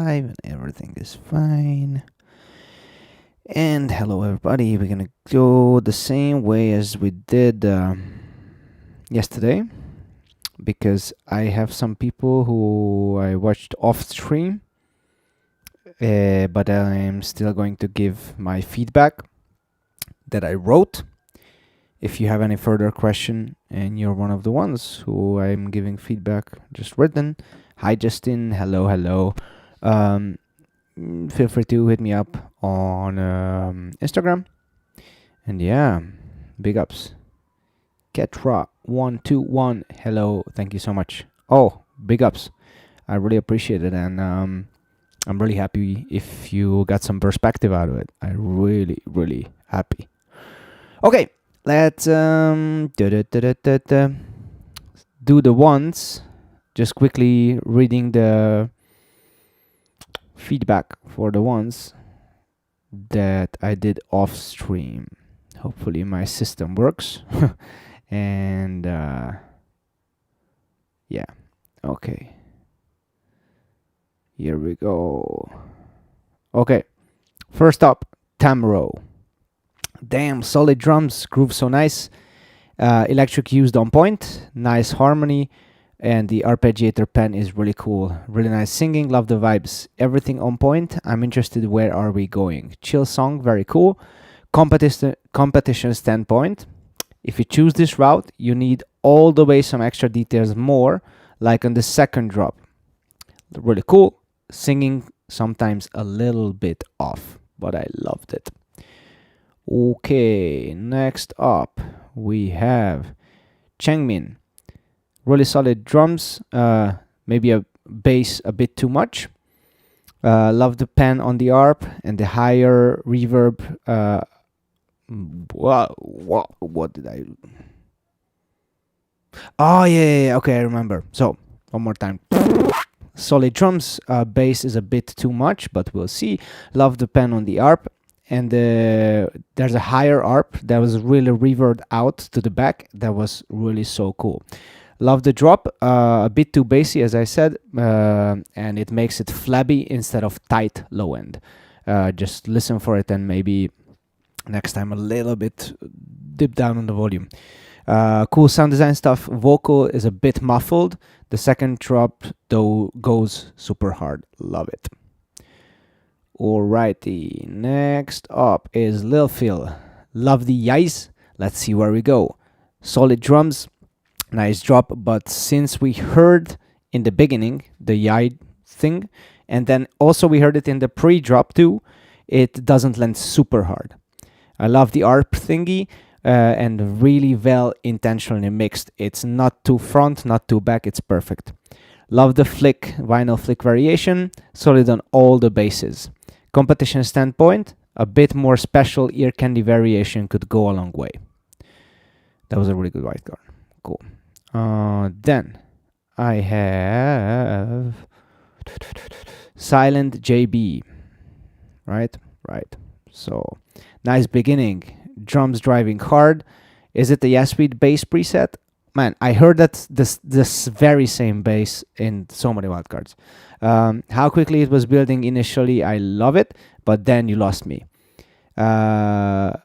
live and everything is fine. And hello everybody, we're gonna go the same way as we did yesterday, because I have some people who I watched off stream, but I'm still going to give my feedback that I wrote. If you have any further question and you're one of the ones who I'm giving feedback just written, hi Justin, hello. Feel free to hit me up on Instagram. And yeah, big ups. Ketra121, hello, thank you so much. Oh, big ups. I really appreciate it, and I'm really happy if you got some perspective out of it. I'm really happy. Okay, let's do the ones. Just quickly reading the feedback for the ones that I did off stream. Hopefully my system works. And yeah, okay. Here we go. Okay, first up, Tamro. Damn, solid drums, groove so nice. Electric used on point, nice harmony, and the arpeggiator pen is really cool. Really nice singing, love the vibes. Everything on point. I'm interested, where are we going? Chill song, very cool. Competition standpoint. If you choose this route, you need all the way some extra details more, like on the second drop. Really cool. Singing sometimes a little bit off, but I loved it. Okay, next up we have Chengmin. Really solid drums, maybe a bass a bit too much. Love the pen on the arp and the higher reverb. What did I... Oh, yeah, okay, I remember. So, one more time. Solid drums, bass is a bit too much, but we'll see. Love the pen on the arp. And there's a higher arp that was really reverbed out to the back. That was really so cool. Love the drop, a bit too bassy, as I said, and it makes it flabby instead of tight low end. Just listen for it, and maybe next time a little bit dip down on the volume. Cool sound design stuff. Vocal is a bit muffled. The second drop, though, goes super hard. Love it. Alrighty, next up is Lil Phil. Love the eyes. Let's see where we go. Solid drums, nice drop, but since we heard in the beginning the yai thing, and then also we heard it in the pre-drop too, it doesn't land super hard. I love the arp thingy, and really well intentionally mixed. It's not too front, not too back, it's perfect. Love the flick, vinyl flick variation, solid on all the bases. Competition standpoint, a bit more special ear candy variation could go a long way. That was a really good wildcard. Cool. Then I have Silent JB. Right. So nice beginning. Drums driving hard. Is it the Yasweed bass preset? Man, I heard that this very same bass in so many wildcards. How quickly it was building initially, I love it, but then you lost me. At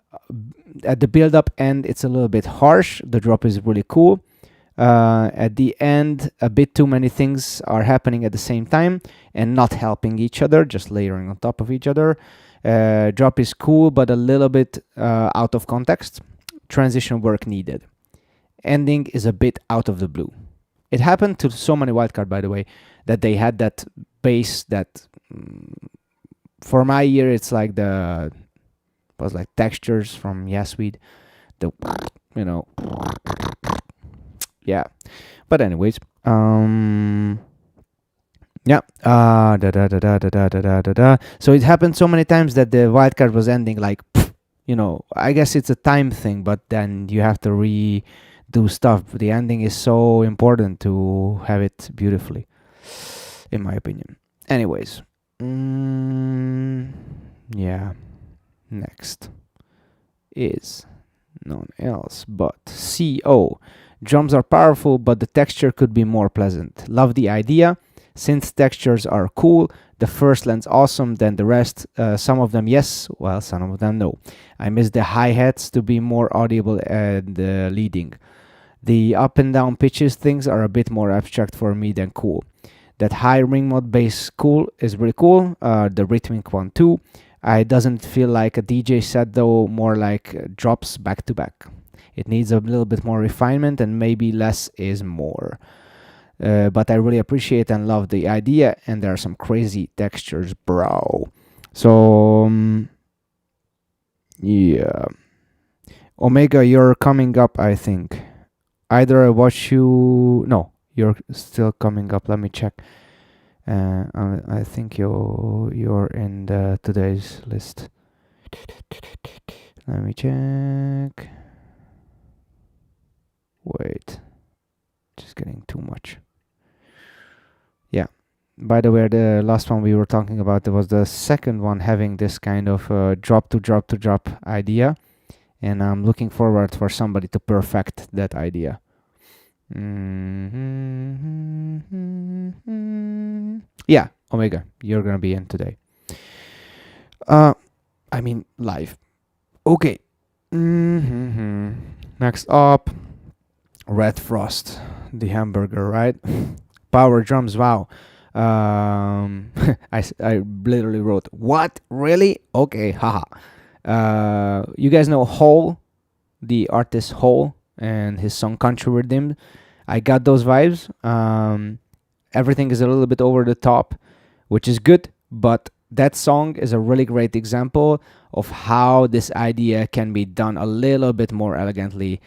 the build-up end, it's a little bit harsh. The drop is really cool. At the end, a bit too many things are happening at the same time and not helping each other, just layering on top of each other. Drop is cool, but a little bit out of context. Transition work needed. Ending is a bit out of the blue. It happened to so many wildcard, by the way, that they had that bass that, for my ear, it's like was like textures from Yasweed. The, yeah. But anyways, yeah. So it happened so many times that the wildcard was ending like, I guess it's a time thing, but then you have to redo stuff. The ending is so important to have it beautifully, in my opinion. Anyways, yeah. Next is none else but CO. Drums are powerful, but the texture could be more pleasant. Love the idea. Synth textures are cool. The first land's awesome, then the rest, some of them yes, well, some of them no. I miss the hi-hats to be more audible and leading. The up and down pitches things are a bit more abstract for me than cool. That high ring mod bass cool is really cool. The rhythmic one too. It doesn't feel like a DJ set though, more like drops back to back. It needs a little bit more refinement and maybe less is more. But I really appreciate and love the idea, and there are some crazy textures, bro. So yeah, Omega, you're coming up, I think. Either I watch you. No, you're still coming up. Let me check. I think you're in the today's list. Let me check. Wait, just getting too much. Yeah. By the way, the last one we were talking about, there was the second one having this kind of drop to drop to drop idea, and I'm looking forward for somebody to perfect that idea. Yeah, Omega, you're gonna be in today. I mean live. Okay. Next up, Red Frost, the hamburger, right? Power drums, wow. I literally wrote, what? Really? Okay, haha. You guys know Hole, the artist Hole, and his song Country Rhythm. I got those vibes. Everything is a little bit over the top, which is good, but that song is a really great example of how this idea can be done a little bit more elegantly.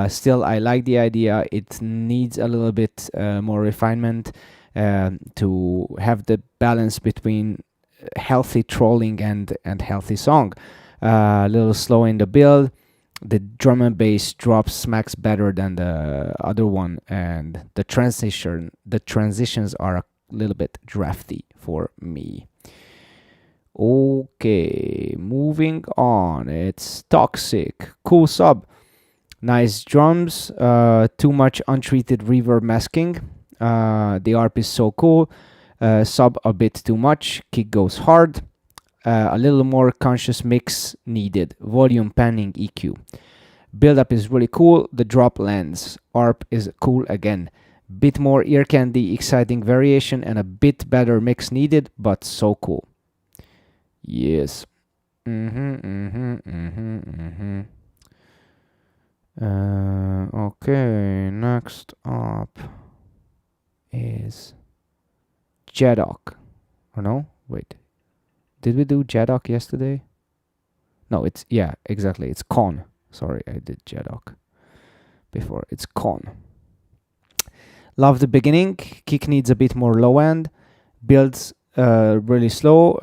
Still, I like the idea. It needs a little bit more refinement to have the balance between healthy trolling and healthy song. A little slow in the build. The drum and bass drop smacks better than the other one, and the transitions are a little bit drafty for me. Okay, moving on. It's Toxic. Cool sub. Nice drums. Too much untreated reverb masking. The ARP is so cool. Sub a bit too much. Kick goes hard. A little more conscious mix needed. Volume, panning, EQ. Build up is really cool. The drop lands. ARP is cool again. Bit more ear candy, exciting variation, and a bit better mix needed, but so cool. Yes. Okay, next up is Jedok. Or no? Wait. Did we do Jedok yesterday? No, it's, yeah, exactly. It's Con. Sorry, I did Jedok before. It's Con. Love the beginning. Kick needs a bit more low end. Builds really slow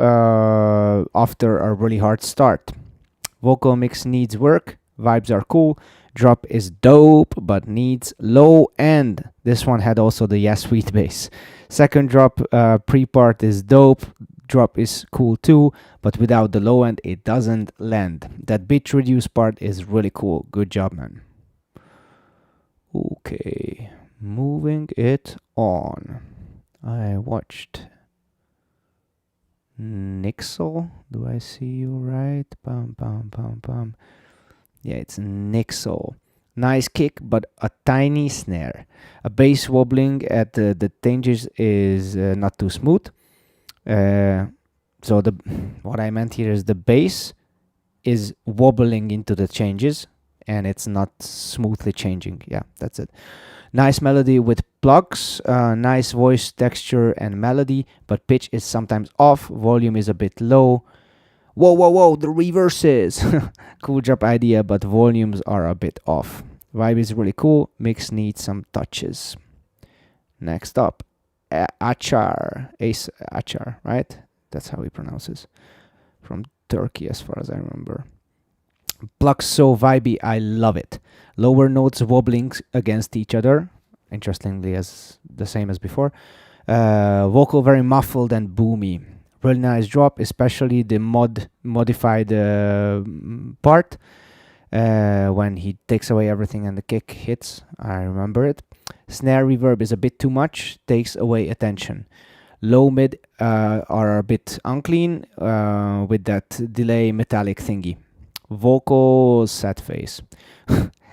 after a really hard start. Vocal mix needs work. Vibes are cool. Drop is dope, but needs low end. This one had also the yes sweet bass. Second drop pre-part is dope. Drop is cool too, but without the low end, it doesn't land. That bit reduce part is really cool. Good job, man. Okay, moving it on. I watched Nixel. Do I see you right? Bum, bum, bum, bum. Yeah, it's Nixel. Nice kick, but a tiny snare. A bass wobbling at the tinges is not too smooth. So what I meant here is the bass is wobbling into the changes and it's not smoothly changing. Yeah, that's it. Nice melody with plugs, nice voice texture and melody, but pitch is sometimes off, volume is a bit low. Whoa, the reverses. Cool drop idea, but volumes are a bit off. Vibe is really cool, mix needs some touches. Next up, Achar, Ace Achar, right? That's how he pronounces. From Turkey, as far as I remember. Plugs so vibey, I love it. Lower notes wobbling against each other, interestingly as the same as before. Vocal very muffled and boomy. Really nice drop, especially the modified part. when he takes away everything and the kick hits. I remember it. Snare reverb is a bit too much, takes away attention. Low mid are a bit unclean with that delay metallic thingy. Vocal sad face.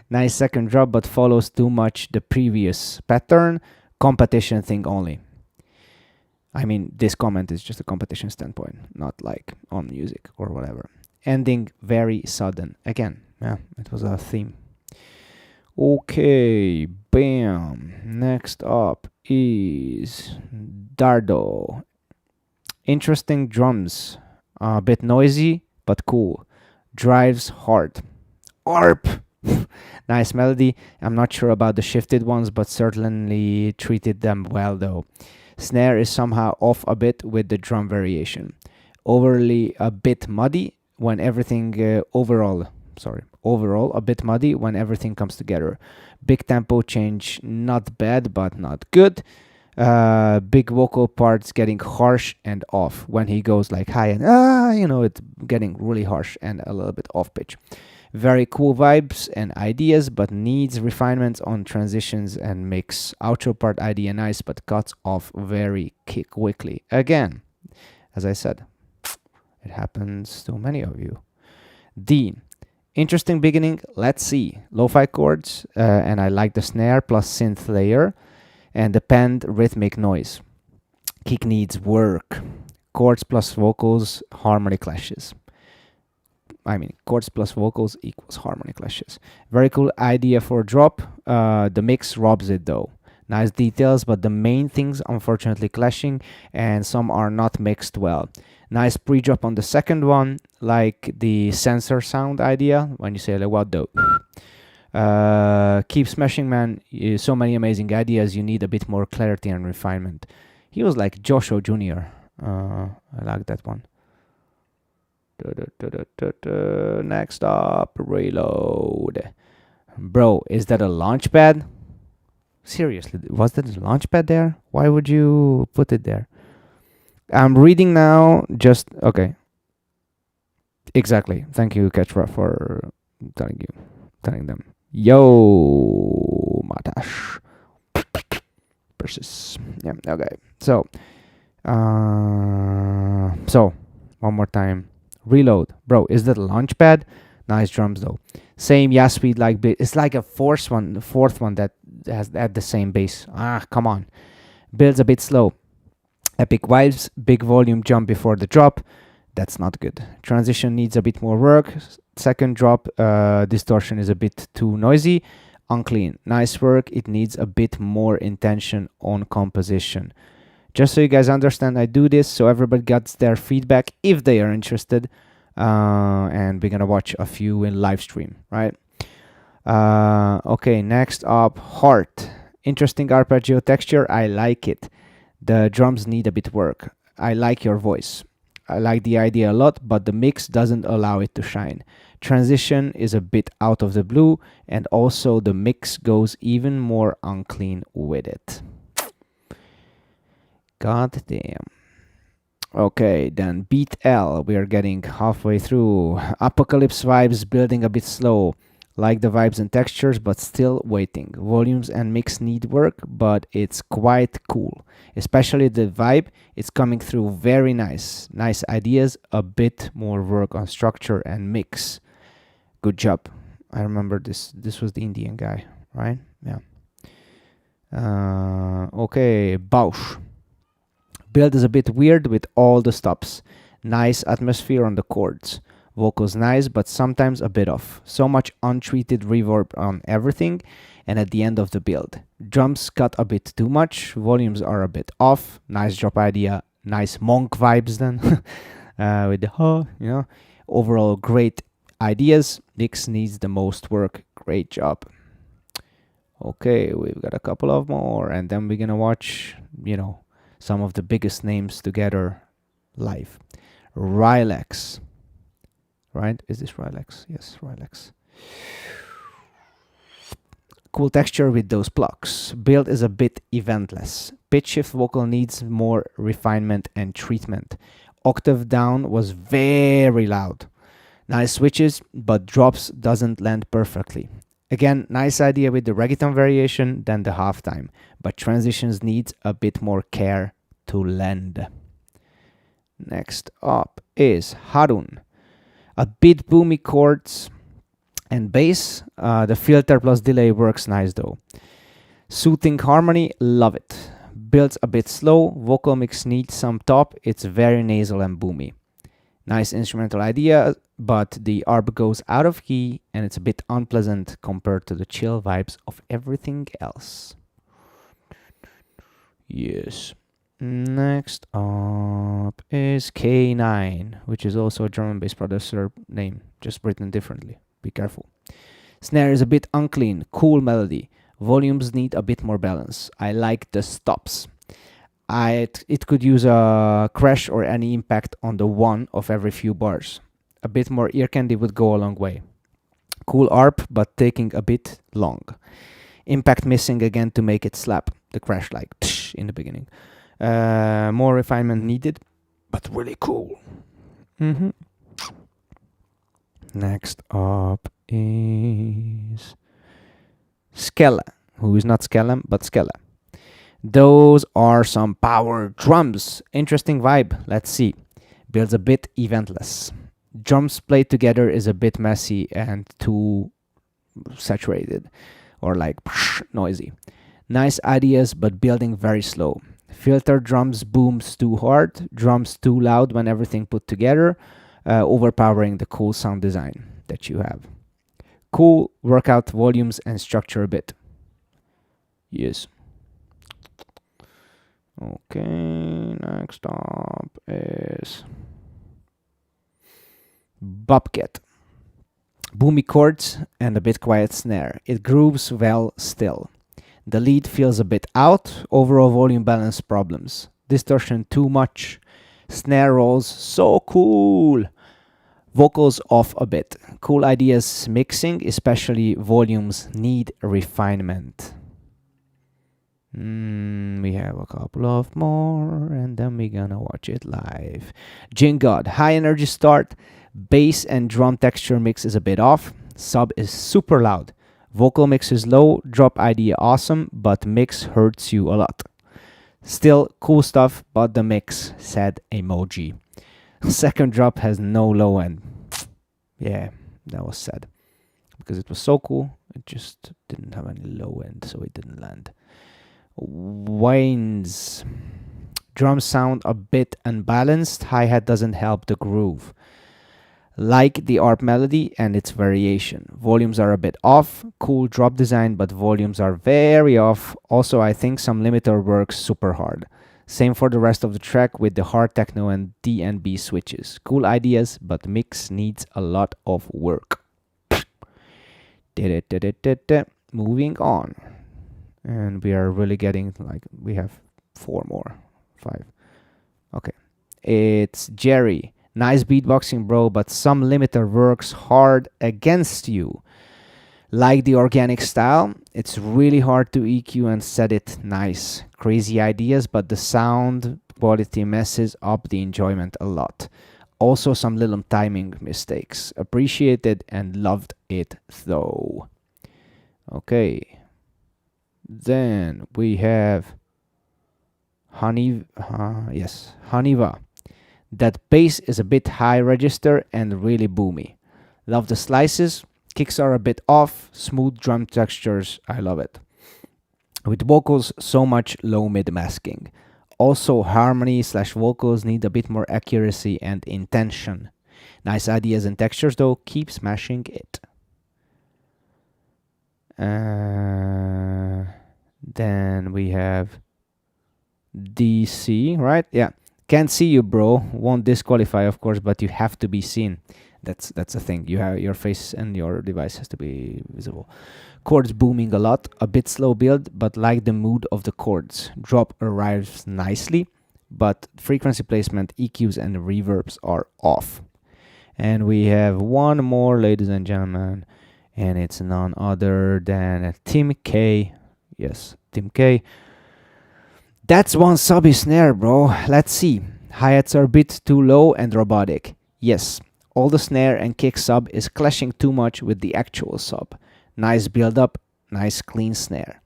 Nice second drop, but follows too much the previous pattern. Competition thing only. I mean, this comment is just a competition standpoint, not like on music or whatever. Ending very sudden. Again, yeah, it was a theme. Okay, bam. Next up is Dardo. Interesting drums. A bit noisy, but cool. Drives hard. ARP! Nice melody. I'm not sure about the shifted ones, but certainly treated them well though. Snare is somehow off a bit with the drum variation. Overly a bit muddy when everything overall a bit muddy when everything comes together. Big tempo change, not bad but not good. Big vocal parts getting harsh and off when he goes like high and it's getting really harsh and a little bit off pitch. Very cool vibes and ideas, but needs refinements on transitions and mix. Outro part idea nice, but cuts off very quickly. Again, as I said, it happens to many of you. D. Interesting beginning. Let's see. Lo-fi chords, and I like the snare plus synth layer, and the penned rhythmic noise. Kick needs work. Chords plus vocals, harmony clashes. I mean, chords plus vocals equals harmony clashes. Very cool idea for a drop. The mix robs it though. Nice details, but the main things unfortunately clashing, and some are not mixed well. Nice pre-drop on the second one, like the sensor sound idea, when you say like, what though? Keep smashing, man. So many amazing ideas. You need a bit more clarity and refinement. He was like Joshua Jr. I like that one. Next up, reload. Bro, is that a launch pad? Seriously, was that a launch pad there? Why would you put it there? I'm reading now, just, okay. Exactly. Thank you, Ketra, for telling them. Yo, Matash. Versus, yeah, okay. So, one more time. Reload. Bro, is that a launch pad? Nice drums though. Same speed like bit. It's like a fourth one that has at the same bass. Come on. Builds a bit slow. Epic vibes, big volume jump before the drop. That's not good. Transition needs a bit more work. Second drop, distortion is a bit too noisy. Unclean. Nice work. It needs a bit more intention on composition. Just so you guys understand, I do this so everybody gets their feedback if they are interested. And we're gonna watch a few in live stream, right? Okay, next up, Heart. Interesting arpeggio texture. I like it. The drums need a bit work. I like your voice. I like the idea a lot, but the mix doesn't allow it to shine. Transition is a bit out of the blue, and also the mix goes even more unclean with it. God damn. Okay, then beat L. We are getting halfway through. Apocalypse vibes building a bit slow. Like the vibes and textures, but still waiting. Volumes and mix need work, but it's quite cool. Especially the vibe, it's coming through very nice. Nice ideas, a bit more work on structure and mix. Good job. I remember this was the Indian guy, right? Yeah. Okay, Bausch. Build is a bit weird with all the stops. Nice atmosphere on the chords. Vocals nice, but sometimes a bit off. So much untreated reverb on everything, and at the end of the build. Drums cut a bit too much, volumes are a bit off. Nice drop idea, nice monk vibes then, with the Overall, great ideas. Mix needs the most work. Great job. Okay, we've got a couple of more, and then we're gonna watch, some of the biggest names together live. Rylex. Right? Is this Rylex? Yes, Rylex. Cool texture with those plucks. Build is a bit eventless. Pitch shift vocal needs more refinement and treatment. Octave down was very loud. Nice switches, but drops doesn't land perfectly. Again, nice idea with the reggaeton variation than the halftime, but transitions needs a bit more care to land. Next up is Harun. A bit boomy chords and bass. The filter plus delay works nice though. Soothing harmony, love it. Builds a bit slow, vocal mix needs some top, it's very nasal and boomy. Nice instrumental idea, but the ARP goes out of key and it's a bit unpleasant compared to the chill vibes of everything else. Yes. Next up is K9, which is also a drum and bass producer name, just written differently. Be careful. Snare is a bit unclean, cool melody. Volumes need a bit more balance. I like the stops. It could use a crash or any impact on the one of every few bars. A bit more ear candy would go a long way. Cool ARP, but taking a bit long. Impact missing again to make it slap. The crash like tsh in the beginning. More refinement needed, but really cool. Next up is Skella, who is not Skellum, but Skella. Those are some power drums. Interesting vibe. Let's see. Builds a bit eventless. Drums played together is a bit messy and too saturated or like noisy. Nice ideas, but building very slow. Filter drums booms too hard, drums too loud when everything put together, overpowering the cool sound design that you have. Cool, workout volumes and structure a bit. Yes. Okay, next up is Bobcat. Boomy chords and a bit quiet snare. It grooves well still. The lead feels a bit out, overall volume balance problems. Distortion too much. Snare rolls so cool. Vocals off a bit. Cool ideas mixing, especially volumes need refinement. We have a couple of more and then we're gonna watch it live. Jingod, high energy start. Bass and drum texture mix is a bit off. Sub is super loud. Vocal mix is low, drop idea awesome, but mix hurts you a lot. Still cool stuff, but the mix, sad emoji. Second drop has no low end. Yeah, that was sad. Because it was so cool, it just didn't have any low end, so it didn't land. Wayne's drums sound a bit unbalanced. Hi-hat doesn't help the groove. Like the ARP melody and its variation. Volumes are a bit off. Cool drop design, but volumes are very off. Also, I think some limiter works super hard. Same for the rest of the track with the hard techno and D and B switches. Cool ideas, but mix needs a lot of work. Moving on. And we are really getting, like, we have 5. Okay. It's Jerry. Nice beatboxing, bro, but some limiter works hard against you. Like the organic style, it's really hard to EQ and set it nice. Crazy ideas, but the sound quality messes up the enjoyment a lot. Also some little timing mistakes. Appreciated and loved it though. Okay. Then we have Haniva. That bass is a bit high register and really boomy. Love the slices. Kicks are a bit off. Smooth drum textures. I love it. With vocals, so much low mid masking. Also harmony / vocals need a bit more accuracy and intention. Nice ideas and textures though. Keep smashing it. Then we have DC, right? Yeah. Can't see you, bro. Won't disqualify, of course, but you have to be seen. That's the thing. You have your face and your device has to be visible. Chords booming a lot. A bit slow build, but like the mood of the chords. Drop arrives nicely, but frequency placement, EQs, and reverbs are off. And we have one more, ladies and gentlemen, and it's none other than Tim K. Yes, Tim K. That's one subby snare, bro. Let's see. Hi-hats are a bit too low and robotic. Yes. all the snare and kick sub is clashing too much with the actual sub. Nice build up, nice clean snare.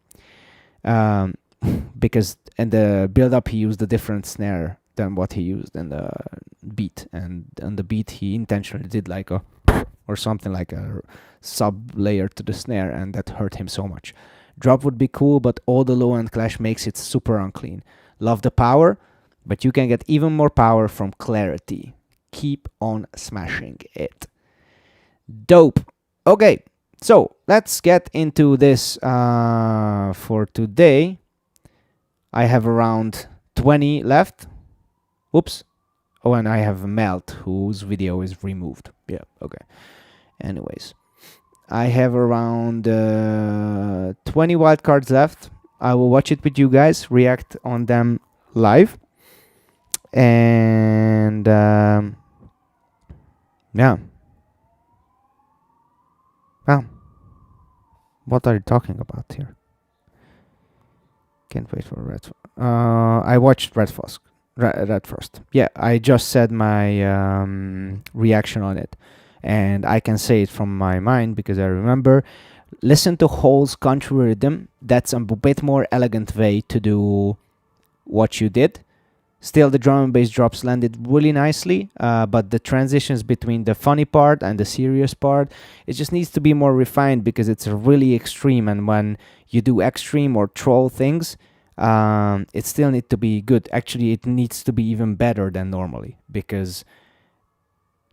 Because in the build up he used a different snare than what he used in the beat, and on the beat he intentionally did like a or something like a sub layer to the snare, and that hurt him so much. Drop would be cool, but all the low end clash makes it super unclean. Love the power, but you can get even more power from clarity. Keep on smashing it. Dope. Okay, so let's get into this for today. I have around 20 left. Oops. Oh, and I have Melt, whose video is removed. Yeah, okay. Anyways, I have around 20 wildcards left. I will watch it with you guys, react on them live. And yeah. Well, what are you talking about here? Can't wait for Red. I watched Red first. Yeah, I just said my reaction on it, and I can say it from my mind because I remember. Listen to Hole's country rhythm. That's a bit more elegant way to do what you did. Still, the drum and bass drops landed really nicely, but the transitions between the funny part and the serious part, it just needs to be more refined because it's really extreme, and when you do extreme or troll things, it still needs to be good. Actually, it needs to be even better than normally, because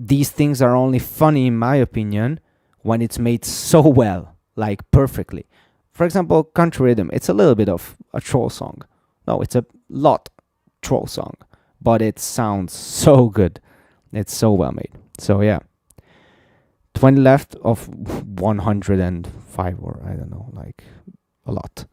these things are only funny, in my opinion, when it's made so well, like perfectly. For example, country rhythm, it's a little bit of a troll song. No, it's a lot troll song, but it sounds so good. It's so well made. So yeah, 20 left of 105, or I don't know, like a lot.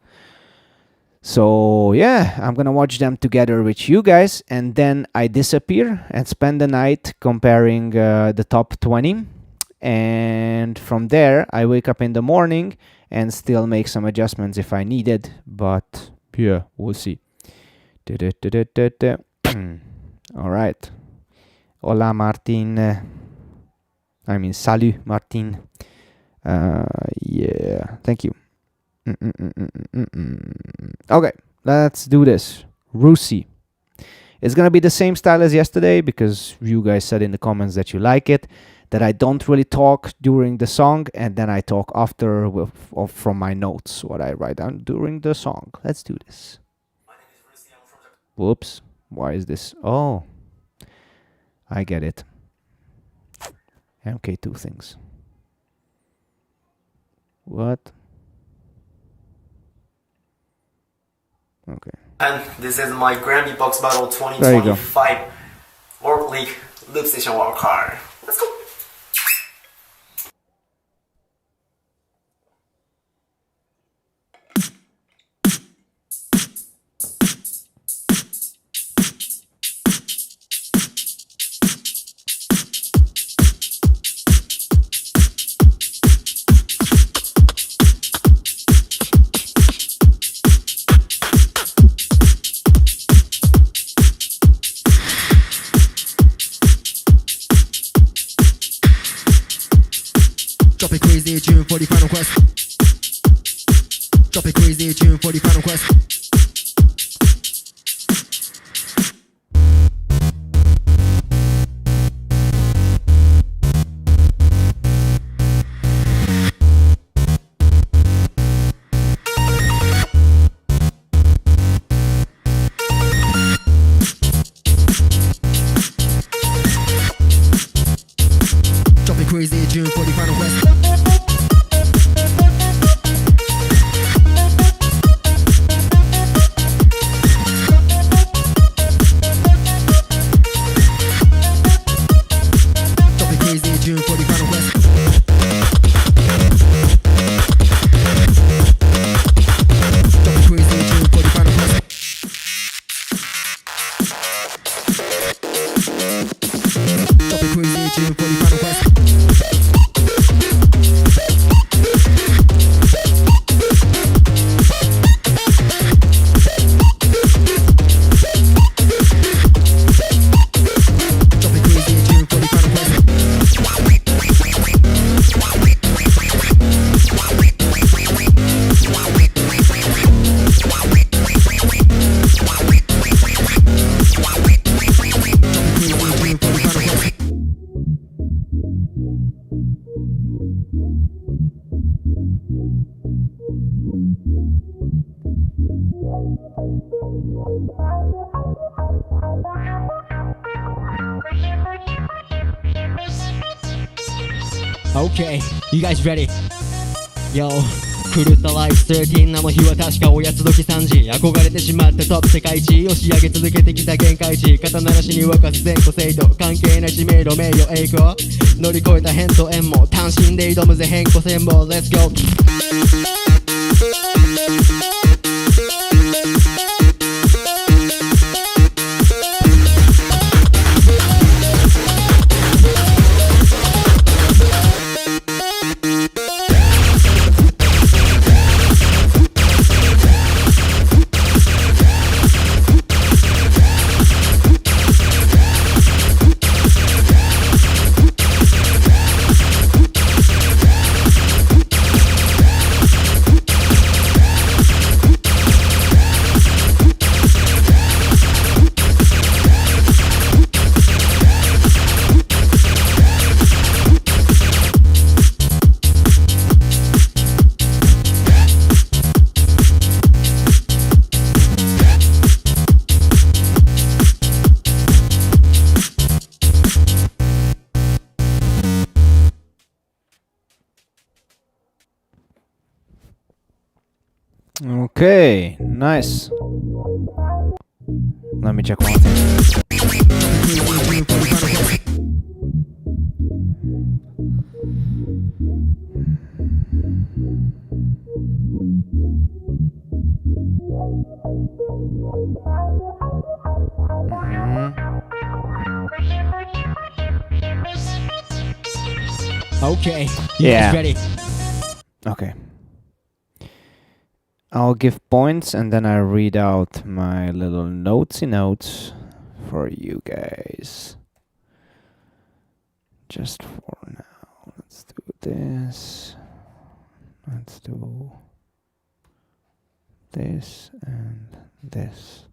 So yeah, I'm gonna watch them together with you guys, and then I disappear and spend the night comparing the top 20, and from there I wake up in the morning and still make some adjustments if I needed, but yeah, we'll see. All right. Hola, Martin. I mean, salut, Martin. Yeah, thank you. Okay, let's do this. Rusi. It's gonna be the same style as yesterday because you guys said in the comments that you like it, that I don't really talk during the song, and then I talk after from my notes, what I write down during the song. Let's do this. Whoops, why is this? Oh, I get it. MK2 things. What? Okay. And this is my Beatbox Battle 2025 World League Loopstation Wildcard. Let's go! Drop a crazy tune for the final quest. Drop a crazy tune for the final quest. Drop a crazy tune for the final quest. Okay, you guys ready? Yo 狂ったライフ13なの日は確かおやつ時3時憧れてしまってトップ世界一押し上げ続けてきた限界値肩慣らしに沸かす全個制度関係ない知名度名誉栄光乗り越えた変と縁も単身で挑むぜ変更線も Let's go Okay, nice. Let me check one thing. Okay, you Yeah. guys ready? Okay. I'll give points and then I read out my little notes for you guys. Just for now. Let's do this. Let's do this and this.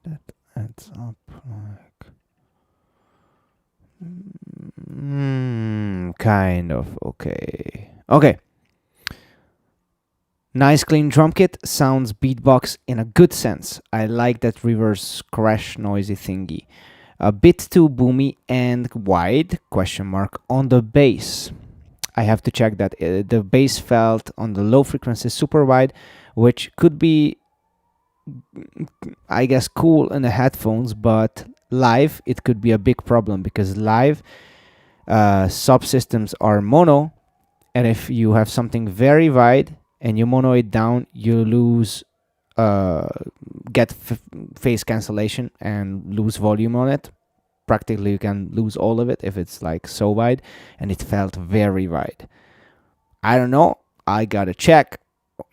That adds up like kind of okay. Okay. Nice clean drum kit, sounds beatbox in a good sense. I like that reverse crash noisy thingy. A bit too boomy and wide, question mark, on the bass. I have to check that. The bass felt on the low frequency super wide, which could be, I guess, cool in the headphones, but live it could be a big problem because live subsystems are mono, and if you have something very wide and you mono it down, you lose, get phase cancellation and lose volume on it. Practically you can lose all of it if it's like so wide, and it felt very wide. I don't know, I gotta check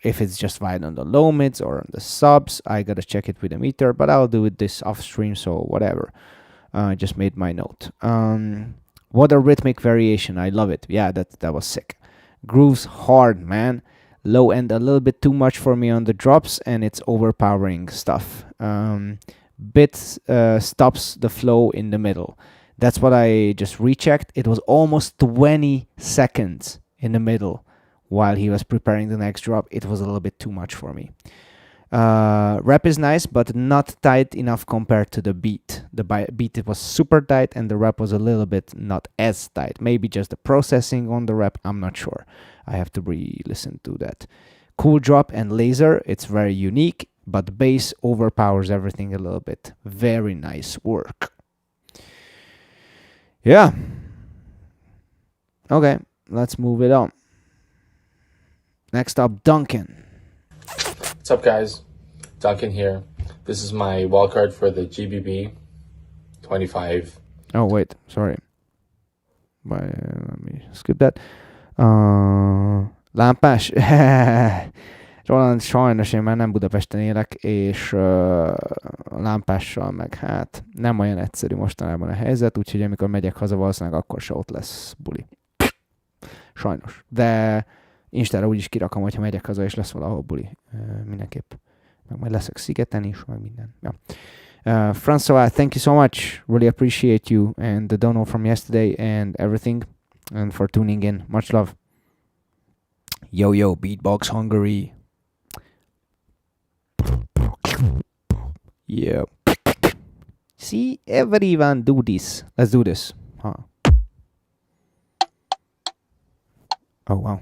if it's just wide on the low mids or on the subs. I gotta check it with a meter, but I'll do it this off stream, so whatever. I just made my note. What a rhythmic variation, I love it. Yeah, that was sick. Grooves hard, man. Low end a little bit too much for me on the drops, and it's overpowering stuff. Bit stops the flow in the middle. That's what I just rechecked. It was almost 20 seconds in the middle while he was preparing the next drop. It was a little bit too much for me. Rep is nice, but not tight enough compared to the beat. The beat it was super tight, and the rep was a little bit not as tight. Maybe just the processing on the rep, I'm not sure. I have to re-listen to that. Cool drop and laser, it's very unique, but bass overpowers everything a little bit. Very nice work. Yeah. Okay, let's move it on. Next up, Duncan. What's up, guys? Duncan here. This is my wildcard for the GBB25. Oh, wait, sorry. Let me skip that. Lámpás. Roland, sajnos én már nem Budapesten élek, és lámpással meg hát nem olyan egyszerű mostanában a helyzet, úgyhogy amikor megyek haza, valószínűleg akkor se ott lesz buli. Sajnos. De Instára úgyis kirakom, hogyha megyek haza, és lesz valahol buli. Mindenképp. Meg majd leszek szigeten is, meg minden. Ja. François, thank you so much. Really appreciate you and the dono from yesterday and everything. And for tuning in. Much love. Yo, Beatbox Hungary. Yeah. See, everyone do this. Let's do this. Huh. Oh, wow.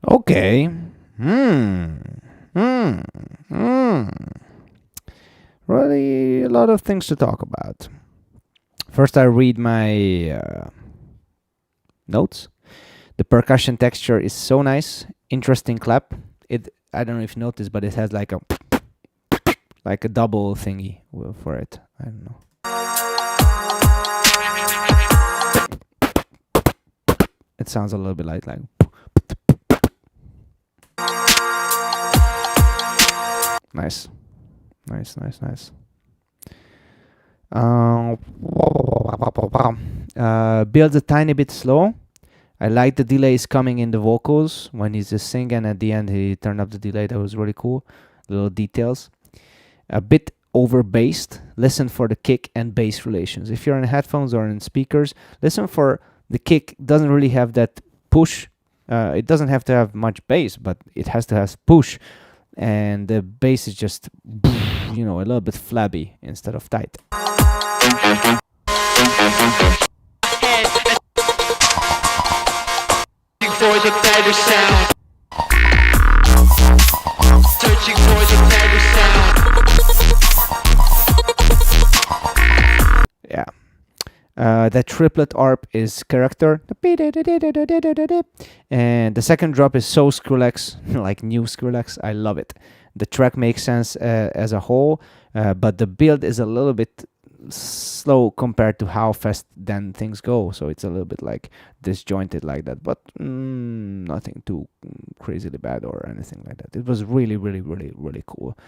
Okay. Really a lot of things to talk about. First, I read my notes. The percussion texture is so nice. Interesting clap. I don't know if you noticed, but it has like a double thingy for it. I don't know. It sounds a little bit like nice. Builds a tiny bit slow. I like the delays coming in the vocals when he's just singing. At the end, he turned up the delay. That was really cool. Little details. A bit over-bassed. Listen for the kick and bass relations. If you're in headphones or in speakers, listen for the kick. Doesn't really have that push. It doesn't have to have much bass, but it has to have push. And the bass is just, a little bit flabby instead of tight. For the better sound. Searching for the better sound. Yeah. The triplet arp is character, and the second drop is so Skrillex, like new Skrillex. I love it. The track makes sense as a whole, but the build is a little bit slow compared to how fast then things go. So it's a little bit like disjointed like that, but nothing too crazily bad or anything like that. It was really, really, really, really cool.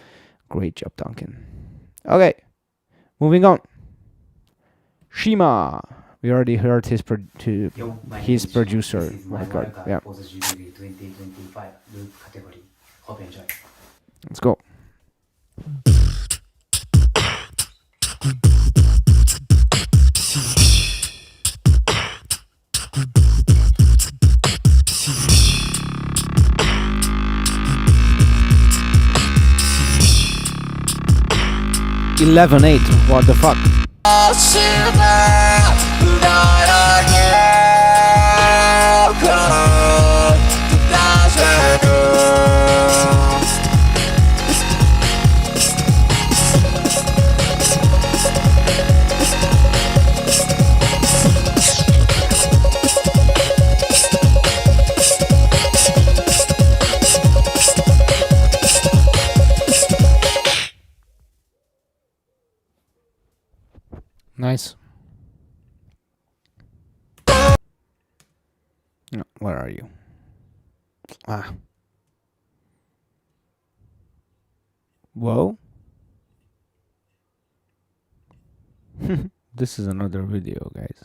Great job, Duncan. Okay, moving on. Shima. We already heard his producer, Wildcard. Yeah. Let's go. $11.8. What the fuck? Nice. No, where are you? Ah. Whoa. This is another video, guys.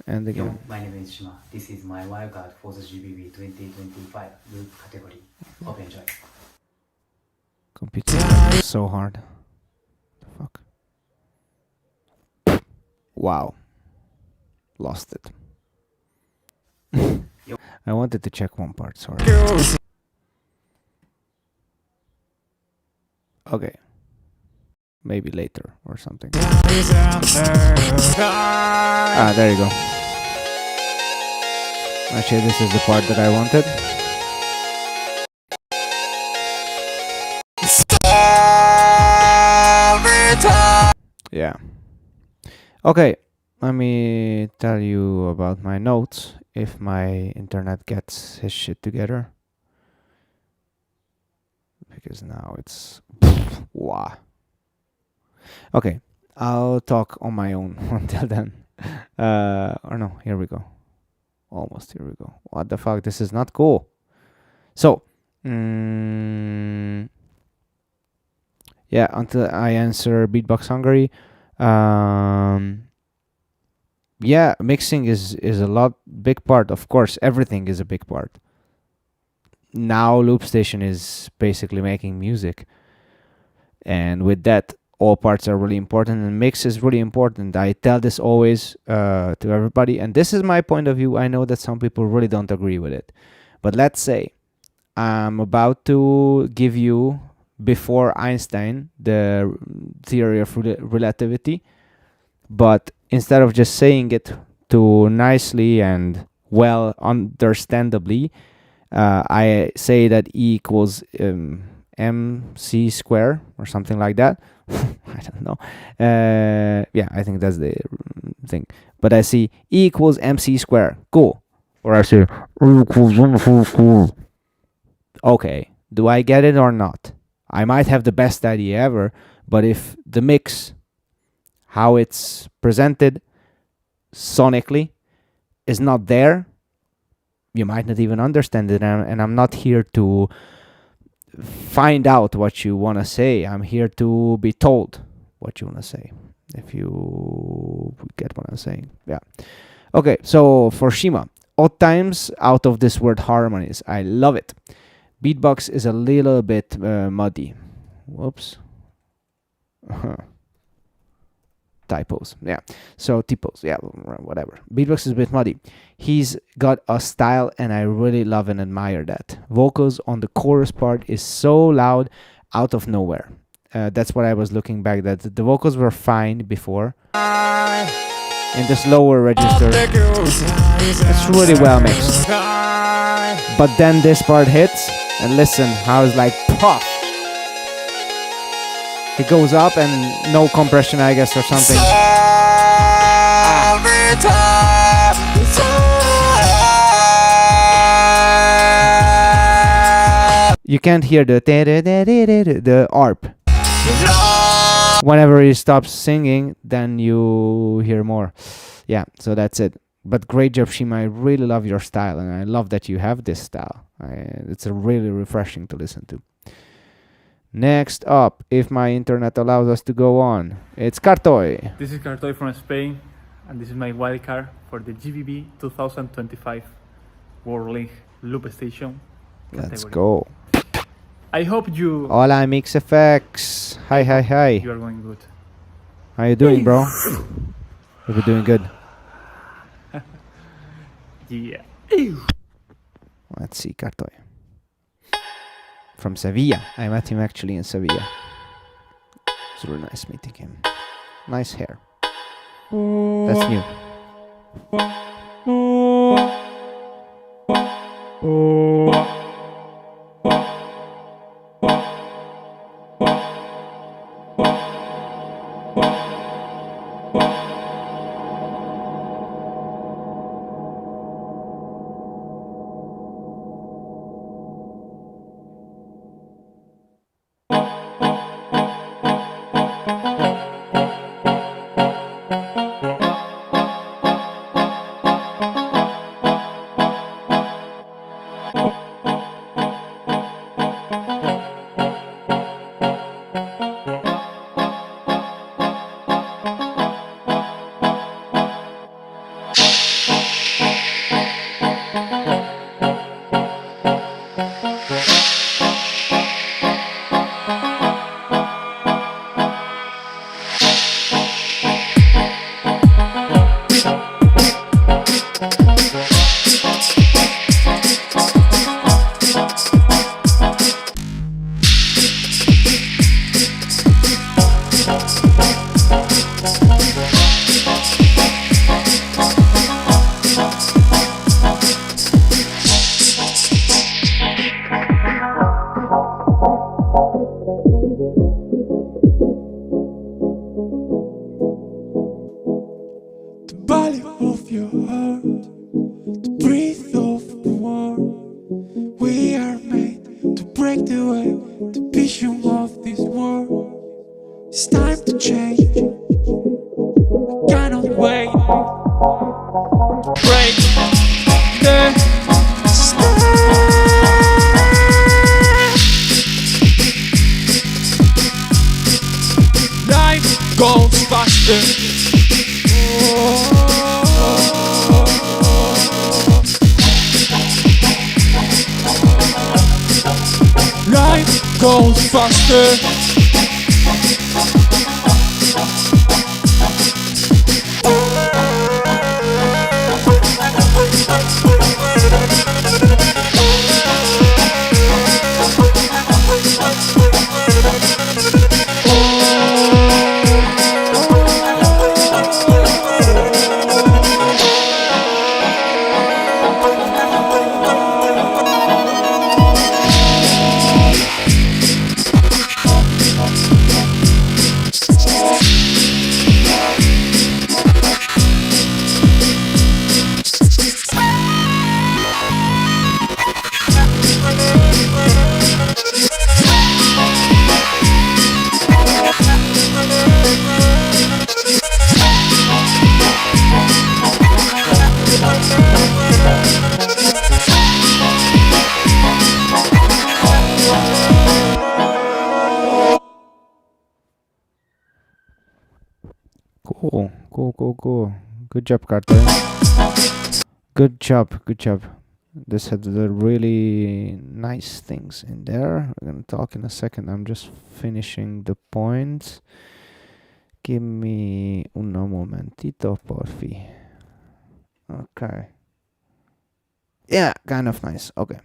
And again. Yo, my name is Shima. This is my wildcard for the GBB25 loop category. Hope you enjoy. Computer is so hard. The fuck? Wow. Lost it. I wanted to check one part, sorry. Okay. Maybe later or something. Ah, there you go. Actually, this is the part that I wanted. Yeah. Okay, let me tell you about my notes if my internet gets his shit together. Because now it's wow. Okay, I'll talk on my own until then. Or no, here we go. Almost here we go. What the fuck? This is not cool. So, yeah, until I answer Beatbox Hungary. Yeah, mixing is a big part. Of course, everything is a big part. Now Loopstation is basically making music, and with that, all parts are really important, and mix is really important. I tell this always to everybody, and this is my point of view. I know that some people really don't agree with it, but let's say I'm about to give you, before Einstein, the theory of relativity, but instead of just saying it too nicely and well understandably, I say that E equals mc square or something like that. I don't know. Yeah, I think that's the thing. But I see E equals mc square. Cool. Or I say E equals MC square. Okay. Do I get it or not? I might have the best idea ever, but if the mix, how it's presented sonically, is not there, you might not even understand it. And I'm not here to find out what you want to say. I'm here to be told what you want to say, if you get what I'm saying. Yeah. Okay, so for Shima, odd times out of this word harmonies. I love it. Beatbox is a little bit muddy. Whoops. Typos. Yeah. So typos. Yeah, whatever. Beatbox is a bit muddy. He's got a style, and I really love and admire that. Vocals on the chorus part is so loud out of nowhere. That's what I was looking back, that the vocals were fine before. In this lower register, it's really well mixed. But then this part hits, and listen how it's like pop. It goes up and no compression, I guess, or something. You can't hear the ARP. Whenever he stops singing, then you hear more. Yeah, so that's it. But great job, Shima. I really love your style, and I love that you have this style. It's really refreshing to listen to. Next up, if my internet allows us to go on, it's Kartoy. This is Kristof from Spain, and this is my wildcard for the GBB25 World League Loopstation. Let's go. I hope you... Hola, Mix FX. Hi. You are going good. How you doing, bro? We're doing good. Yeah. Let's see, Kartoy. From Sevilla. I met him actually in Sevilla. It's really nice meeting him. Nice hair. That's new. Cool. Good job, Carter. Good job. This had the really nice things in there. We're gonna talk in a second. I'm just finishing the points. Give me un momentito, porfi. Okay. Yeah, kind of nice. Okay.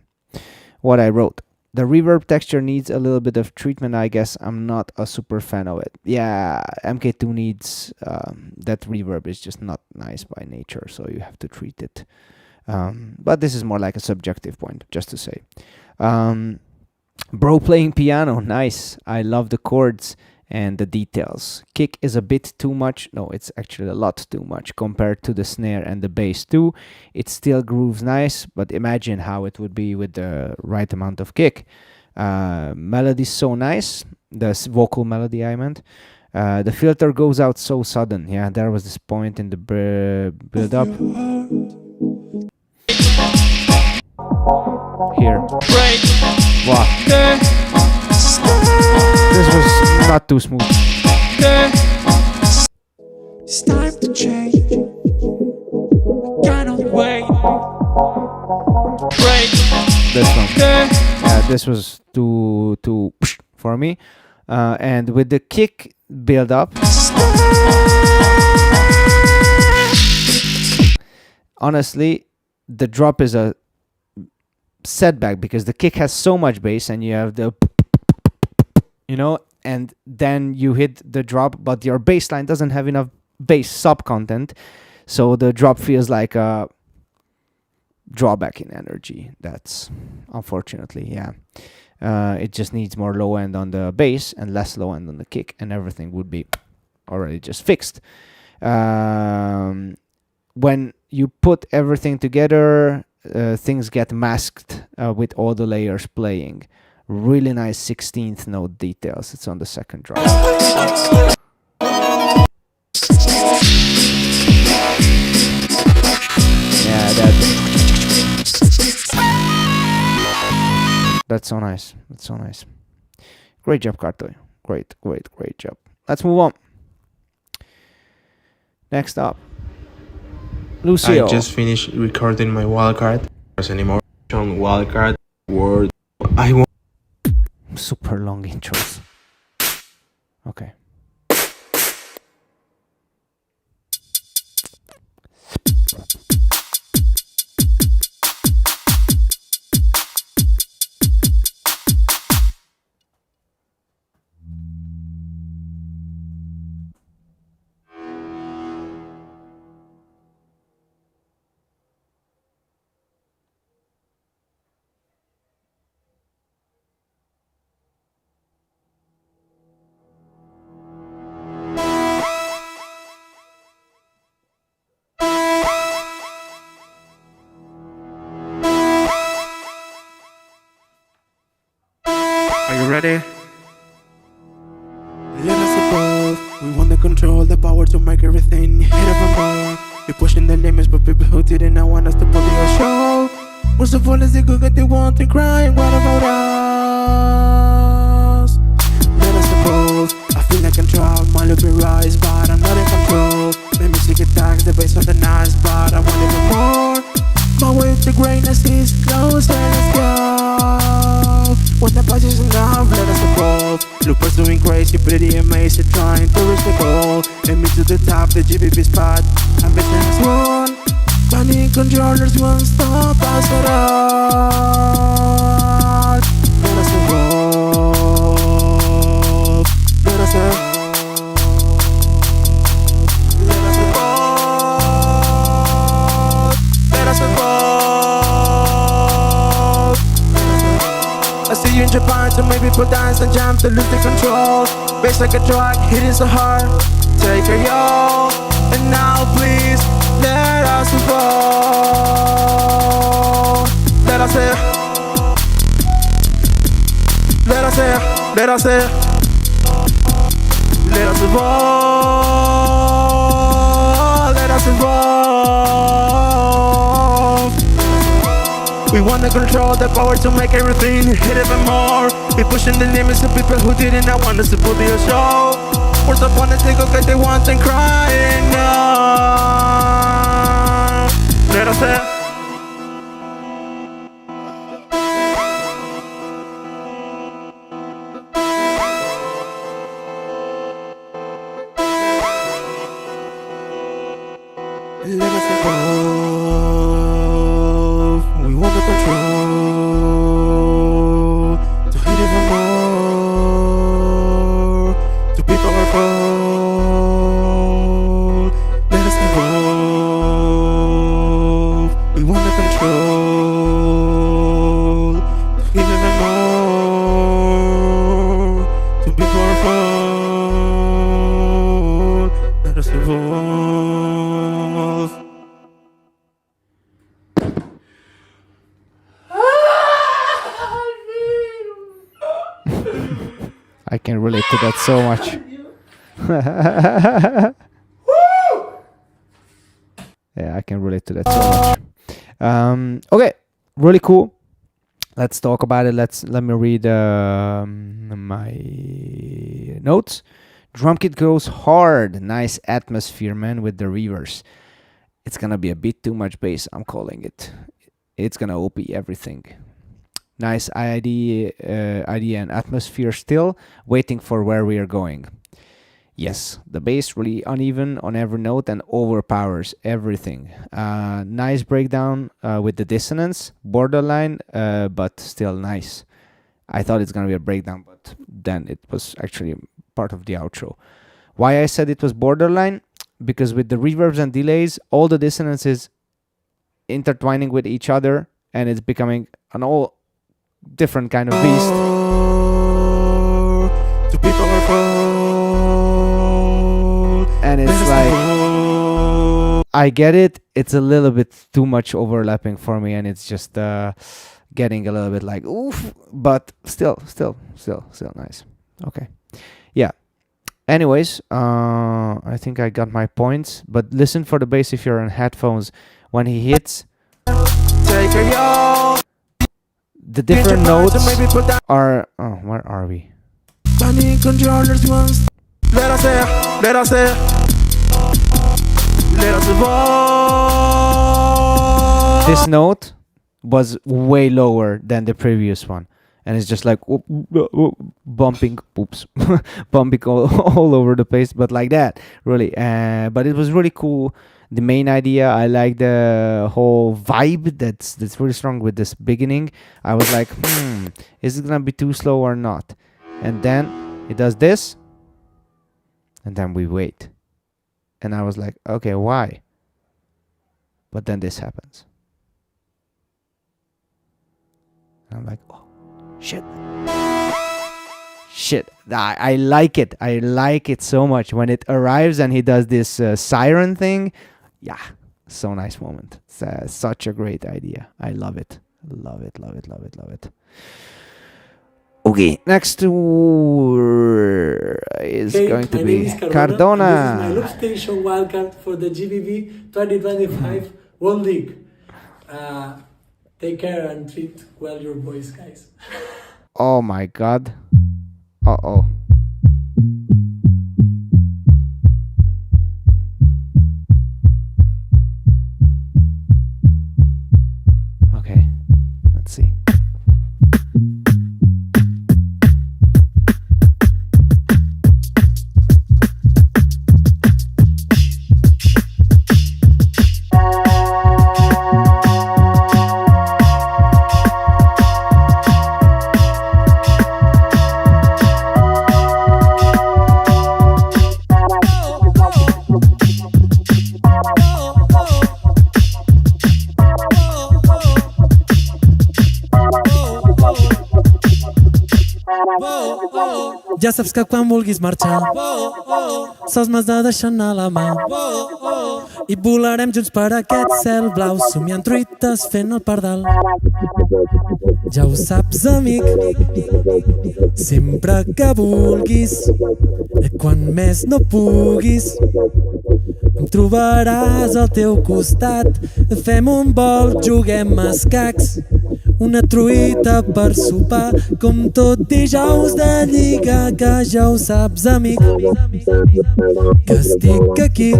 What I wrote. The reverb texture needs a little bit of treatment, I guess. I'm not a super fan of it. Yeah, MK2 needs that reverb is just not nice by nature, so you have to treat it. But this is more like a subjective point, just to say. Bro playing piano, nice. I love the chords and the details. Kick is a bit too much. No, it's actually a lot too much compared to the snare and the bass too. It still grooves nice, but imagine how it would be with the right amount of kick. Melody's so nice. The vocal melody, I meant. The filter goes out so sudden. Yeah, there was this point in the build up. Here. Wow. This was not too smooth. It's time to change. Cannot wait. This one. Yeah, this was too for me. And with the kick build up, honestly, the drop is a setback because the kick has so much bass and you have the, you know, and then you hit the drop, but your bass line doesn't have enough bass sub content, so the drop feels like a drawback in energy. That's unfortunately, yeah. It just needs more low end on the bass and less low end on the kick, and everything would be already just fixed. When you put everything together, things get masked with all the layers playing. Really nice 16th note details. It's on the second drop. Yeah, that's so nice. That's so nice. Great job, Kartoy. Great job. Let's move on. Next up, Lucio. I just finished recording my wildcard. There's any more on wildcard word. I want Super long intros. Okay. Are you ready? Let us evolve. We want to control the power to make everything hit even more. We're pushing the limits, but people who didn't know want us to put the show. Most of all is the good that they want to cry. What about us? Let us evolve. I feel like control. My loop will rise, but I'm not in control. My music attacks the bass on the nice, but I want even more. My way with the greatness is close. Let's go. When the price is enough, let us evolve. Loopers doing crazy, pretty amazing, trying to reach the goal. And me to the top, the GBB spot. Ambition is one. Panic controllers won't stop us at all. Let us evolve. Let us evolve. Let us evolve. Let us evolve. I see you in Japan, so maybe people dance and jump to lose the control. Bass like a truck, hitting so hard. Take care, y'all. And now please, let us evolve. Let us say. Let us say. Let us say. Let us evolve. Let us evolve. We want to control the power to make everything hit even more. We pushing the limits to people who didn't know want us to put the show. Words up on the take okay, they want and crying now. Let us say. Let us evolve. We want the control to hit even more, to be powerful. Let us evolve. We I can relate to that so much. Yeah, I can relate to that so much. Okay, really cool. Let's talk about it. Let me read my notes. Drum kit goes hard. Nice atmosphere, man, with the reverbs. It's gonna be a bit too much bass. I'm calling it. It's gonna OP everything. Nice idea and atmosphere still. Waiting for where we are going. Yes, the bass really uneven on every note and overpowers everything. Nice breakdown with the dissonance. Borderline, but still nice. I thought it's gonna be a breakdown, but then it was actually part of the outro. Why I said it was borderline? Because with the reverbs and delays, all the dissonance is intertwining with each other, and it's becoming an all different kind of beast. And it's like, I get it. It's a little bit too much overlapping for me, and it's just getting a little bit like oof, but still nice. Okay, yeah. Anyways, I think I got my points. But listen for the bass if you're on headphones. When he hits, the different notes are. Oh, where are we? This note was way lower than the previous one, and it's just like bumping, bumping all over the place, but like that, really. But it was really cool. The main idea, I like the whole vibe that's really strong with this beginning. I was like, is it gonna be too slow or not? And then it does this, and then we wait. And I was like, okay, why? But then this happens. And I'm like, oh, shit. I like it. I like it so much. When it arrives and he does this siren thing, yeah, so nice moment. It's such a great idea. I love it. Love it. Okay, next is going to be Cardona. This is my Loopstation wildcard for the GBB 2025 World League. Take care and treat well your boys, guys. Oh my god. Uh-oh. Okay, let's see. Ja saps que quan vulguis marxar sols m'has de deixar anar la mà i volarem junts per aquest cel blau somiant truites fent el pardal. Ja ho saps, amic, sempre que vulguis quan més no puguis em trobaràs al teu costat. Fem un vol, juguem a escacs, una truita per sopar, com tot dijous de lliga, que ja ho saps, amic, que estic aquí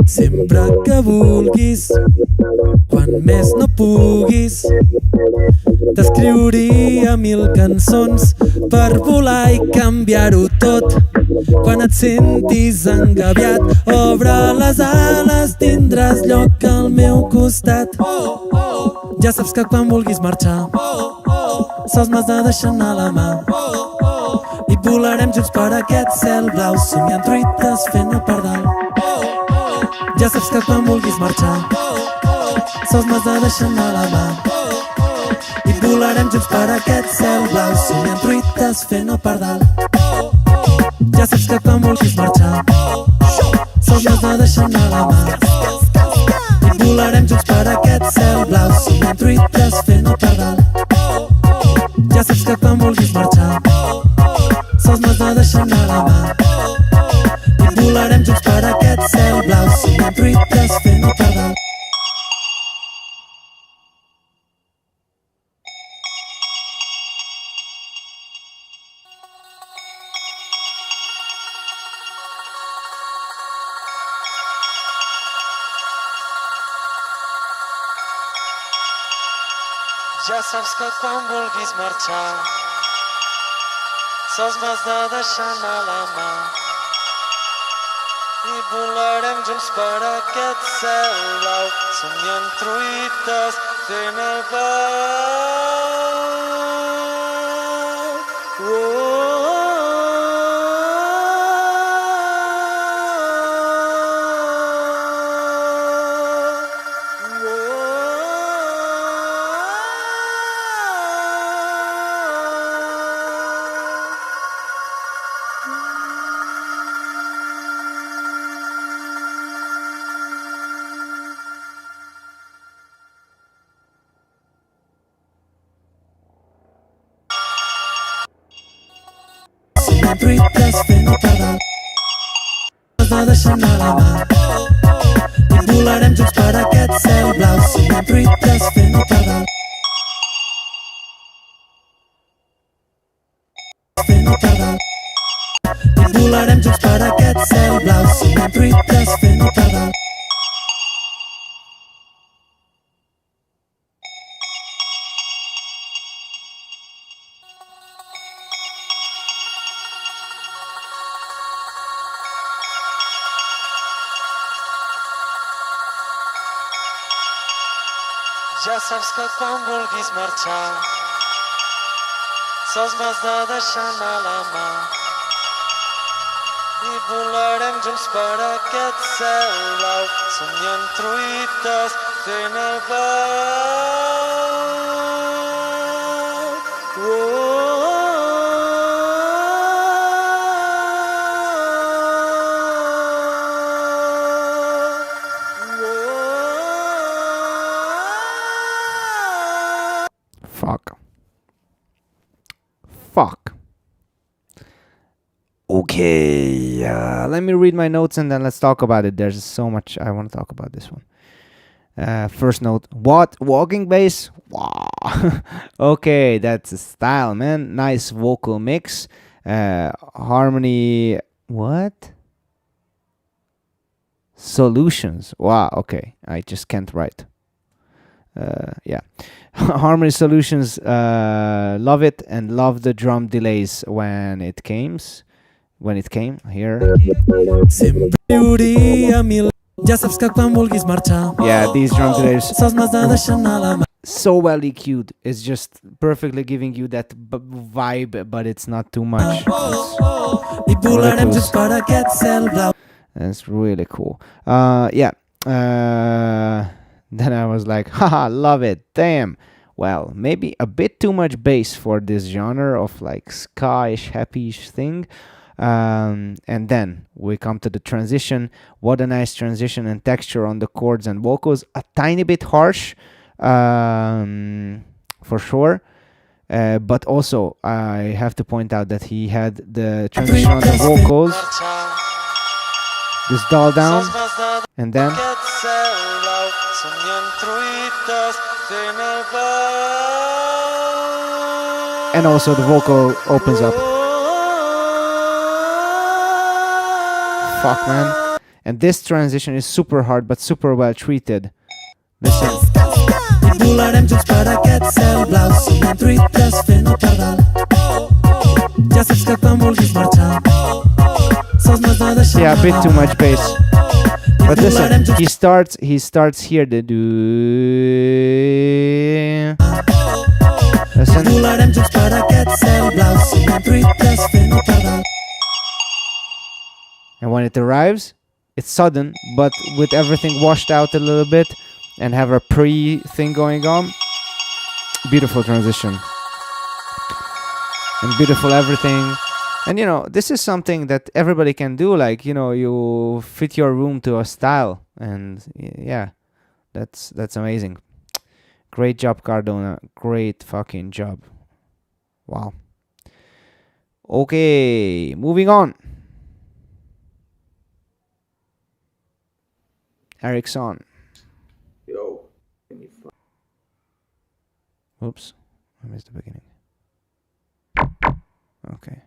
sempre que vulguis, quan més no puguis. T'escriuria 1000 cançons per volar i canviar-ho tot. Quan et sentis engabiat, obre les ales, tindràs lloc al meu costat. Ja saps que quan vulguis marxar sols m'has de deixar anar la mà i volarem junts per aquest cel blau somiant truites fent el pardal. Ja saps que quan vulguis marxar sols m'has de deixar anar la mà i volarem junts per aquest cel blau somiant truites fent el pardal. Ja saps que quan vulguis marxar sols m'has de deixar anar la mà i volarem junts per aquest cel blau somiant truites fent el pardal. Ja saps que quan vulguis marxar Ja saps que quan vulguis marxar sols m'has de deixar anar la mà i volarem junts per aquest cel blau somiant truites fent el blau. Truites fent el pardal has de deixar anar la mà i volarem junts per aquest cel blau somiant truites fent el pardal fent el pardal i volarem junts per aquest cel blau somiant truites fent el pardal. Ja saps que quan vulguis marxar sols m'has de deixar anar la mà i volarem junts per aquest cel blau somiant truites fent el blau. Fuck. Okay, let me read my notes and then let's talk about it. There's so much I want to talk about this one. First note, what? Walking bass? Wow. Okay, that's a style, man. Nice vocal mix. Harmony, what? Solutions. Wow, okay. I just can't write. Yeah. Harmony Solutions, love it and love the drum delays when it came here. Yeah, these drum delays so well EQ'd. It's just perfectly giving you that vibe, but it's not too much. That's really cool. Yeah. Then I was like, haha, love it, damn. Well, maybe a bit too much bass for this genre of like ska-ish, happy-ish thing. And then we come to the transition. What a nice transition and texture on the chords and vocals. A tiny bit harsh, for sure. But also, I have to point out that he had the transition on the vocals. This dull down, and then and also the vocal opens up. Fuck, man. And this transition is super hard but super well treated. Listen. Yeah, a bit too much bass. But listen, he starts here to do. Listen. And when it arrives, it's sudden, but with everything washed out a little bit and have a pre-thing going on. Beautiful transition. And beautiful everything. And you know, this is something that everybody can do. Like, you know, you fit your room to a style. And yeah, that's amazing. Great job, Cardona. Great fucking job. Wow. Okay, moving on. Ericsson. Yo. Oops, I missed the beginning. Okay.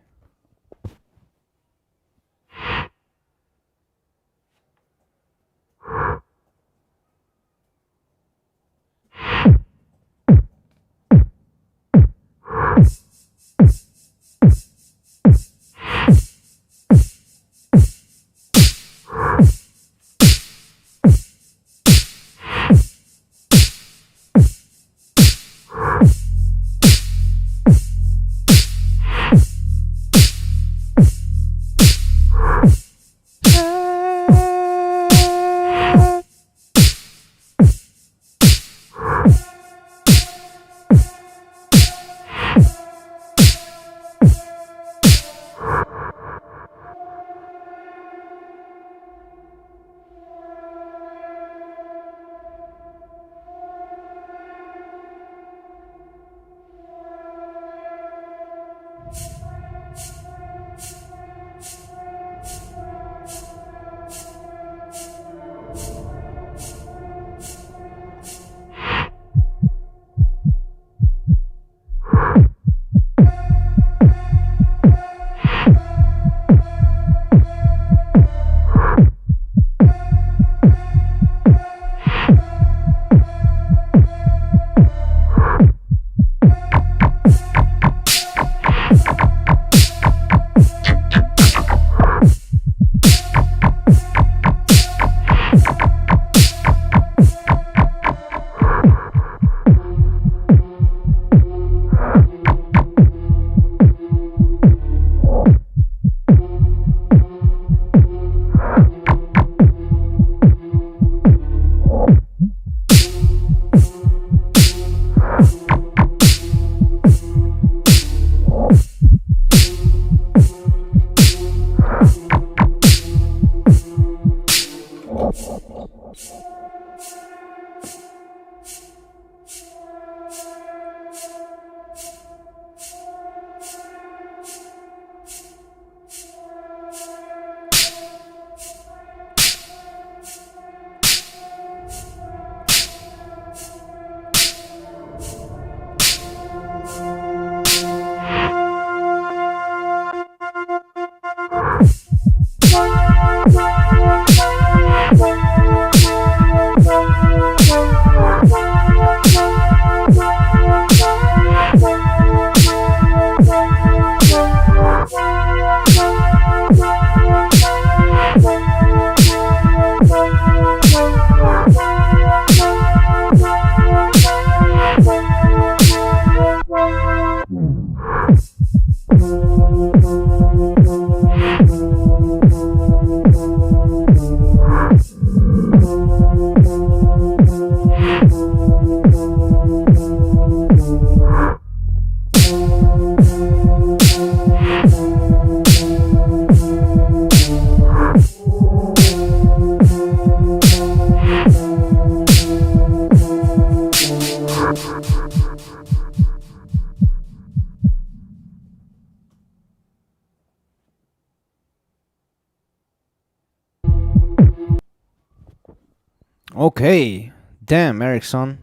Okay, damn, Ericsson,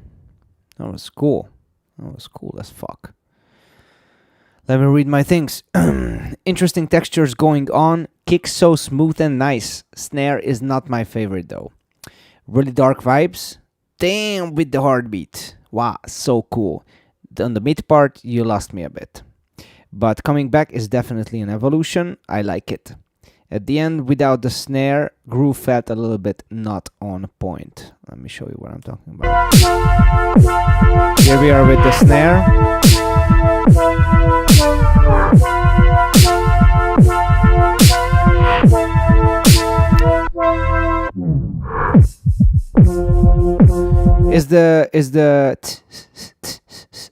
that was cool. That was cool as fuck. Let me read my things. Interesting textures going on. Kick so smooth and nice. Snare is not my favorite though. Really dark vibes. Damn, with the heartbeat. Wow, so cool. On the mid part, you lost me a bit. But coming back is definitely an evolution. I like it. At the end, without the snare, groove felt a little bit not on point. Let me show you what I'm talking about. Here we are with the snare.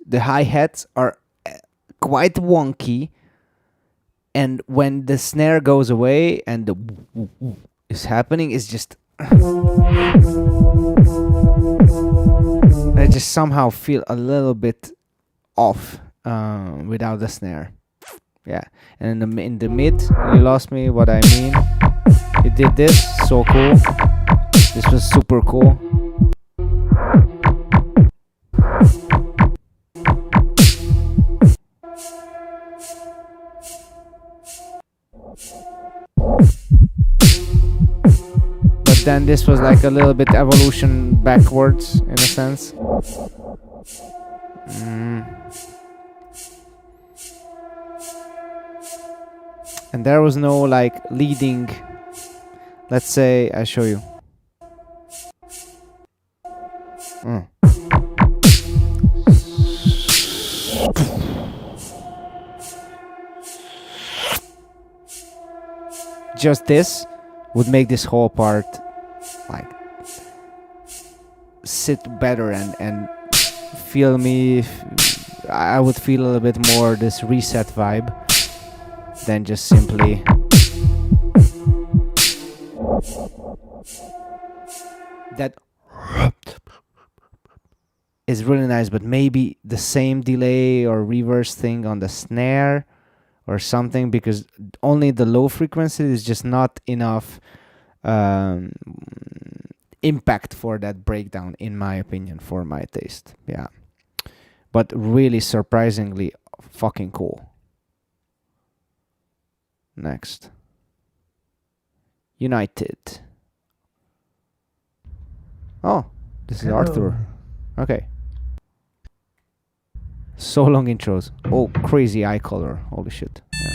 The hi-hats are quite wonky. And when the snare goes away and the is happening, it's just I just somehow feel a little bit off without the snare. Yeah, and in the mid, you lost me. What I mean, you did this, so cool. This was super cool. But then this was like a little bit evolution backwards in a sense. And there was no like leading. Let's say I show you. Just this would make this whole part like sit better and feel me. I would feel a little bit more this reset vibe than just simply that is really nice, but maybe the same delay or reverse thing on the snare or something, because only the low frequency is just not enough impact for that breakdown, in my opinion, for my taste. Yeah, but really surprisingly fucking cool. Next, United. Oh, this is Arthur. Okay. So long intros. Oh, crazy eye color. Holy shit. Yeah.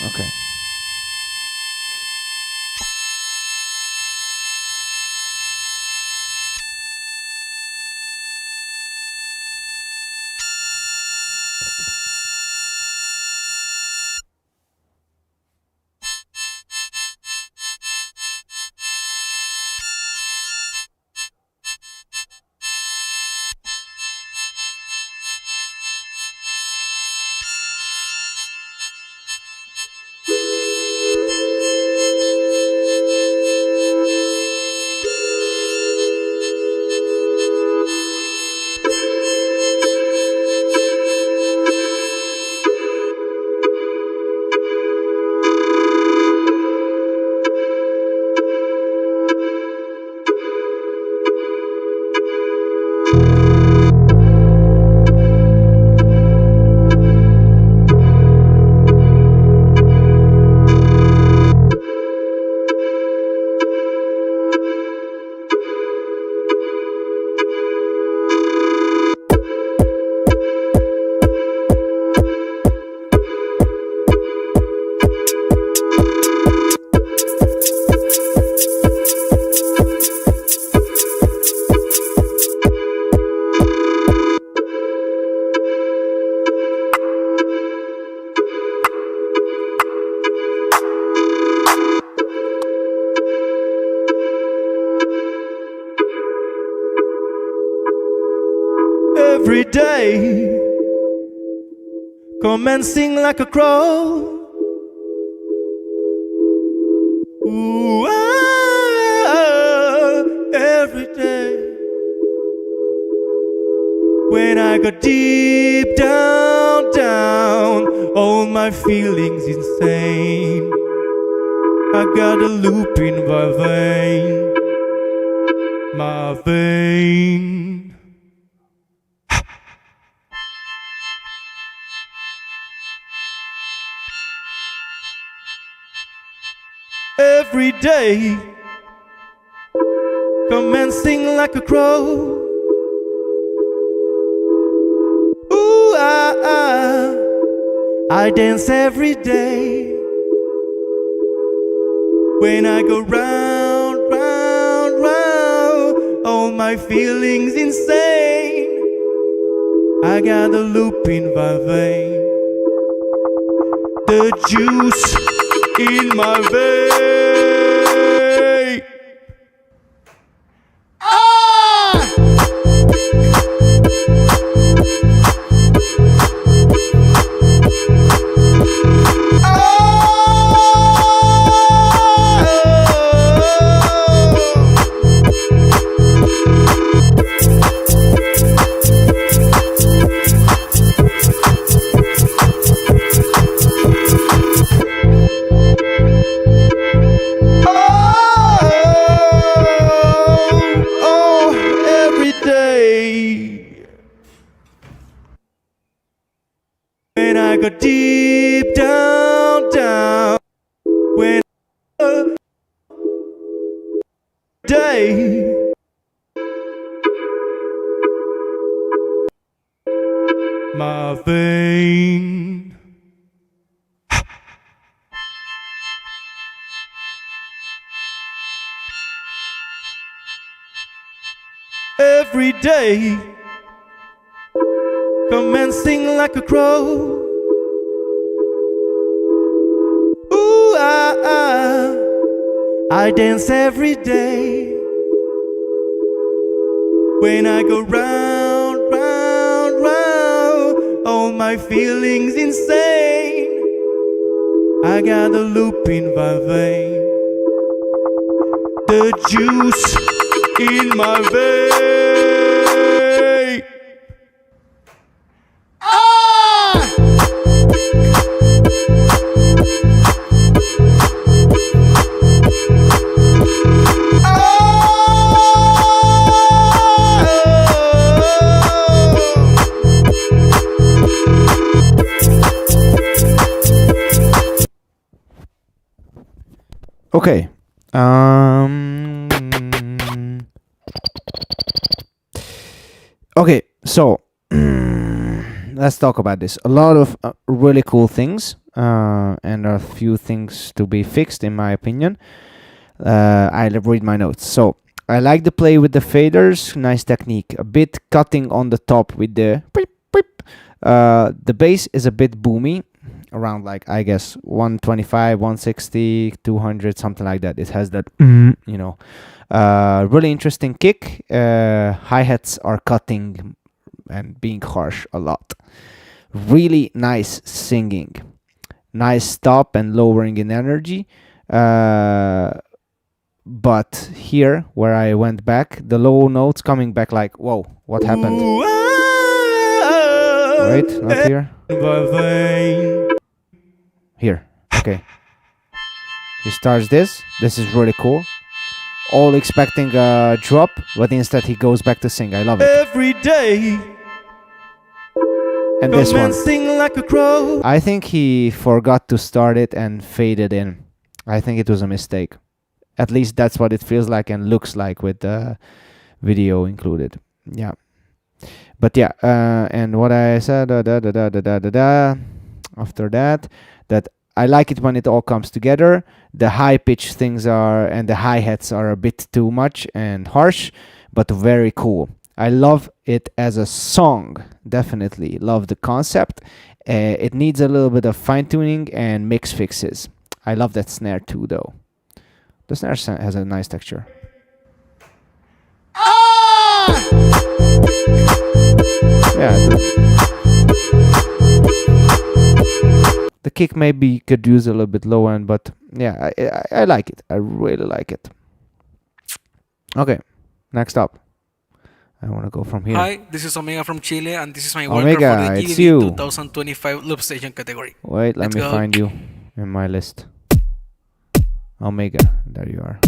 Okay. come and sing like a crow. Ooh, every day. When I go deep down, down, all my feelings insane. I got a loop in my vein. Every day, come and sing like a crow. Ooh, I dance every day. When I go round, round, round, all my feelings insane. I got a loop in my vein. The juice in my vein. When I go deep down, down, when day, my vein. Every day, come and sing like a crow. Ooh, I dance every day. When I go round, round, round, all my feelings insane. I got a loop in my vein. The juice in my vein. Okay. Okay, so let's talk about this. A lot of really cool things, and a few things to be fixed, in my opinion. I'll read my notes. So I like the play with the faders, nice technique. A bit cutting on the top with the beep, beep. The bass is a bit boomy, around like, I guess, 125, 160, 200, something like that. It has that, you know, really interesting kick. Hi-hats are cutting and being harsh a lot. Really nice singing. Nice stop and lowering in energy. But here, where I went back, the low notes coming back like, whoa, what happened? Wait, not here. Here, okay. He starts this. This is really cool. All expecting a drop, but instead he goes back to sing. I love it. Every day. And this one. Sing like a crow. I think he forgot to start it and faded in. I think it was a mistake. At least that's what it feels like and looks like with the video included. Yeah. But yeah, and what I said, after that I like it when it all comes together. The high pitch things are, and the hi-hats are a bit too much and harsh, but very cool. I love it as a song, definitely. Love the concept. It needs a little bit of fine-tuning and mix fixes. I love that snare too, though. The snare has a nice texture. Yeah. The kick maybe could use a little bit low end, but yeah, I like it. I really like it. Okay, next up. I want to go from here. Hi, this is Omega from Chile, and this is my Omega, wildcard for the it's GBB you. 2025 Loopstation category. Wait, let Let's me go. find you in my list. Omega, there you are.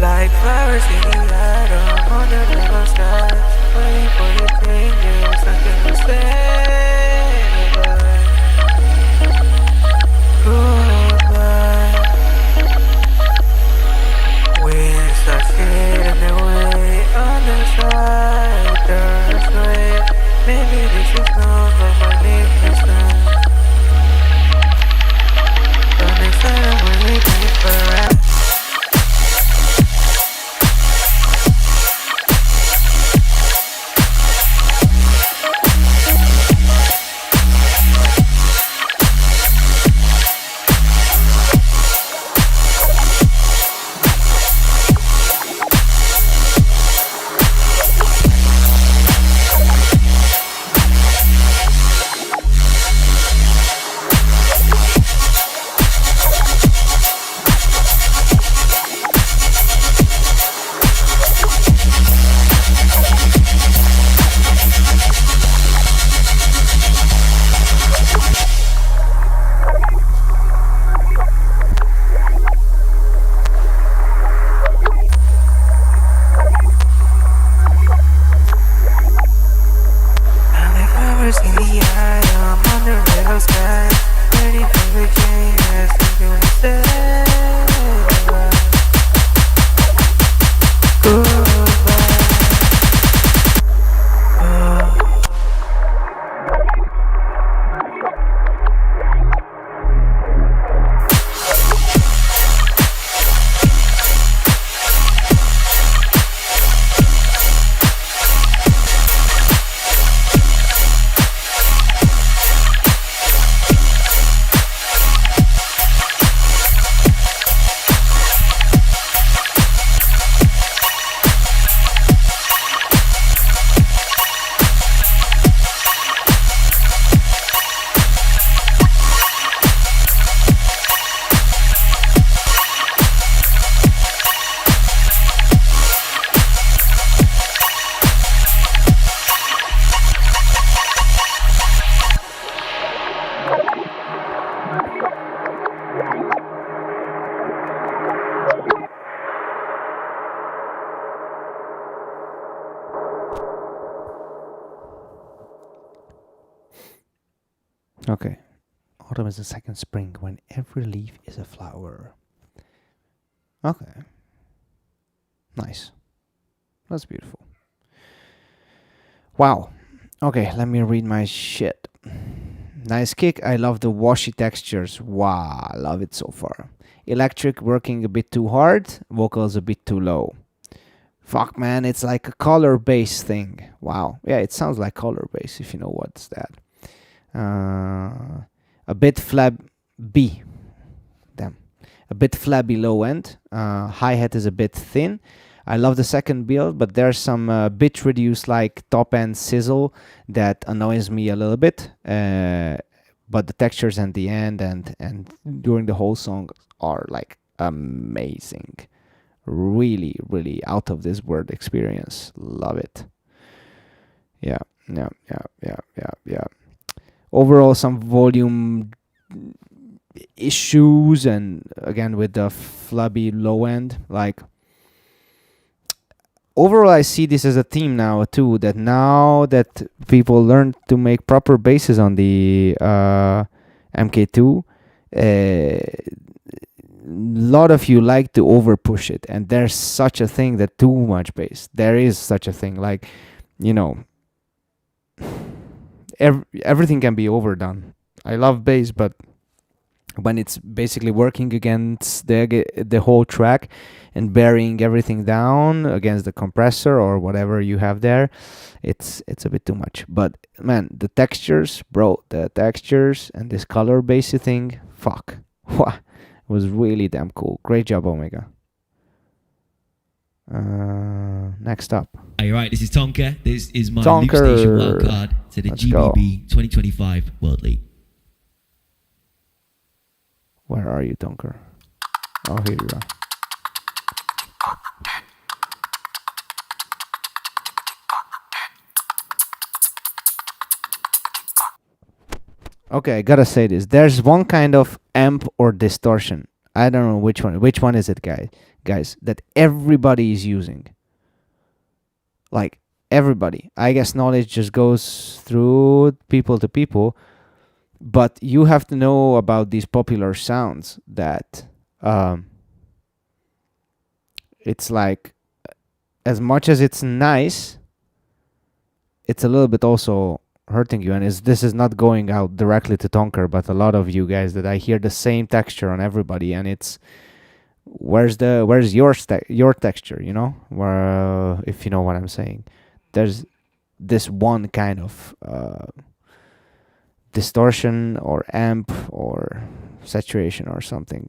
Like flowers in the autumn under the little skies, waiting for your changes until we say goodbye. Wind starts hitting the way on the side, turns away. Maybe this is not what my name is done. But next time when we can forever. Okay. Autumn is the second spring when every leaf is a flower. Okay. Nice. That's beautiful. Wow. Okay, let me read my shit. Nice kick. I love the washy textures. Wow, I love it so far. Electric working a bit too hard. Vocals a bit too low. Fuck, man, it's like a color bass thing. Wow. Yeah, it sounds like color bass if you know what's that. A bit flabby. Damn. A bit flabby low end. Hi-hat is a bit thin. I love the second build, but there's some bit reduced like top end sizzle that annoys me a little bit. But the textures at the end and during the whole song are like amazing. Really, really out of this world experience. Love it. Yeah. Overall, some volume issues, and again with the flabby low end, like overall, I see this as a theme now too. That now that people learn to make proper basses on the MK2, a lot of you like to over push it, and there's such a thing that too much bass. There is such a thing, like, you know, everything can be overdone. I love bass, but when it's basically working against the whole track and burying everything down against the compressor or whatever you have there, it's a bit too much. But man, the textures, bro, the textures and this color bassy thing, fuck, it was really damn cool. Great job, Omega. Next up. Hey, right, this is Tonka. This is my Tonka. Loopstation wildcard to the Let's GBB go. 2025 World League. Where are you, Tonker? Oh, here you are. Okay, I gotta say this. There's one kind of amp or distortion. I don't know which one. Which one is it, guys? That everybody is using. Like, everybody. I guess knowledge just goes through people to people. But you have to know about these popular sounds that it's like, as much as it's nice, it's a little bit also hurting you. And this is not going out directly to Tonker, but a lot of you guys that I hear the same texture on everybody, and it's where's your texture, you know? Where if you know what I'm saying, there's this one kind of distortion or amp or saturation or something.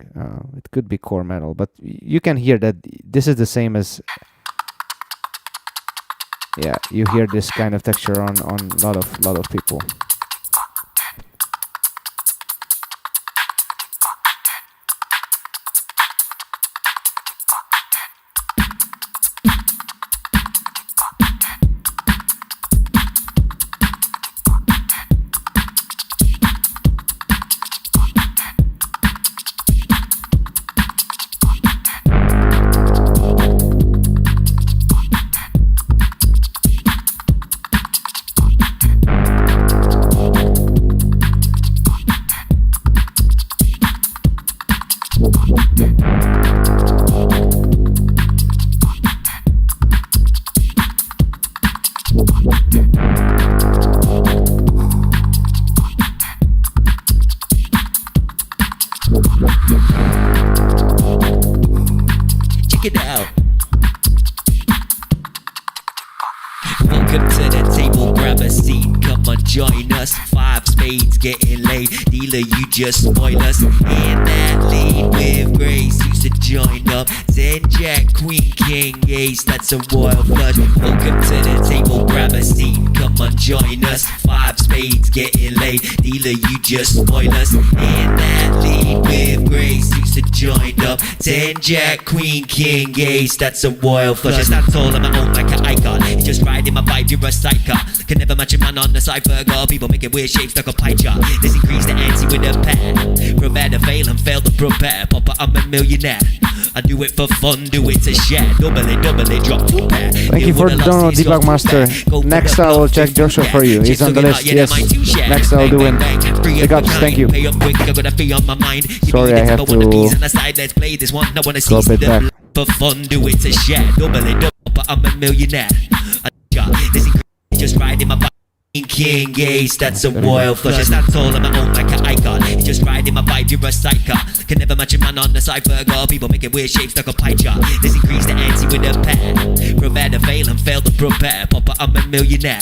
It could be core metal, but you can hear that this is the same as, yeah, you hear this kind of texture on a lot of people. Check it out. Welcome to the table, grab a seat, come on join us. 5 spades getting laid, dealer you just spoil us. And that lead with grace, used to join up. 10 jack, queen, king, ace, that's a royal flush. Welcome to the table, grab a seat, come on join us. 5 spades getting laid, dealer you just spoil us. And that lead with grace, used to join up. 10 jack, queen, king, ace, that's a royal flush. I stand tall on my own like an icon, just riding my vibe, you're a psycho. Can never match a man on the cipher, girl. People making weird shapes like a pie chart. Let's increase the ante with a pair. Prepare to fail and fail to prepare. Papa, I'm a millionaire. I do it for fun, do it to share. Double it, drop 2 pair. Thank you for the download, Debug Master. Next I will check Joshua for you. He's on the list, yes. Next I'll do him. Big ups, thank you. Sorry, I have to go a bit back. For fun, do it to share. Double it, I'm a millionaire. Just riding my vibe, king ace, that's a royal flush. I stand tall on my own like an icon. Just riding my vibe, you're a psycho. Can never match a man on the cipher, girl. People making weird shapes like a pie chart. Let's increase the ante with a pair. Prepare to fail and fail to prepare. Papa, I'm a millionaire.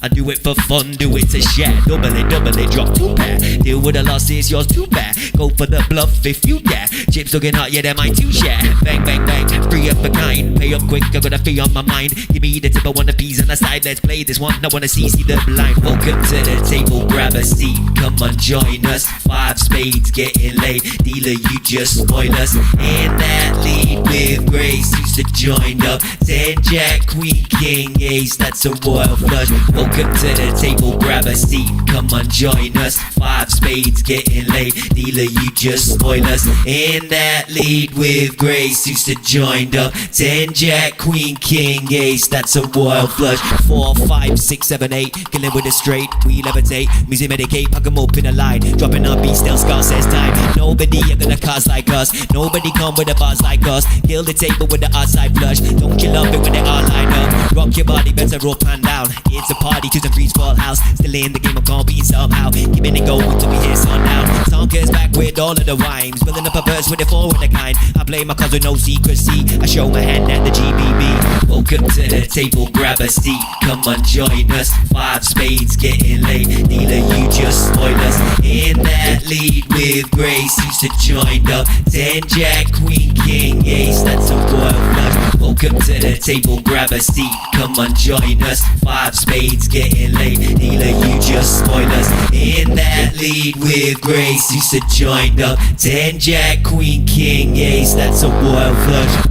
I do it for fun, do it to share. Double it, drop 2 pair. Deal with the losses, yours too bad. Go for the bluff if you dare. Chips looking hot, yeah, they're mine to share. Bang, bang, bang, free up a kind. Pay up quick, I got a fee on my mind. Give me the tip, I want the peas on the side. Let's play this one, I wanna see the blind. Welcome to the table, grab a seat, come on join us. 5 spades getting laid, dealer you just spoil us. And that lead with grace, used to join up. 10 jack, queen, king, ace, that's a royal flush. Welcome to the table, grab a seat, come on join us. 5 spades getting laid, dealer you just spoil us. In that lead with grace, used to joined up. 10 jack, queen, king, ace, that's a wild flush. 4, 5, 6, 7, 8, killing with a straight, we levitate. Music medicate, pack 'em up in a line. Dropping our beat, still scar says time. Nobody are gonna cause like us, nobody come with a buzz like us. Kill the table with the outside flush, don't you love it when they all line up? Rock your body, better rope and down. It's a party, 2s and 3s full house. Still in the game, I'm competing somehow. Giving it go until we hear sundown. Songers back with all of the rhymes, building up a verse with the forward the kind. I play my cards with no secrecy, I show my hand at the GBB. Welcome to the table, grab a seat, come on join us. 5 spades getting laid, dealer you just spoil us. In that lead with grace, used to joined up. 10 jack, queen, king, ace, that's a royal flush. Welcome to the table, grab a seat, come on join us. 5 spades getting laid, dealer you just spoil us. In that lead with grace, used to joined up. 10 jack, queen, king, ace, that's a royal flush.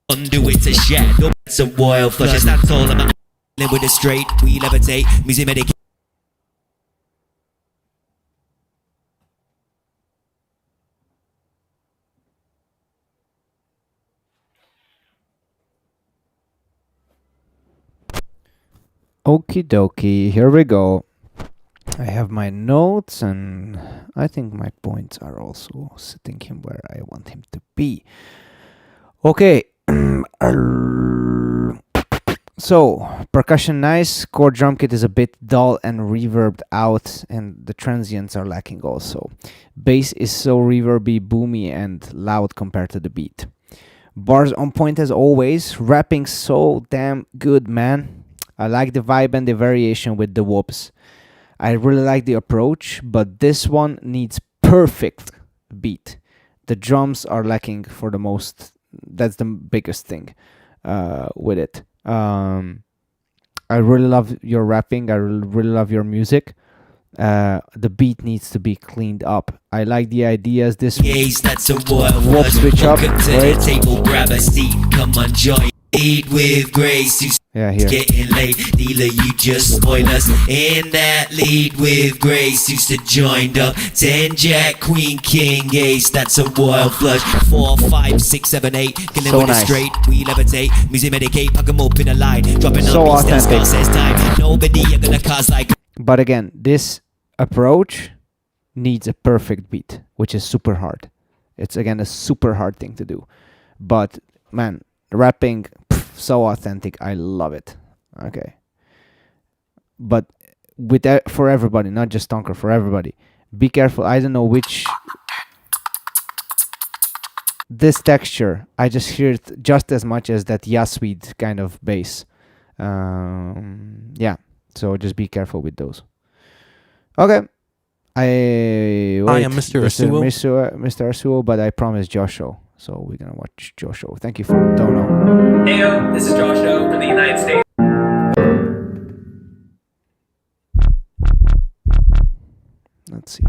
Undo it's a shadow, it's a royal flush. It's not all about living with a straight, we levitate, music medicate. Okie dokie, here we go. I have my notes and I think my points are also sitting him where I want him to be. Okay. So, percussion nice, core drum kit is a bit dull and reverbed out, and the transients are lacking also. Bass is so reverby, boomy and loud compared to the beat. Bars on point as always, rapping so damn good, man. I like the vibe and the variation with the whoops. I really like the approach, but this one needs perfect beat. The drums are lacking for the most, that's the biggest thing with it. I really love your rapping, I really love your music. The beat needs to be cleaned up. I like the ideas. This that's a whoop switch up. Wait. Table, grab a seat, come on join. Eat with grace, you here. Getting late, dealer you just spoil us. In that lead with grace, used to joined up. 10 jack, queen, king, ace, that's a royal flush. 4, 5, 6, 7, 8, killing so with nice. a straight, we levitate. Music medicate, pack 'em up in a line. Dropping so on beats, authentic. says time. Nobody are gonna cause like. But again, this approach needs a perfect beat, which is super hard. It's again a super hard thing to do. But man, rapping, so authentic, I love it. Okay, but with that, for everybody, not just Tonker, for everybody, be careful. I don't know which, this texture, I just hear it just as much as that Yasweed kind of bass. Yeah, so just be careful with those. Okay, I am Mr. Asuo. Mr. Asuo, but I promised Joshua, so we're gonna watch Joshua. Thank you for Dono. Heyo, this is Joshua from the United States. Let's see.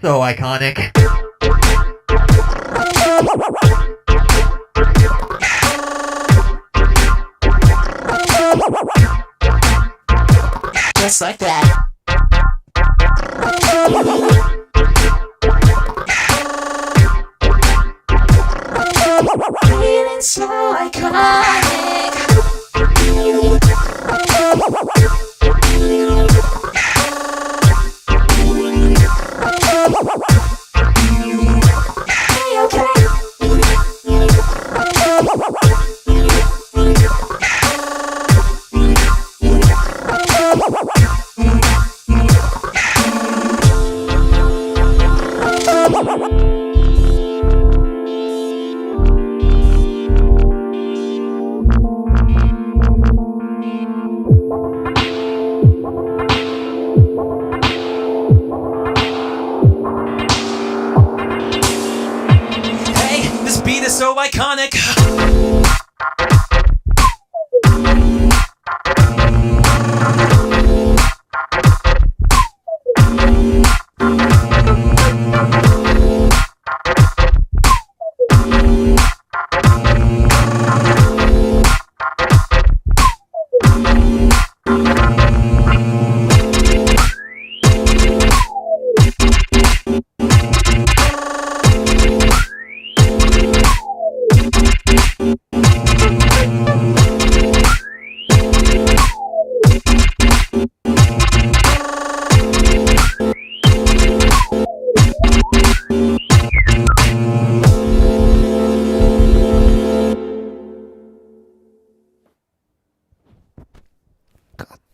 So iconic. Just like that. Feeling so iconic. Hey, okay. So iconic.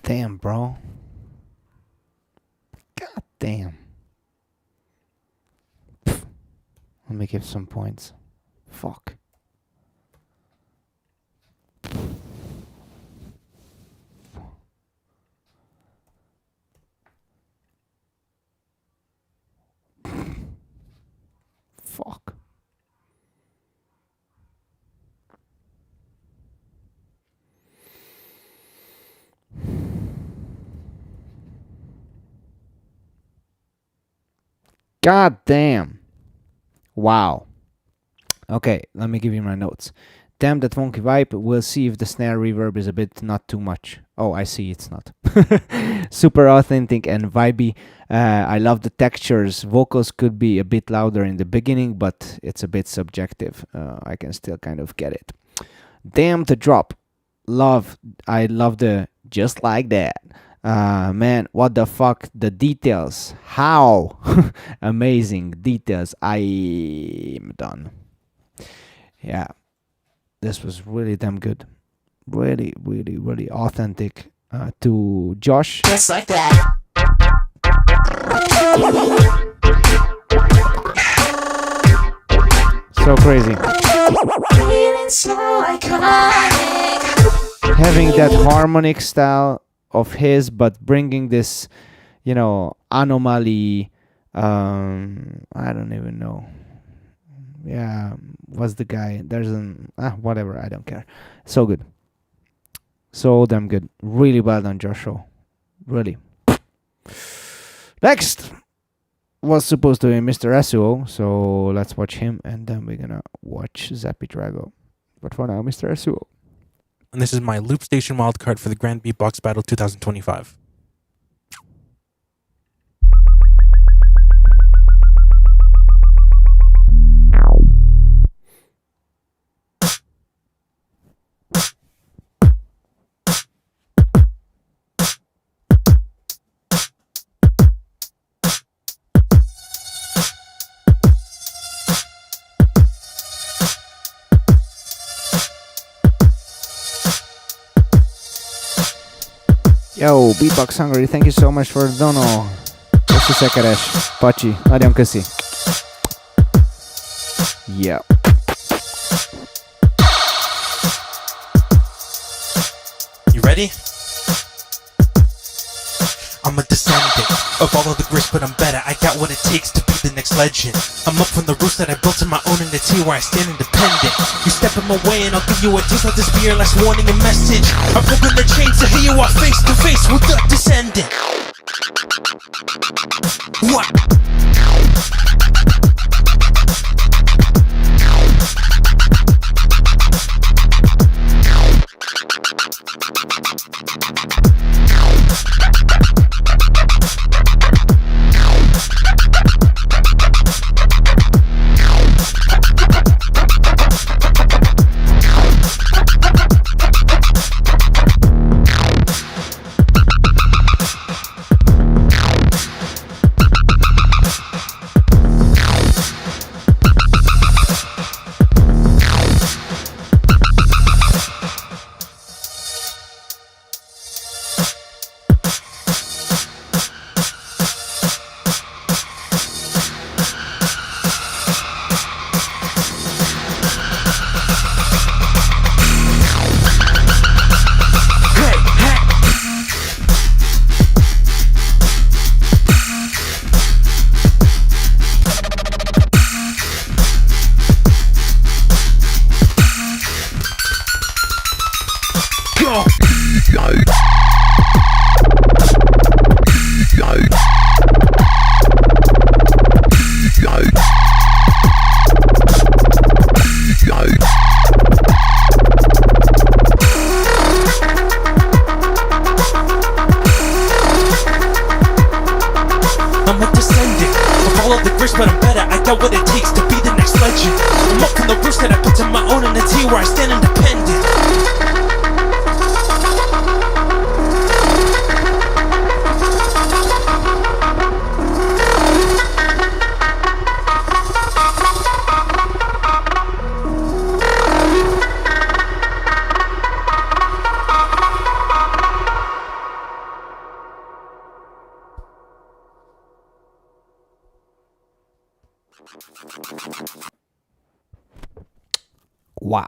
Damn, bro. God damn. Pfft. Let me give some points. Fuck. Fuck. God damn. Wow. Okay, let me give you my notes. Damn that funky vibe. We'll see if the snare reverb is a bit not too much. Oh, I see it's not. Super authentic and vibey. I love the textures. Vocals could be a bit louder in the beginning, but it's a bit subjective. I can still kind of get it. Damn the drop. I love the just like that. Man, what the fuck? The details. How? Amazing details. I'm done. Yeah. This was really damn good. Really, really, really authentic. To Josh. Just like that. So crazy. Feeling so iconic. Having that harmonic style of his, but bringing this, you know, anomaly. I don't even know. Yeah, what's the guy? There's an whatever. I don't care. So good. So damn good. Really well done, Joshua. Really. Next was supposed to be Mr. Asuo, so let's watch him, and then we're gonna watch Zappy Drago. But for now, Mr. Asuo. And this is my Loopstation wildcard for the Grand Beatbox Battle 2025. Yo, Beatbox Hungary, thank you so much for the dono. Köszi Szekeres, Pacsi, nagyon köszi. Yeah. You ready? I'm a descendant of all of the greats, but I'm better. I got what it takes to be the next legend. I'm up from the roots that I built on my own in the T where I stand independent. You step in my way and I'll give you a taste. Let this be your last warning and message. I've broken the chains to hear you are face to face with the descendant. What? But I'm better, I got what it takes to be the next legend. I'm up from the roots that I built on my own and it's here where I stand independent. Wow,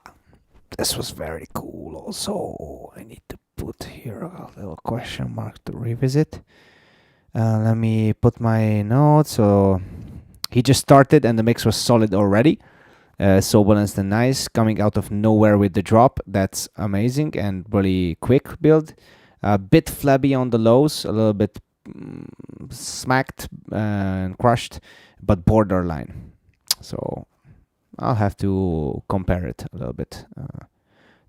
this was very cool. Also, I need to put here a little question mark to revisit. Let me put my notes. So he just started and the mix was solid already. So balanced and nice, coming out of nowhere with the drop. That's amazing and really quick build. A bit flabby on the lows, a little bit smacked and crushed, but borderline. So I'll have to compare it a little bit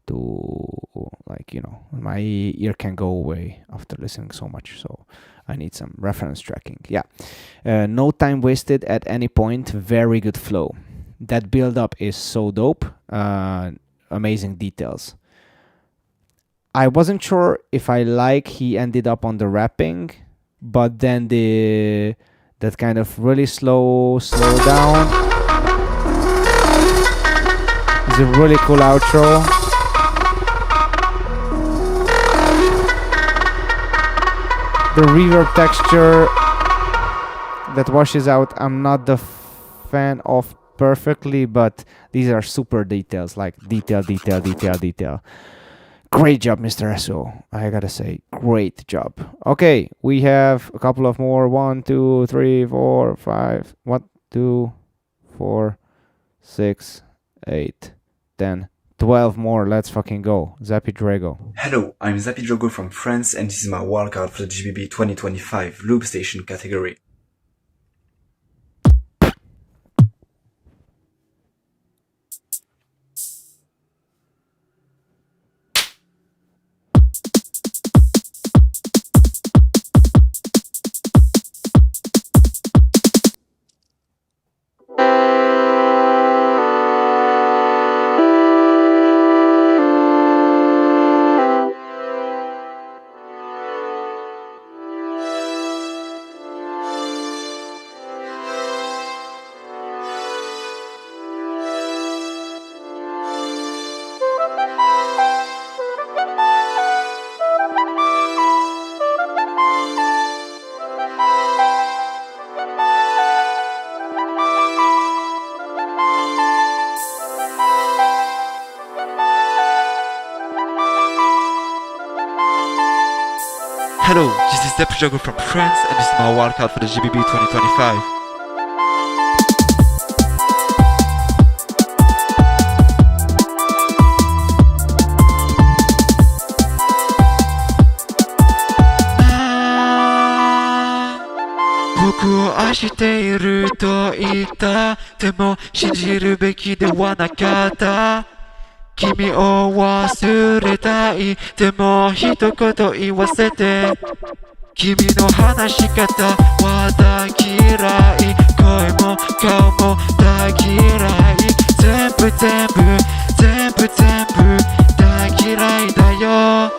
to, like, you know, my ear can go away after listening so much, so I need some reference tracking. Yeah, no time wasted at any point, very good flow. That build up is so dope, amazing details. I wasn't sure if I like he ended up on the rapping, but then that kind of really slow down. It's a really cool outro. The reverb texture that washes out, I'm not the fan of perfectly, but these are super details, like detail. Great job, Mr. SO. I gotta say, great job. Okay, we have a couple of more. 1, 2, 3, 4, 5. 1, 2, 4, 6, 8, 10, 12 more. Let's fucking go. Zappy Drago. Hello, I'm Zappy Drago from France, and this is my wildcard for the GBB 2025 Loopstation category. Hello, this is Zappy Drago from France, and this is my wildcard for the GBB 2025. Boku wo ashite iru と言ったでも信じるべきではなかった君を忘れたいでも一言言わせて君の話し方は大嫌い声も顔も大嫌い全部大嫌いだよ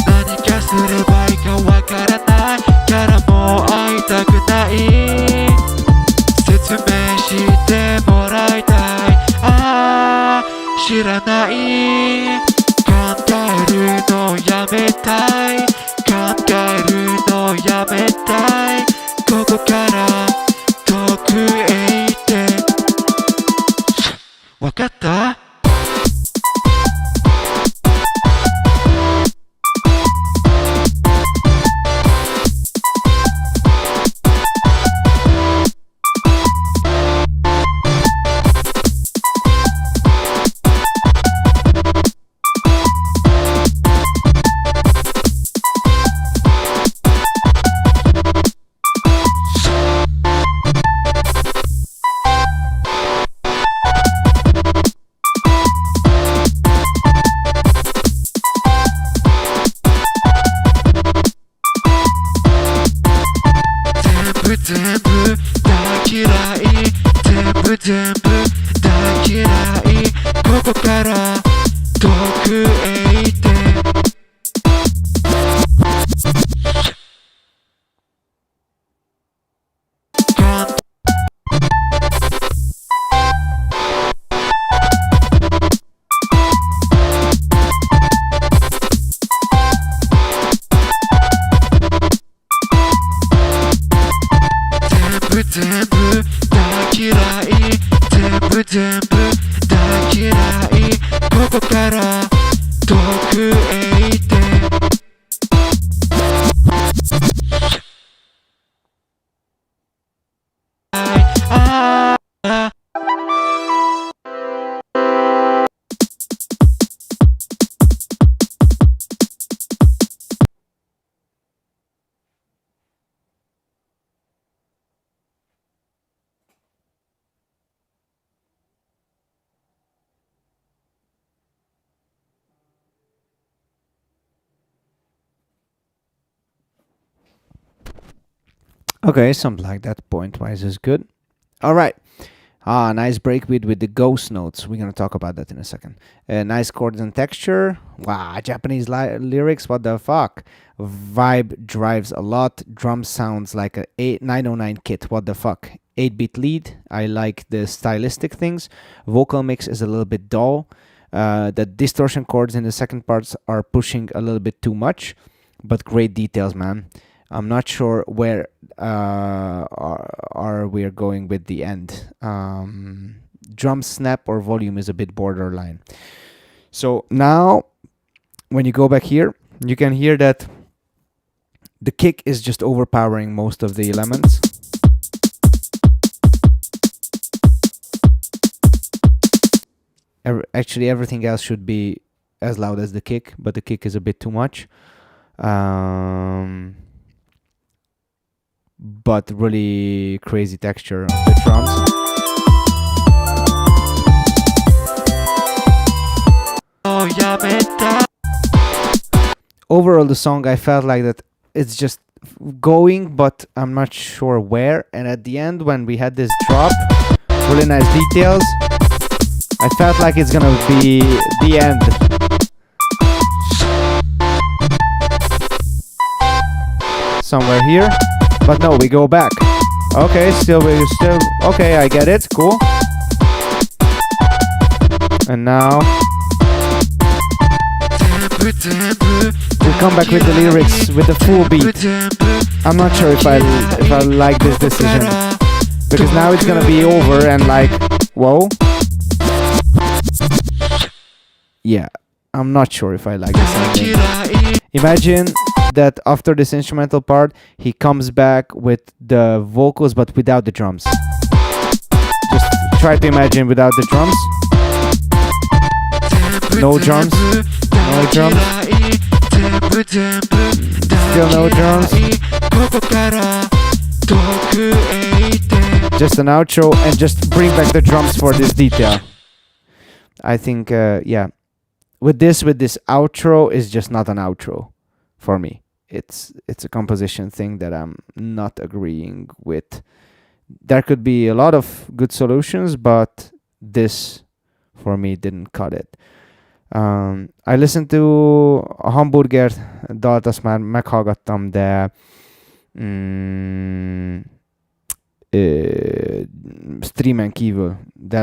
何かすればいいかわからないからもう会いたくない説明してもらいたいああ知らない考えるのやめたい考えるのやめたいここから遠くへ行ってわかった全部大嫌い全部大嫌いここから遠くへ行って全部大嫌い全部大嫌いここから遠くへ行ってOkay, something like that. Point-wise is good. All right. Nice breakbeat with the ghost notes. We're going to talk about that in a second. Nice chords and texture. Wow, Japanese lyrics. What the fuck? Vibe drives a lot. Drum sounds like a 909 kit. What the fuck? 8-bit lead. I like the stylistic things. Vocal mix is a little bit dull. The distortion chords in the second parts are pushing a little bit too much. But great details, man. I'm not sure where are we going with the end. Drum snap or volume is a bit borderline. So now, when you go back here, you can hear that the kick is just overpowering most of the elements. Actually, everything else should be as loud as the kick, but the kick is a bit too much. But really crazy texture of the drums. Overall, the song, I felt like that it's just going, but I'm not sure where. And at the end, when we had this drop, really nice details, I felt like it's gonna be the end. Somewhere here. But no, we go back. Okay, still, okay, I get it, cool. And now we come back with the lyrics, with the full beat. I'm not sure if I like this decision, because now it's gonna be over and like, whoa. Yeah, I'm not sure if I like this ending. Imagine that after this instrumental part, he comes back with the vocals but without the drums. Just try to imagine without the drums. No drums. No drums. Still no drums. Just an outro and just bring back the drums for this detail. I think, yeah. With this outro is just not an outro for me. It's a composition thing that I'm not agreeing with. There could be a lot of good solutions, but this for me didn't cut it. I listened to a Hamburger dalt, azt már meghallgattam, de streamen kívül, de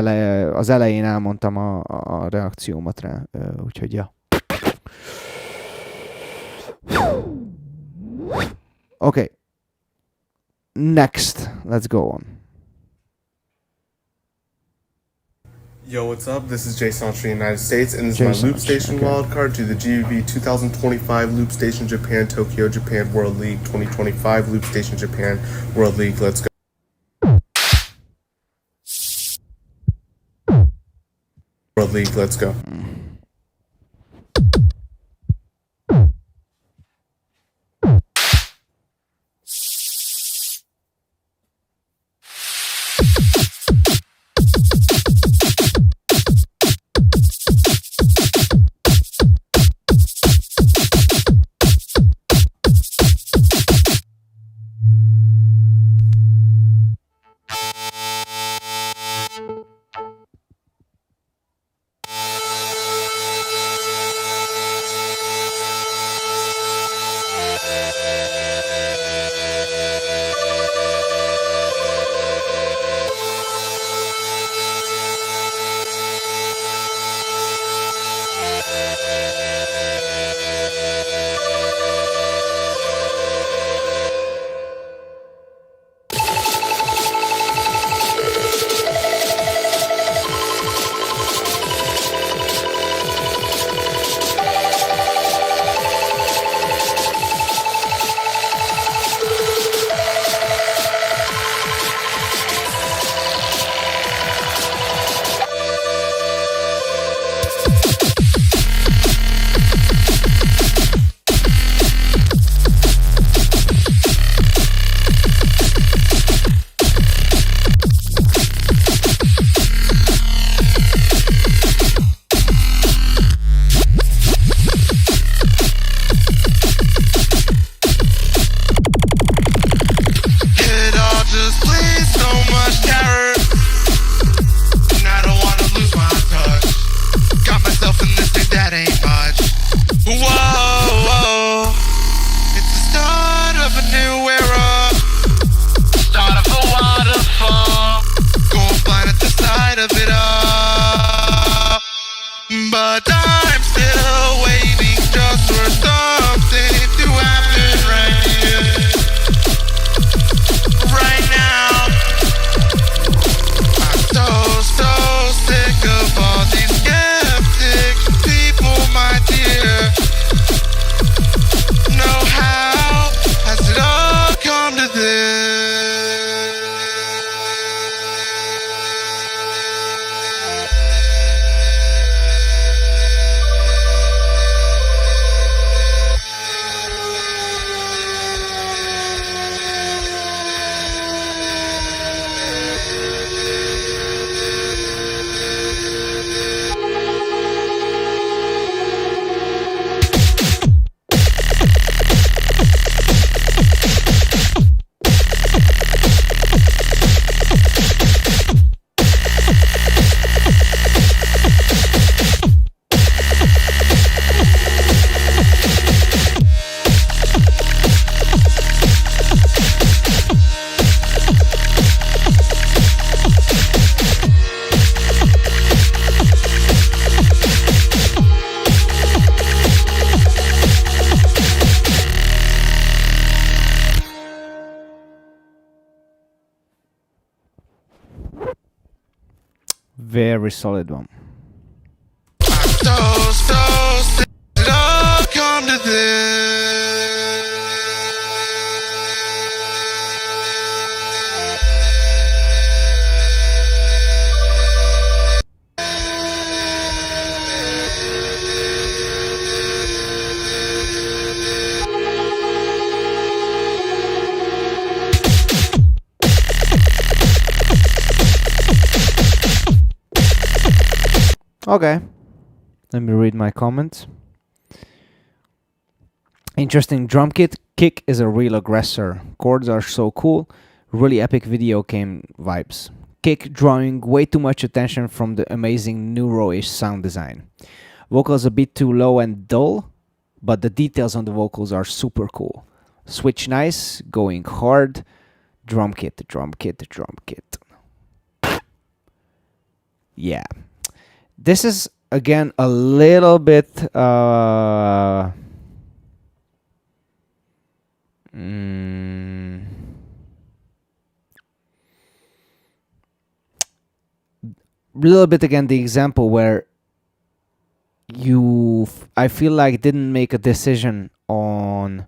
az elején elmondtam a reakciómat rá, úgyhogy ja. Okay. Next, let's go on. Yo, what's up? This is Jason from the United States, and this is my Loopstation wildcard to the GBB 2025 Loopstation Japan Tokyo Japan World League 2025 Loopstation Japan World League. Let's go. World League, let's go. Very solid one. Okay. Let me read my comments. Interesting drum kit. Kick is a real aggressor. Chords are so cool. Really epic video game vibes. Kick drawing way too much attention from the amazing neuro-ish sound design. Vocals a bit too low and dull, but the details on the vocals are super cool. Switch nice, going hard. Drum kit, drum kit, drum kit. Yeah. This is, again, a little bit... little bit again the example where I feel like didn't make a decision on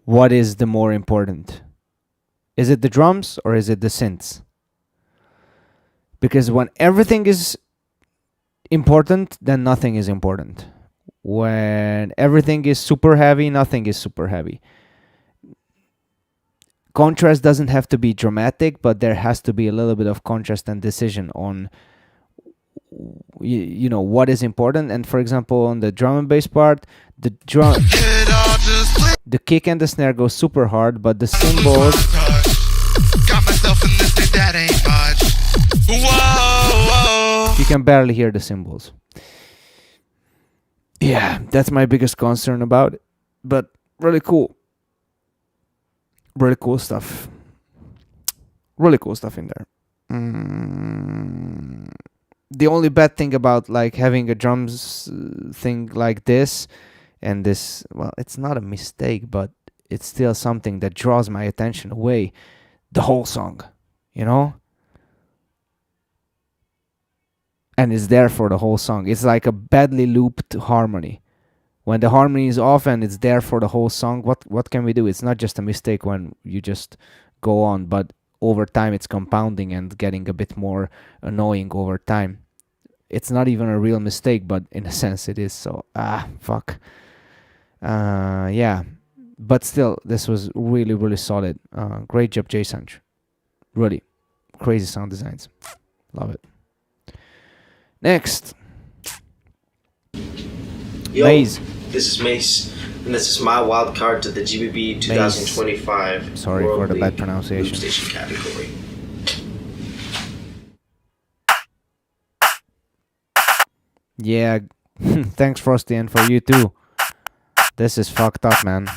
what is the more important. Is it the drums or is it the synths? Because when everything is important, then nothing is important. When everything is super heavy, nothing is super heavy. Contrast doesn't have to be dramatic, but there has to be a little bit of contrast and decision on you know what is important. And for example, on the drum and bass part, the kick and the snare go super hard, but the cymbals you can barely hear the cymbals. Yeah, that's my biggest concern about it, but really cool. Really cool stuff. Really cool stuff in there. The only bad thing about like having a drums thing like this and this, well, it's not a mistake, but it's still something that draws my attention away the whole song, you know? And it's there for the whole song. It's like a badly looped harmony. When the harmony is off and it's there for the whole song, what can we do? It's not just a mistake when you just go on, but over time it's compounding and getting a bit more annoying over time. It's not even a real mistake, but in a sense it is. So, fuck. Yeah. But still, this was really, really solid. Great job, Jason. Really. Crazy sound designs. Love it. Next. Yo, Maze. this is Mace, and this is my wild card to the GBB 2025 Sorry World for the League bad pronunciation. Loopstation category. Yeah. Thanks, Frosty, and for you too. This is fucked up, man.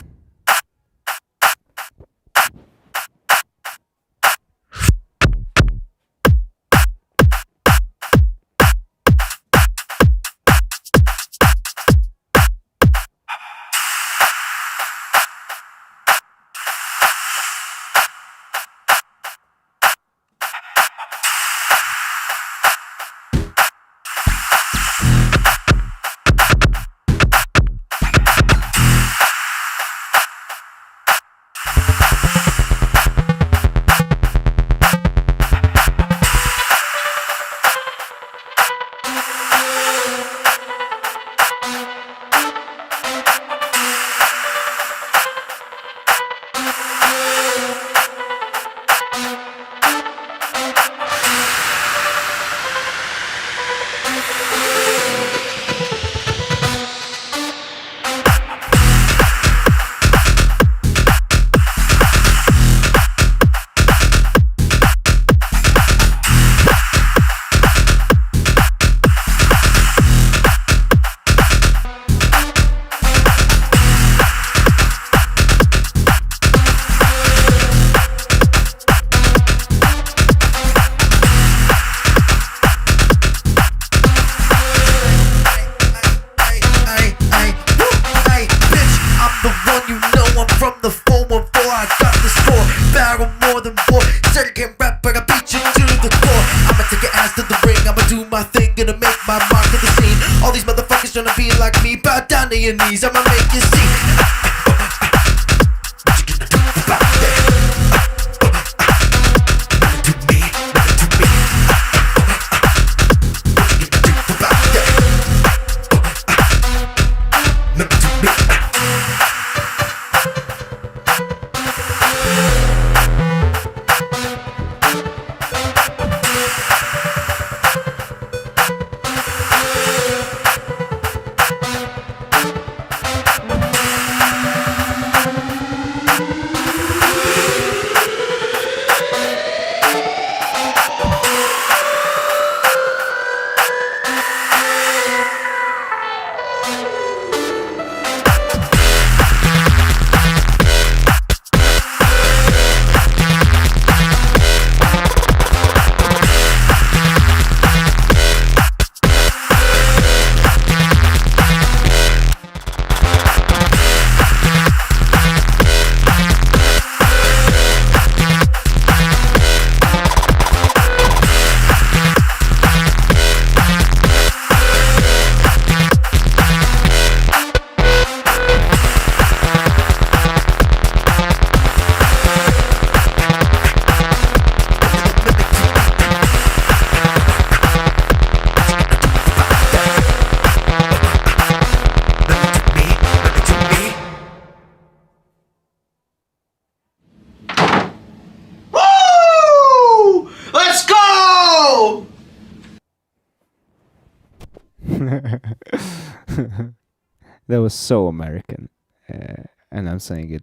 I'ma make you see. That was so American. And I'm saying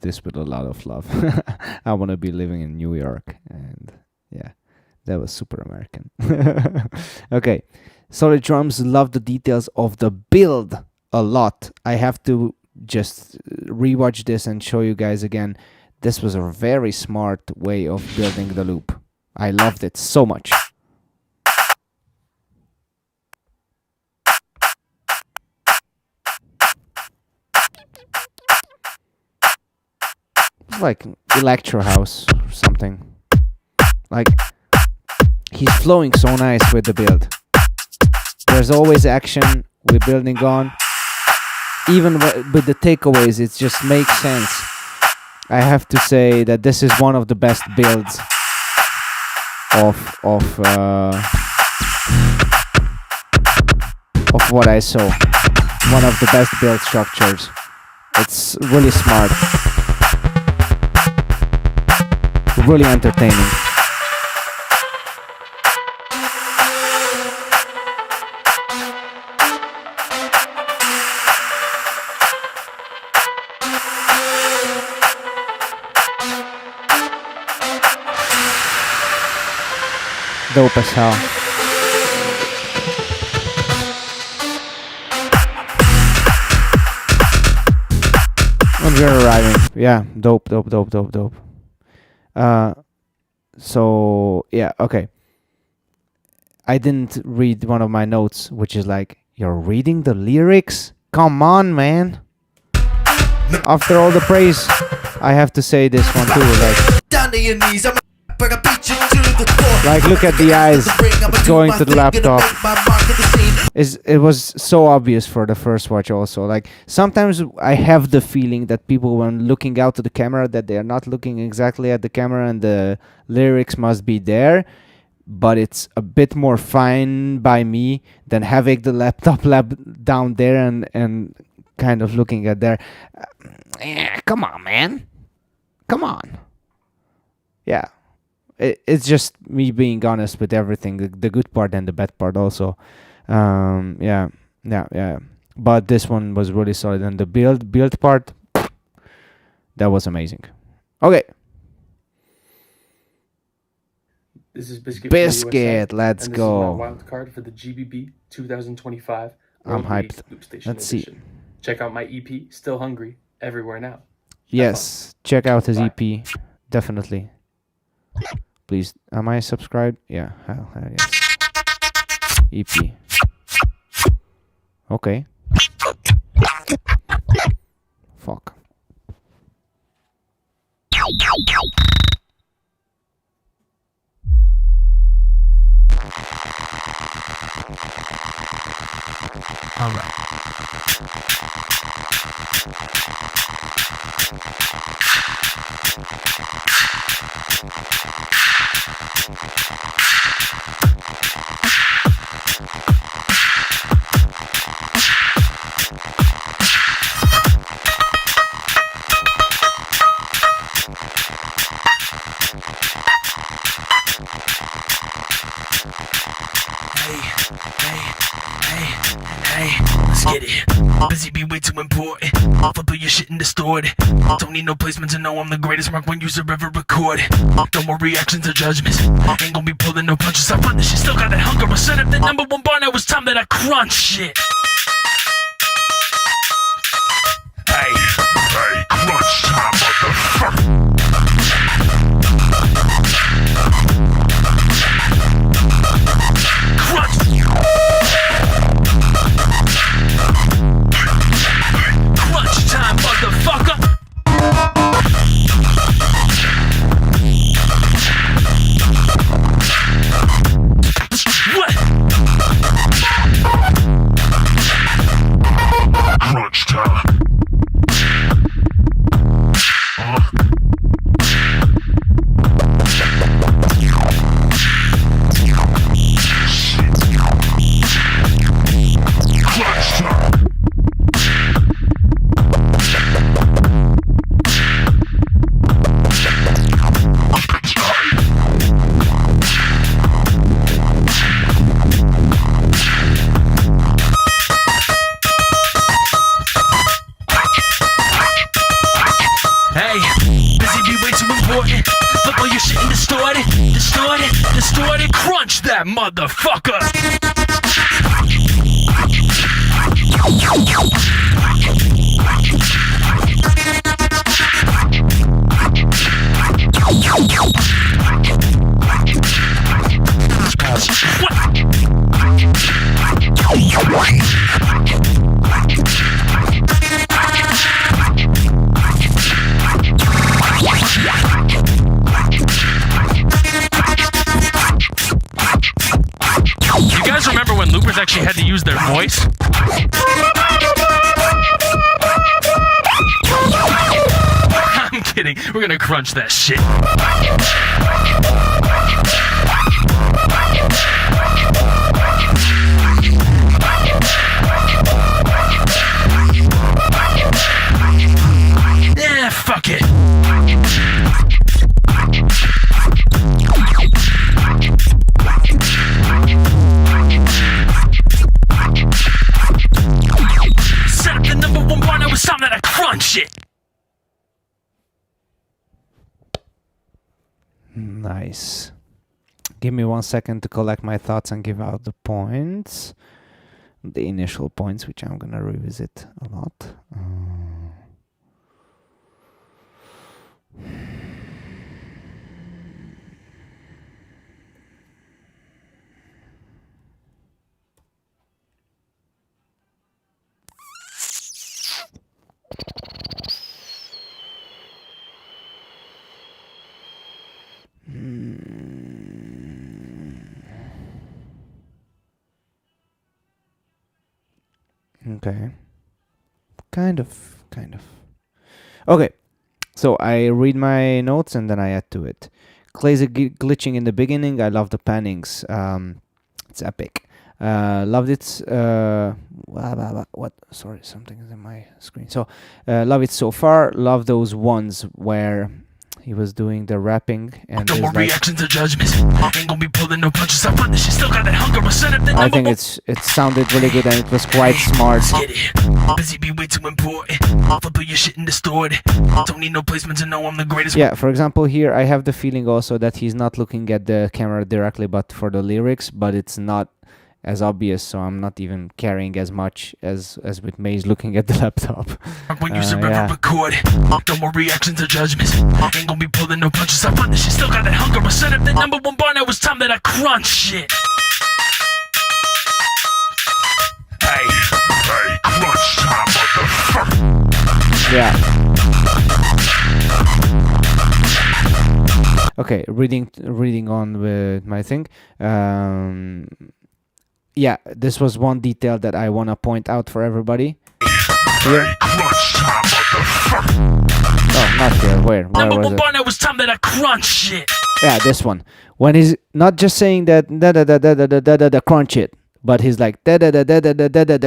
this with a lot of love. I want to be living in New York. And yeah, that was super American. Okay. Solid drums, love the details of the build a lot. I have to just rewatch this and show you guys again. This was a very smart way of building the loop. I loved it so much. Like electro house or something. Like he's flowing so nice with the build. There's always action we're building on. Even with the takeaways, it just makes sense. I have to say that this is one of the best builds of what I saw. One of the best build structures. It's really smart. Really entertaining. Dope as hell. When we're arriving. Yeah, dope. So yeah, okay. I didn't read one of my notes, which is like, you're reading the lyrics? Come on, man. After all the praise, I have to say this one too. Like, down to your knees, like, look at the eyes going to the laptop. It was so obvious for the first watch also. Like, sometimes I have the feeling that people, when looking out to the camera, that they are not looking exactly at the camera and the lyrics must be there. But it's a bit more fine by me than having the laptop down there and kind of looking at there. Come on, man. Come on. Yeah. It's just me being honest with everything, the good part and the bad part also. Yeah. But this one was really solid, and the build part, that was amazing. Okay. This is Biscuit, let's go. This is my Wildcard for the GBB 2025. I'm hyped. Loopstation Let's see. edition. Check out my EP, Still Hungry, everywhere now. Yes, check out his EP, definitely. Please, am I subscribed? Yeah, hell yes. EP. Okay. Fuck. All right. Get it. Busy be way too important. Off up your shit and distort it. Don't need no placement to know I'm the greatest Mark 1 user ever recorded. No more reactions or judgments. Ain't gonna be pulling no punches. I run this shit, still got that hunger. I set up the #1 bar, now it's time that I crunch shit. Hey, crunch time, motherfucker. Crunch time, motherfucker. What? motherfucker. You guys remember when loopers actually had to use their voice? I'm kidding. We're gonna crunch that shit. Yeah, fuck it. Set up the number one bar, now it's time that I crunch it. Nice. Give me 1 second to collect my thoughts and give out the points. The initial points, which I'm gonna revisit a lot. Okay. Kind of. Okay. So I read my notes and then I add to it. Clay's glitching in the beginning. I love the pannings. It's epic. Loved it. What? Sorry, something is in my screen. So, love it so far. Love those ones where he was doing the rapping and No more like, reactions or judgments. Ain't gonna be pulling no punches. I find that she still got that hunger. But set up the I number think it sounded really good and it was quite smart. Get it. Busy be way too important. I'll put your shit in the store. Don't need no placements to know I'm the greatest. Yeah, for example, here I have the feeling also that he's not looking at the camera directly, but for the lyrics, but it's not as obvious, so I'm not even caring as much as with Maze looking at the laptop. When you ever Yeah. record, no more reactions or judgments. Ain't gonna be pulling no punches. I find that she still got that hunger. But set up the number one bar. Now it's time that I crunch shit. Hey, crunch time, motherfucker. Yeah. Okay, reading on with my thing. Yeah, this was one detail that I want to point out for everybody. Here. Oh, not here. Where Number was one it? bar. Now it's time that I crunch shit. Yeah, this one. When he's not just saying that da crunch it, but he's like da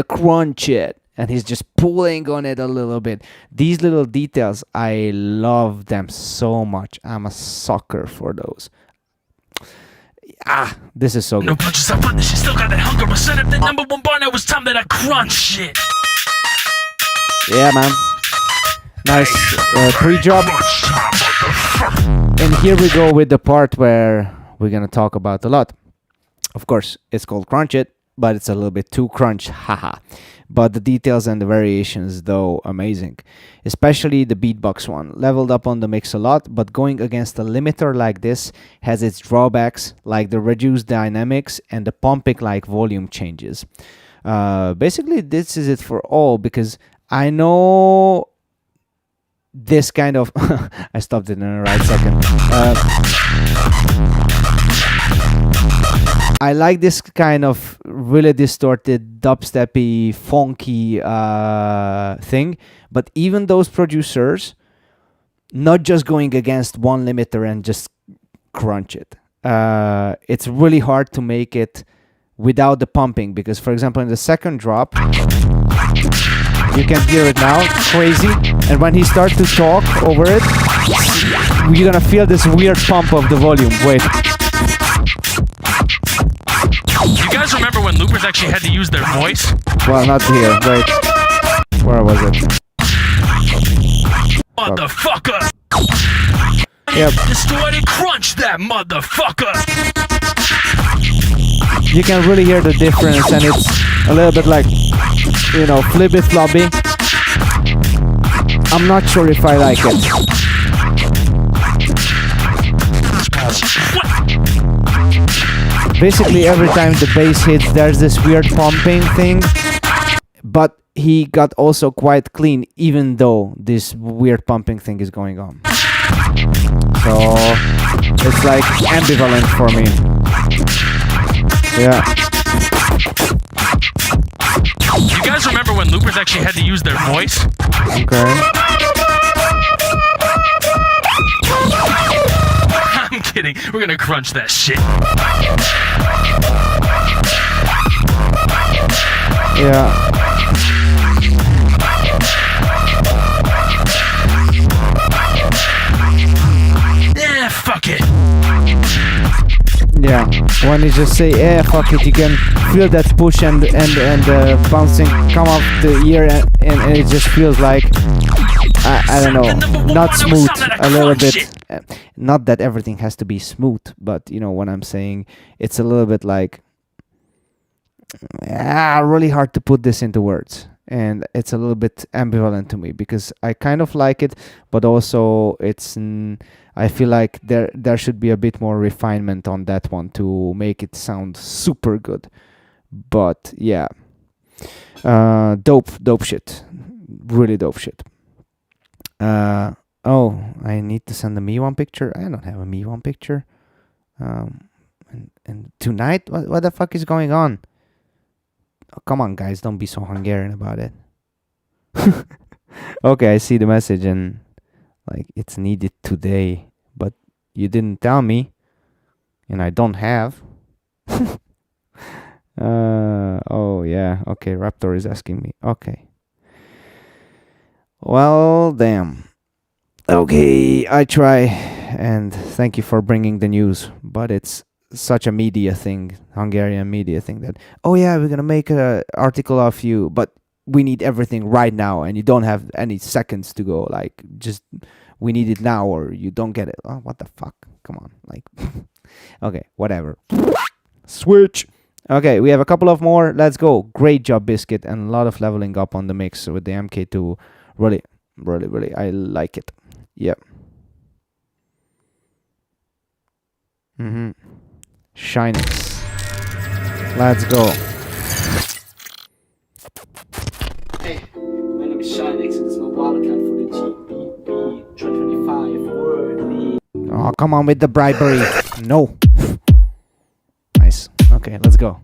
crunch it, and he's just pulling on it a little bit. These little details, I love them so much. I'm a sucker for those. This is so good. No punches. I find that she still got that hunger. But set up the number one bar. Now it's time that I crunch shit. Yeah, man. Nice pre-drop. And here we go with the part where we're gonna talk about a lot. Of course, it's called Crunch It, but it's a little bit too crunch, haha. But the details and the variations, though, amazing. Especially the beatbox one. Leveled up on the mix a lot, but going against a limiter like this has its drawbacks, like the reduced dynamics and the pumping like volume changes. Basically, this is it for all, because I know this kind of... I stopped it in the right second. I like this kind of really distorted, dubsteppy, funky thing. But even those producers, not just going against one limiter and just crunch it. It's really hard to make it without the pumping. Because, for example, in the second drop, you can hear it now, crazy. And when he starts to talk over it, you're gonna feel this weird pump of the volume. Wait. You guys remember when loopers actually had to use their voice? Well, not here. Wait. Where was it? Motherfucker! Yep. Destroy and crunch that motherfucker! you can really hear the difference, and it's a little bit like, you know, flippy floppy. I'm not sure if I like it. Basically, every time the bass hits, there's this weird pumping thing, but he got also quite clean, even though this weird pumping thing is going on. So it's like ambivalent for me. Yeah. You guys remember when loopers actually had to use their voice? Okay. I'm kidding. We're gonna crunch that shit. Yeah. Yeah, fuck it. Yeah, when you just say, "Eh, fuck it," you can feel that push and bouncing come off the ear, and it just feels like I don't know, not smooth, a little bit. Not that everything has to be smooth, but you know what I'm saying. It's a little bit like really hard to put this into words, and it's a little bit ambivalent to me because I kind of like it, but also it's. I feel like there should be a bit more refinement on that one to make it sound super good. But yeah, dope shit, really dope shit. Oh, I need to send a Me1 picture. I don't have a Me1 picture. And tonight, what the fuck is going on? Oh, come on, guys, don't be so Hungarian about it. Okay, I see the message and like it's needed today. But you didn't tell me, and I don't have. Oh yeah, okay. Raptor is asking me. Okay. Well, damn. Okay, I try, and thank you for bringing the news. But it's such a media thing, Hungarian media thing that oh yeah, we're gonna make an article of you, but we need everything right now, and you don't have any seconds to go. Like just. We need it now or you don't get it. Oh, what the fuck? Come on. Like, okay, whatever. Switch. Okay, we have a couple of more. Let's go. Great job, Biscuit. And a lot of leveling up on the mix with the MK2. Really, I like it. Yep. Shinix. Let's go. Hey, my name is Shinix. This is my Wildcard for the GBB25 World League. Oh, come on with the bribery. No. Nice. Okay, let's go.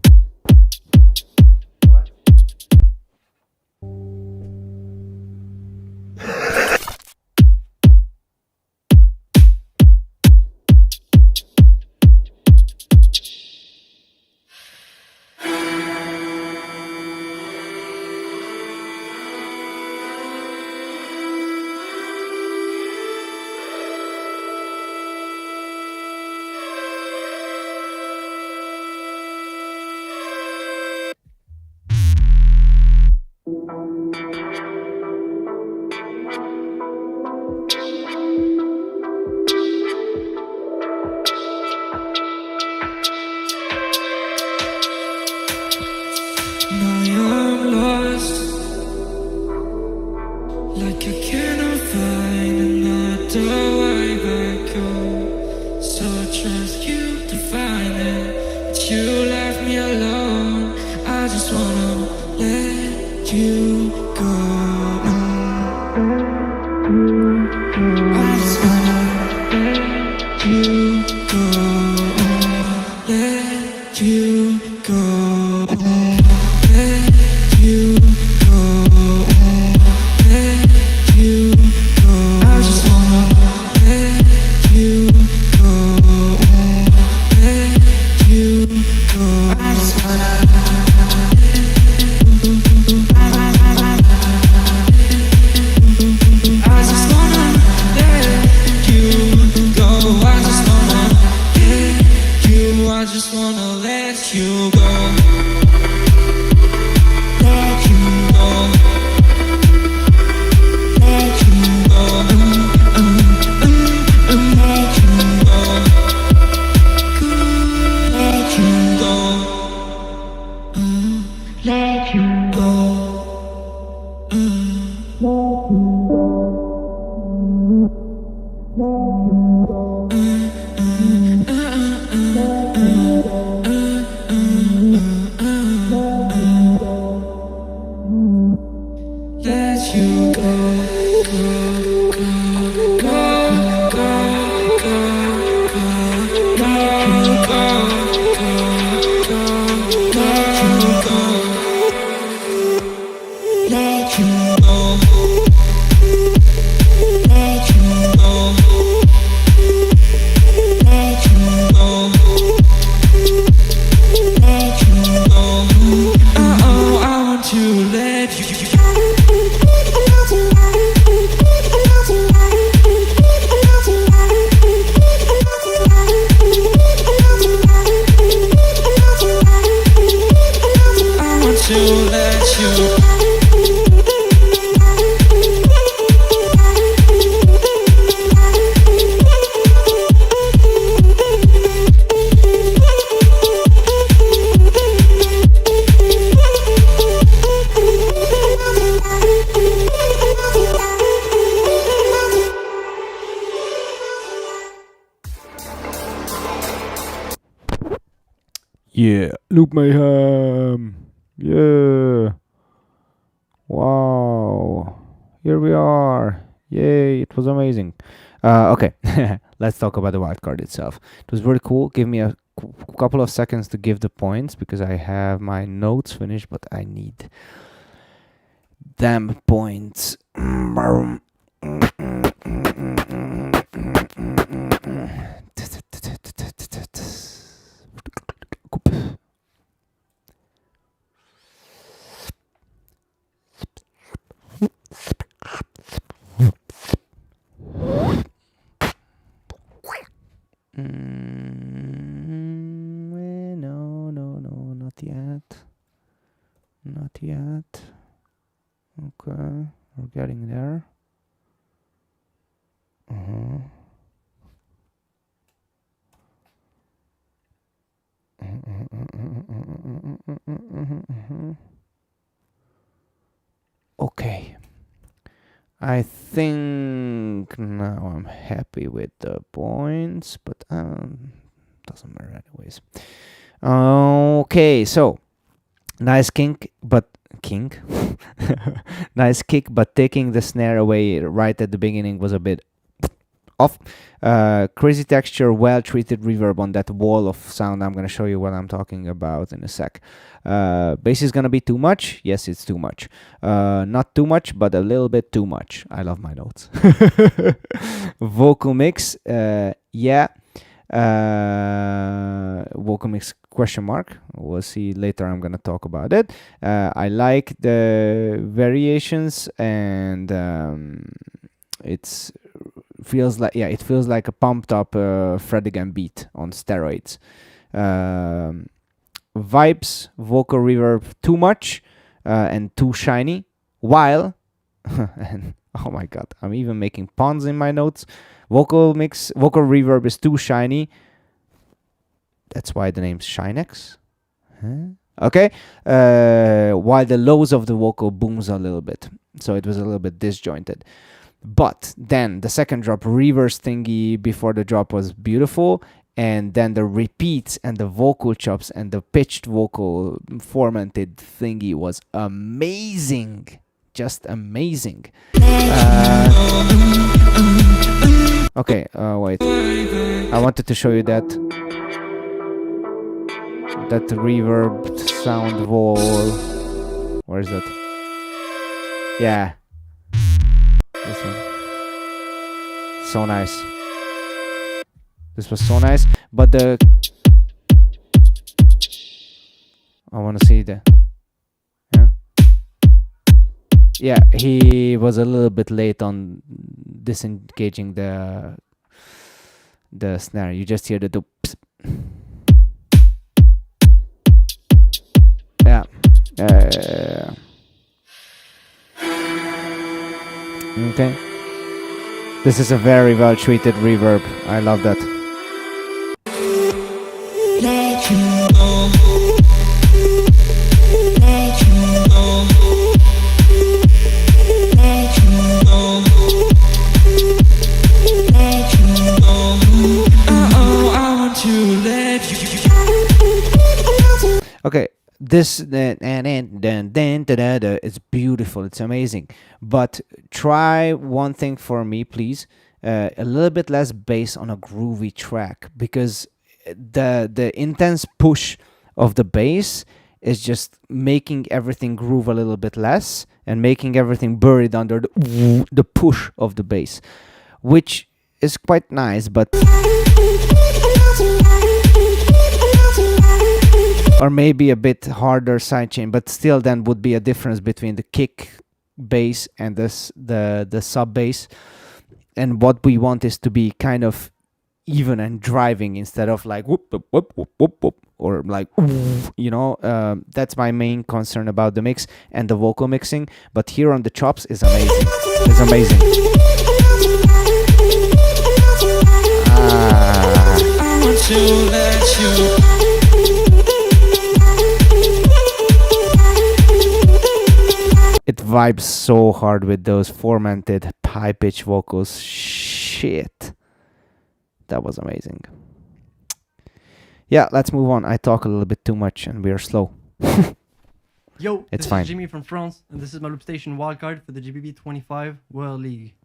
Let you Yeah, Loop Mayhem. Yeah. Wow. Here we are. Yay, it was amazing. Okay, let's talk about the wildcard itself. It was very cool. Give me a couple of seconds to give the points because I have my notes finished, but I need them points. No, not yet. Not yet. Okay, we're getting there. Okay. I think now I'm happy with the points, but doesn't matter anyways. Okay, so nice nice kick, but taking the snare away right at the beginning was a bit off. Crazy texture, well treated reverb on that wall of sound. I'm gonna show you what I'm talking about in a sec. Bass is gonna be too much. Yes, it's too much. Not too much, but a little bit too much. I love my notes. Vocal mix, yeah. Vocal mix question mark. We'll see later. I'm gonna talk about it. I like the variations, and it feels like a pumped up Fred again beat on steroids. Vibes, vocal reverb too much and too shiny, while and oh my god, I'm even making puns in my notes. Vocal reverb is too shiny. That's why the name's Shinex. Okay. While the lows of the vocal booms a little bit, so it was a little bit disjointed. But then the second drop, reverse thingy before the drop, was beautiful, and then the repeats and the vocal chops and the pitched vocal formatted thingy was amazing, just amazing. Okay, wait. I wanted to show you that reverb sound wall. Where is that? Yeah. This one. So nice. This was so nice, but I want to see the. Yeah, he was a little bit late on disengaging the snare. You just hear the doops. Yeah. Okay. This is a very well treated reverb. I love that. this it's beautiful, it's amazing, but try one thing for me, please. A little bit less bass on a groovy track, because the intense push of the bass is just making everything groove a little bit less and making everything buried under the push of the bass, which is quite nice, but or maybe a bit harder sidechain, but still then would be a difference between the kick bass and the sub bass. And what we want is to be kind of even and driving instead of like whoop whoop whoop whoop whoop, whoop or like you know. That's my main concern about the mix and the vocal mixing. But here on the chops is amazing. It's amazing. I want to let you. It vibes so hard with those formatted high pitch vocals. Shit. That was amazing. Yeah, let's move on. I talk a little bit too much and we are slow. Yo, it's this fine. is Jimmy from France, and this is my Loopstation Wildcard for the GBB25 World League.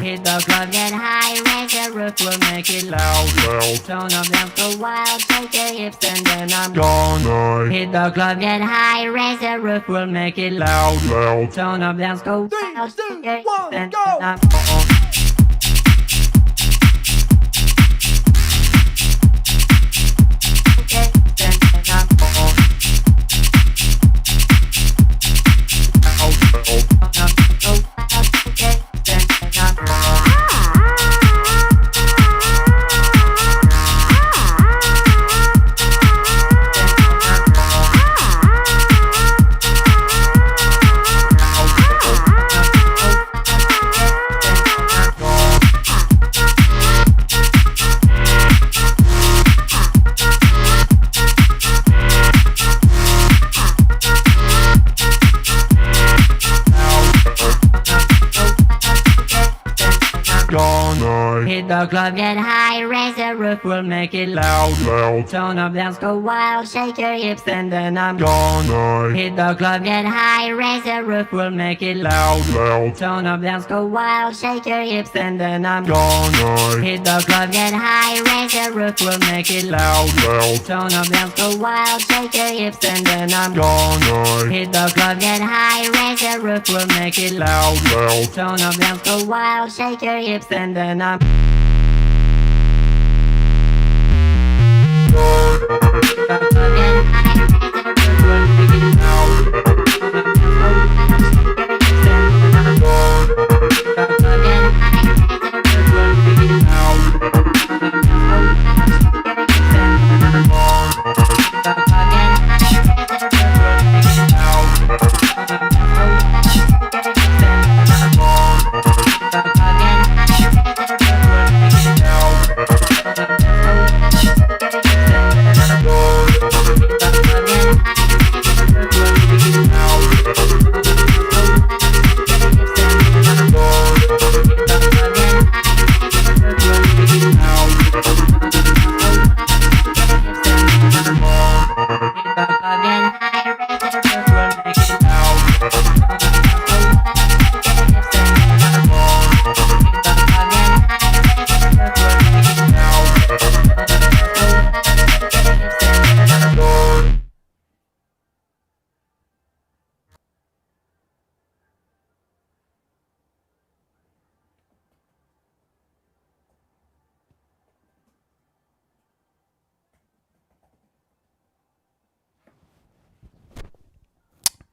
Hit the club, get high, raise the roof, we'll make it loud. Tone up, dance, go wild, shake your hips, and then I'm gone. Hit the club, get high, raise the roof, we'll make it loud. Tone up, dance, go wild, shake your hips, and then I'm gone. Hit the club, get high, raise the roof, we'll make it loud. Tone up, dance, go wild, shake your hips, and then I'm gone. Hit the club, get high, raise the roof, we'll make it loud. Tone up, dance, go wild, shake your hips, and then I'm gone. Hit the club, get high, raise the roof, we'll make it loud. Tone up, dance, go wild, shake your hips, and then I'm gone. Hit the club, get high, raise the roof, we'll make it loud. Tone up, dance, go wild, shake your hips, and then I'm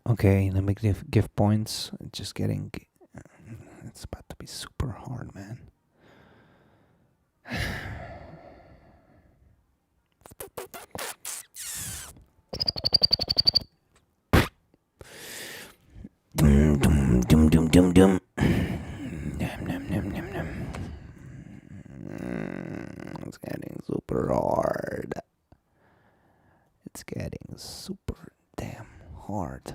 Okay, let me give points. It's just getting... It's about to be super hard, man. hard.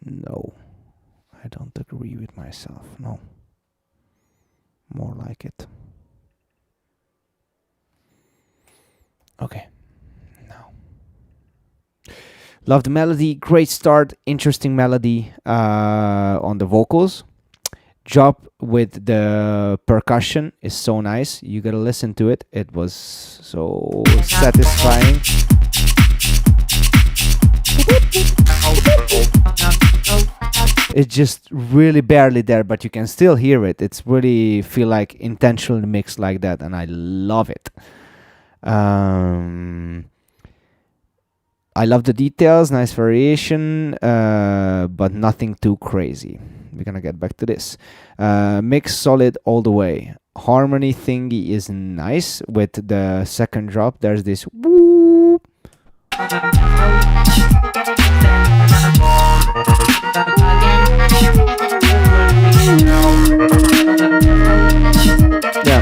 No, I don't agree with myself. No, more like it. Okay, now. Love the melody, great start, interesting melody on the vocals. Job with the percussion is so nice. You gotta listen to it. It was so satisfying. It's just really barely there, but you can still hear it. It's really feel like intentionally mixed like that, and I love it. I love the details, nice variation, but nothing too crazy. We're gonna get back to this. Mix solid all the way. Harmony thingy is nice with the second drop. There's this woo. Yeah,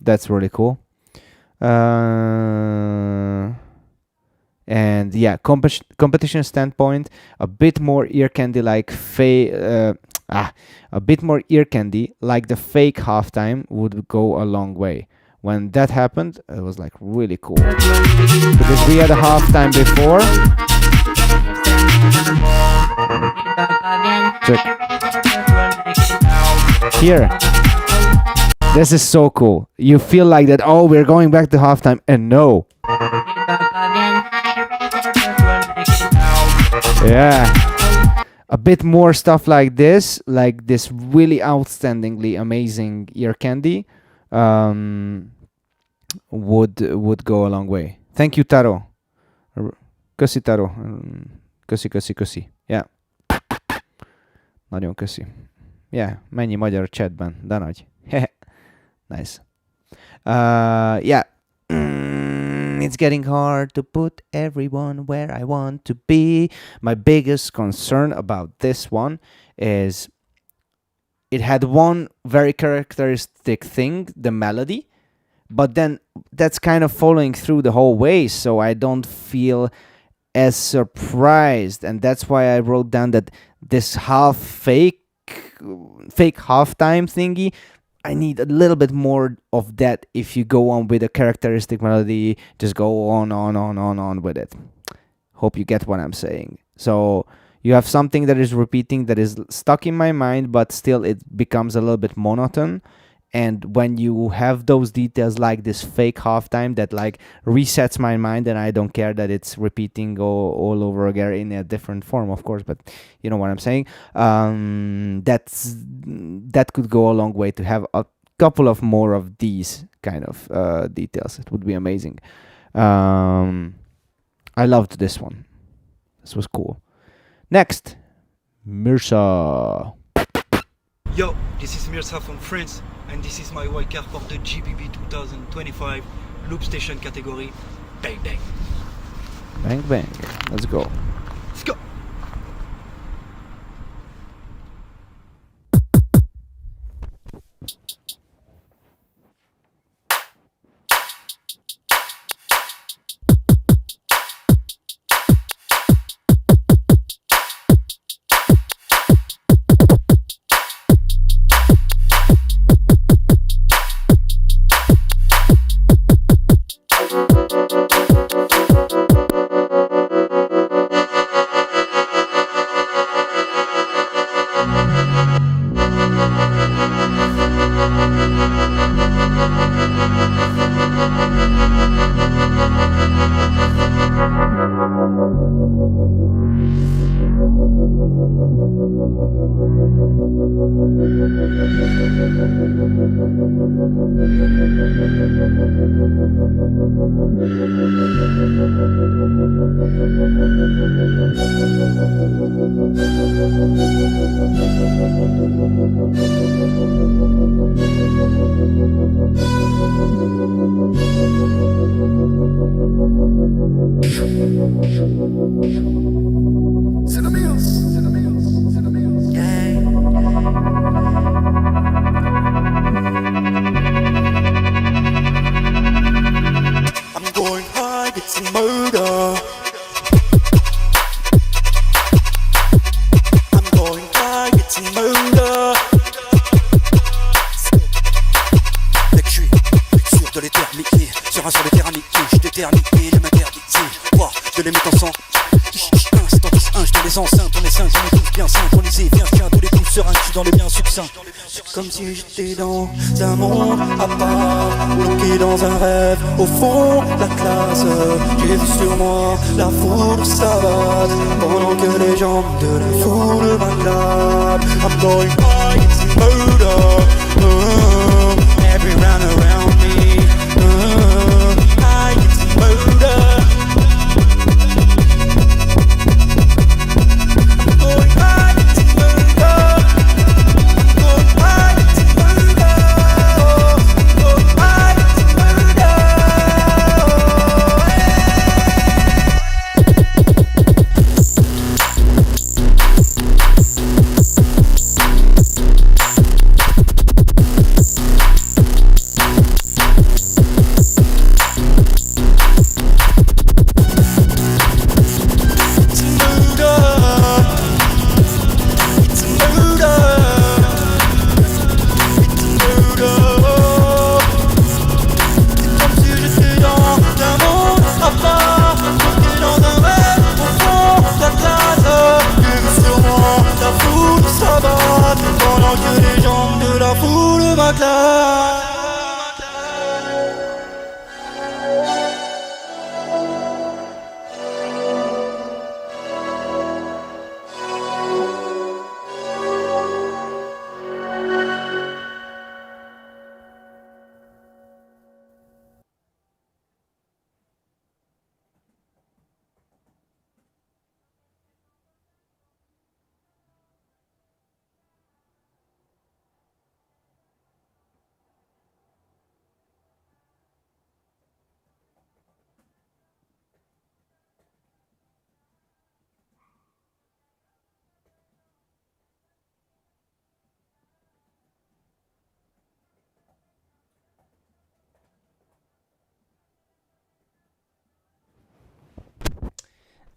that's really cool. And yeah, competition standpoint, a bit more ear candy like a bit more ear candy like the fake halftime would go a long way. When that happened, it was like really cool because we had a halftime before. Check. Here. This is so cool. You feel like that, oh, we're going back to halftime, and no. Yeah. A bit more stuff like this really outstandingly amazing ear candy would go a long way. Thank you, Taro. Köszi, Taro. Köszi. Yeah. Nagyon köszi. Yeah, mennyi magyar a chatben, de nagy. Nice. Yeah. It's getting hard to put everyone where I want to be. My biggest concern about this one is it had one very characteristic thing, the melody, but then that's kind of following through the whole way, so I don't feel as surprised, and that's why I wrote down that this fake halftime thingy, I need a little bit more of that. If you go on with a characteristic melody, just go on with it. Hope you get what I'm saying. So you have something that is repeating, that is stuck in my mind, but still it becomes a little bit monotone. And when you have those details like this fake halftime that like resets my mind, and I don't care that it's repeating all over again in a different form, of course, but you know what I'm saying. That could go a long way to have a couple of more of these kind of details. It would be amazing. I loved this one. This was cool. Next, Mirza. Yo, this is Mirza from France, and this is my wildcard for the GBB 2025 Loopstation category. Bang bang. Bang bang. Let's go. Let's go. I'm going high, murder. I'm going high, it's murder. Mec, je suis sûr de l'éternité. Sur un sol éternité, je t'éternise de m'interdiser. Voir de les mettre en sang. Instant 10-1, je te les enceintes, on est saints, on est tous bien synchronisés. Viens, je tiens tous les coups sereins, je suis dans le bien succinct. Comme si j'étais dans un monde à part, bloqué dans un rêve, au fond la classe. J'ai vu sur moi la foule s'abattre, pendant que les jambes de la foule m'acclament. I'm going high, it's murder. Every round around me. High, it's murder.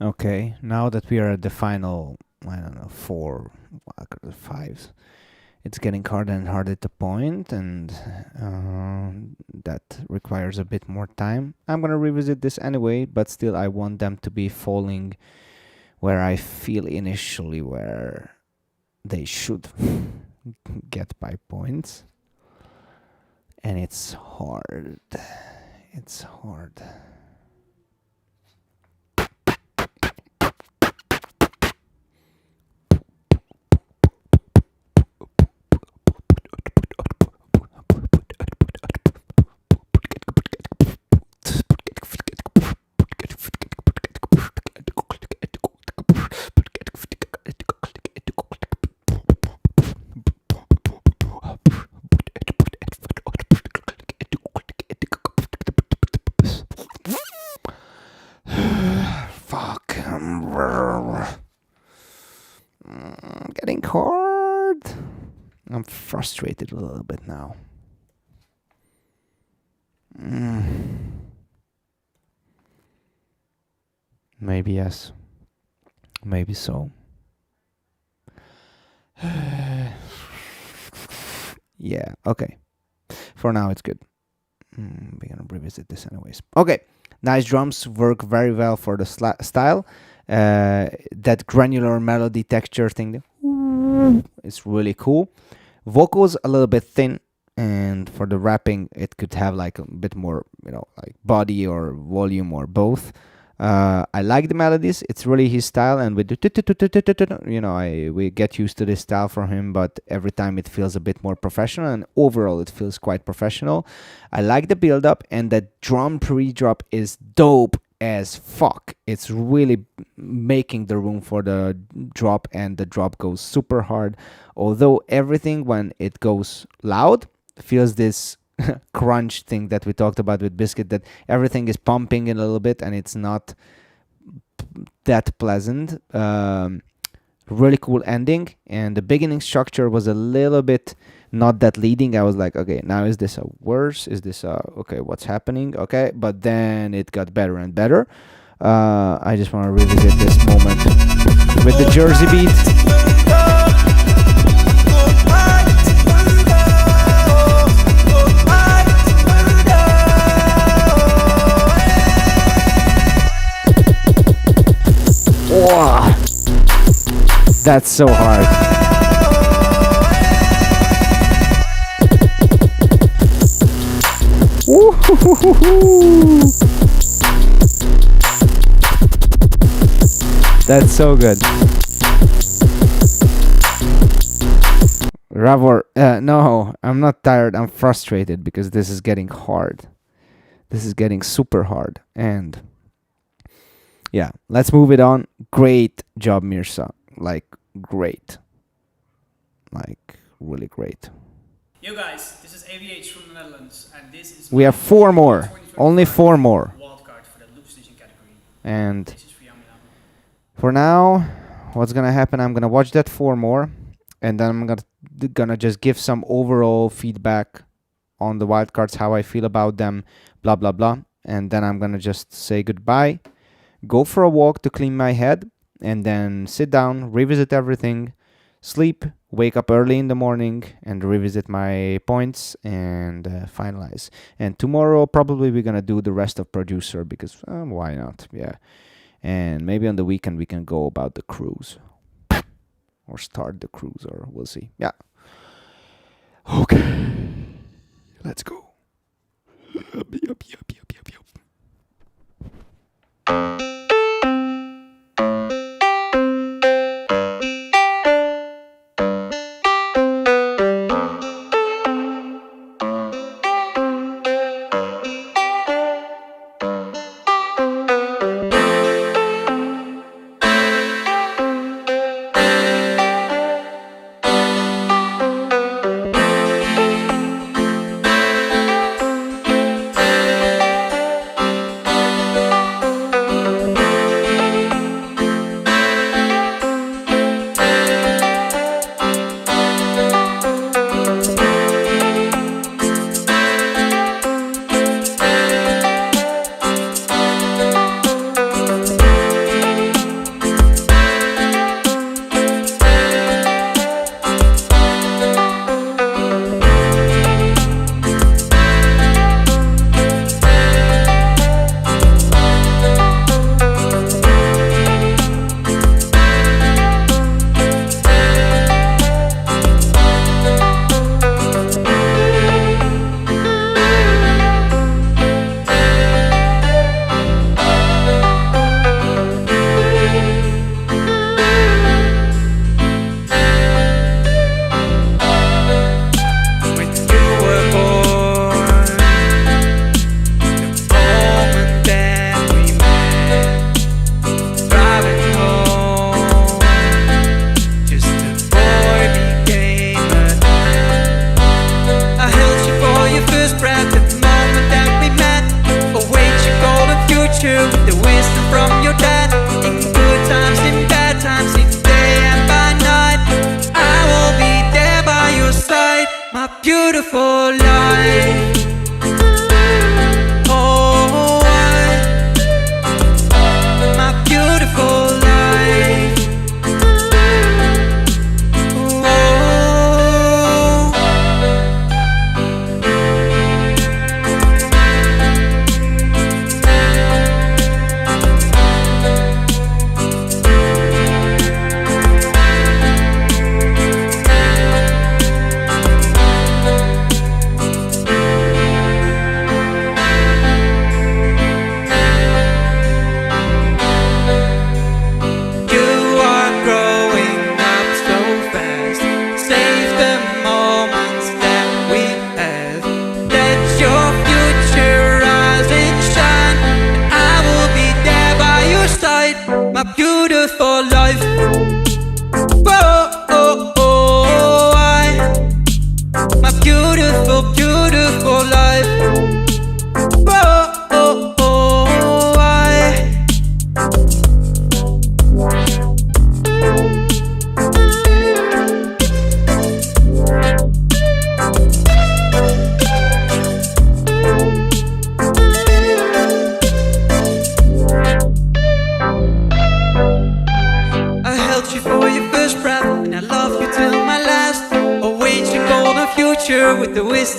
Okay, now that we are at the final, I don't know, 4, 5s, it's getting harder and harder to point, and that requires a bit more time. I'm gonna revisit this anyway, but still I want them to be falling where I feel initially where they should get by points. And it's hard. It's hard. Getting hard. I'm frustrated a little bit now. Maybe yes. Maybe so. Yeah, okay. For now it's good. We're gonna revisit this anyways. Okay, nice drums, work very well for the style. That granular melody texture thing, it's really cool. Vocals a little bit thin, and for the rapping it could have like a bit more, you know, like body or volume or both. I like the melodies, it's really his style, and with the you know, we get used to this style from him, but every time it feels a bit more professional, and overall it feels quite professional. I like the build up, and the drum pre-drop is dope as fuck. It's really making the room for the drop, and the drop goes super hard, although everything when it goes loud feels this crunch thing that we talked about with Biscuit, that everything is pumping in a little bit and it's not that pleasant. Really cool ending, and the beginning structure was a little bit not that leading. I was like, okay, now is this a worse? Is this a okay? What's happening? Okay, but then it got better and better. I just want to revisit this moment with the Jersey beat. Wow. That's so hard. That's so good. Ravor, no, I'm not tired. I'm frustrated because this is getting hard. This is getting super hard. And yeah, let's move it on. Great job, Mirza. Like, great. Like, really great. Yo guys, this is AVH from the Netherlands, and this is... We have 4 more. Only 4 more. Wildcard for the Loopstation category. And for now, what's gonna happen, I'm gonna watch that 4 more, and then I'm gonna just give some overall feedback on the wildcards, how I feel about them, blah blah blah, and then I'm gonna just say goodbye, go for a walk to clean my head, and then sit down, revisit everything, sleep, wake up early in the morning, and revisit my points and finalize. And tomorrow probably we're gonna do the rest of producer because why not? Yeah. And maybe on the weekend we can go about the cruise or start the cruise, or we'll see. Yeah. Okay. Let's go.